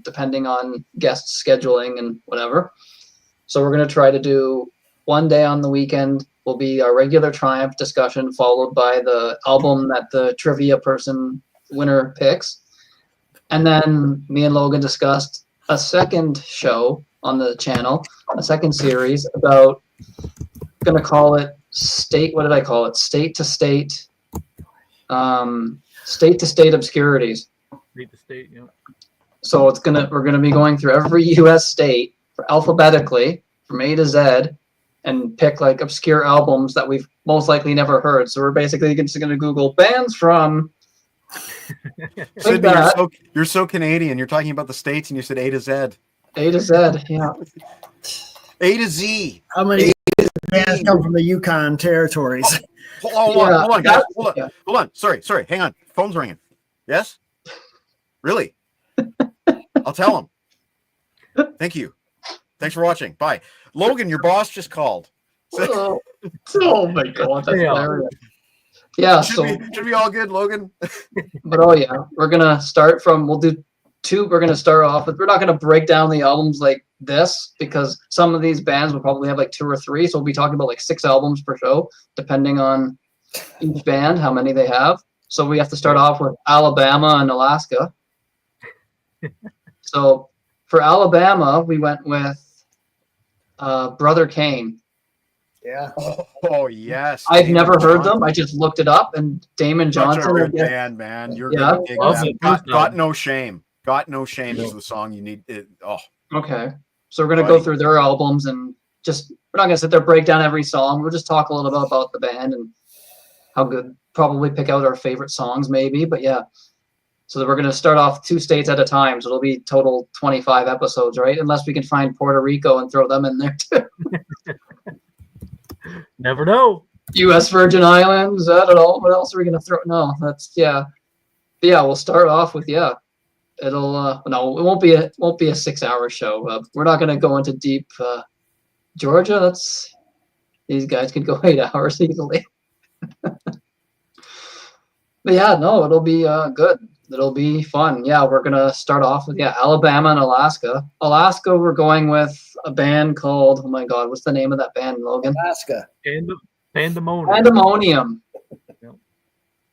depending on guest scheduling and whatever. So we're gonna try to do one day on the weekend will be our regular Triumph discussion, followed by the album that the trivia winner picks. And then me and Logan discussed a second show on the channel, a second series about, going to call it state, what did I call it? State to state obscurities. Read the state, yeah. So we're gonna be going through every U.S. state alphabetically from A to Z, and pick like obscure albums that we've most likely never heard. So we're basically just gonna Google bands from. Sydney, you're so Canadian. You're talking about the states, and you said A to Z. A to Z, yeah. A to Z. How many bands come from the Yukon territories? Hold on, guys. Hold Yeah. on. Sorry. Hang on. Phone's ringing. Yes? Really? I'll tell him. Thank you. Thanks for watching. Bye. Logan, your boss just called. Oh my God, that's Yeah. hilarious. Yeah, Should be all good, Logan. but oh yeah, we're gonna start from. We'll do 2. We're gonna start off with. We're not gonna break down the albums like this because some of these bands will probably have like 2 or 3. So we'll be talking about like 6 albums per show, depending on each band, how many they have. So we have to start off with Alabama and Alaska. So for Alabama, we went with Brother Kane. Yeah. Oh yes. I've Damon never heard Johnson. them. I just looked it up, and Damon Such a Johnson. good band, man. You're Yeah. gonna dig Awesome. that. Got no shame. Got no shame is the song you need. Okay. So we're gonna go through their albums and we're not gonna sit there break down every song. We'll just talk a little bit about the band and how good. Probably pick out our favorite songs, maybe. But yeah. So we're gonna start off 2 states at a time. So it'll be total 25 episodes, right? Unless we can find Puerto Rico and throw them in there too. Never know. U.S. Virgin Islands. I don't know. What else are we gonna throw? No, that's yeah. But yeah, we'll start off with yeah. It'll no, it won't be a 6-hour show. We're not gonna go into deep Georgia. These guys could go 8 hours easily. But yeah, no, it'll be good. It'll be fun. Yeah, we're gonna start off with Alabama and Alaska. Alaska, we're going with a band called, oh my God, what's the name of that band, Logan? Alaska. Pandemonium. Pandemonium. Yep.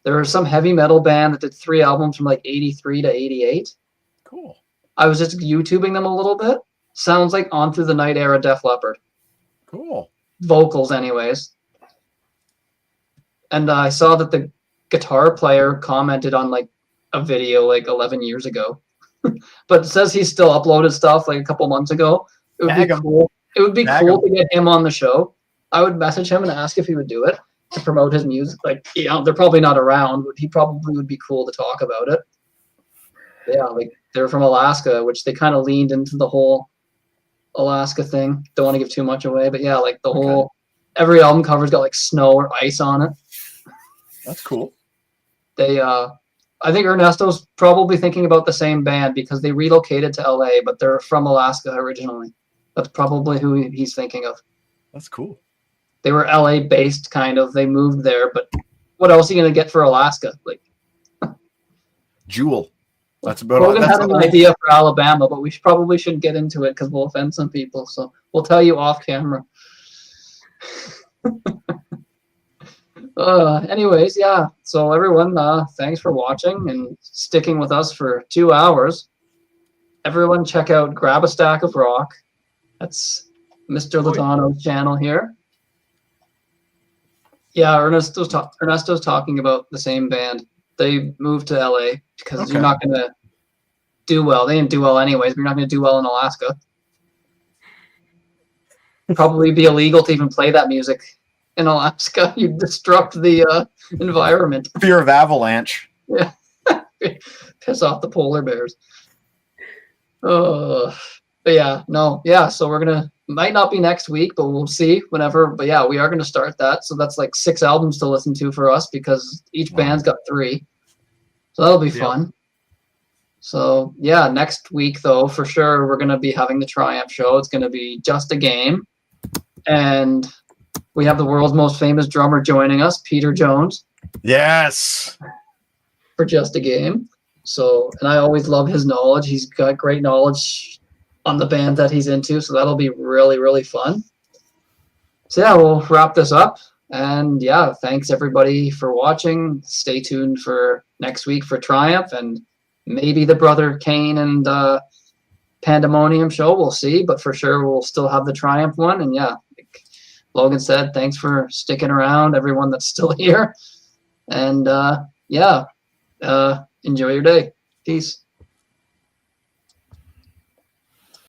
There was some heavy metal band that did 3 albums from like 83 to 88. Cool. I was just YouTubing them a little bit. Sounds like On Through the Night era Def Leppard. Cool. Vocals, anyways. And I saw that the guitar player commented on like a video like 11 years ago. But it says he still uploaded stuff like a couple months ago. It would Tag be him. cool. It would be Tag cool him. to get him on the show. I would message him and ask if he would do it to promote his music. Like, they're probably not around, but he probably would be cool to talk about it. Yeah, like they're from Alaska, which they kind of leaned into the whole Alaska thing. Don't want to give too much away, but yeah, like the whole every album cover's got like snow or ice on it. That's cool. They I think Ernesto's probably thinking about the same band because they relocated to LA, but they're from Alaska originally. That's probably who he's thinking of. That's cool. They were LA based kind of. They moved there, but what else are you gonna get for Alaska? Like Jewel. That's about Logan that's had an idea for Alabama, but we probably shouldn't get into it because we'll offend some people. So we'll tell you off camera. Anyways, yeah. So everyone, thanks for watching and sticking with us for 2 hours. Everyone, check out Grab a Stack of Rock. That's Mr. Lozano's channel here. Yeah, Ernesto's talking about the same band. They moved to LA because you're not going to do well. They didn't do well anyways, but you're not going to do well in Alaska. Probably be illegal to even play that music in Alaska. You'd disrupt the environment. Fear of avalanche. Yeah. Piss off the polar bears. But yeah, no. Yeah, so we're going to, might not be next week, but we'll see whenever. But yeah, we are going to start that. So that's like 6 albums to listen to for us because each band's got 3. So that'll be fun. So yeah, next week though, for sure, we're going to be having the Triumph show. It's going to be just a game. And we have the world's most famous drummer joining us, Peter Jones. Yes. For just a game. So, and I always love his knowledge. He's got great knowledge on the band that he's into. So that'll be really, really fun. So yeah, we'll wrap this up. And yeah, thanks everybody for watching. Stay tuned for next week for Triumph and maybe the Brother Kane and Pandemonium show. We'll see, but for sure we'll still have the Triumph one. And yeah, like Logan said, thanks for sticking around, everyone that's still here. And yeah, enjoy your day. Peace.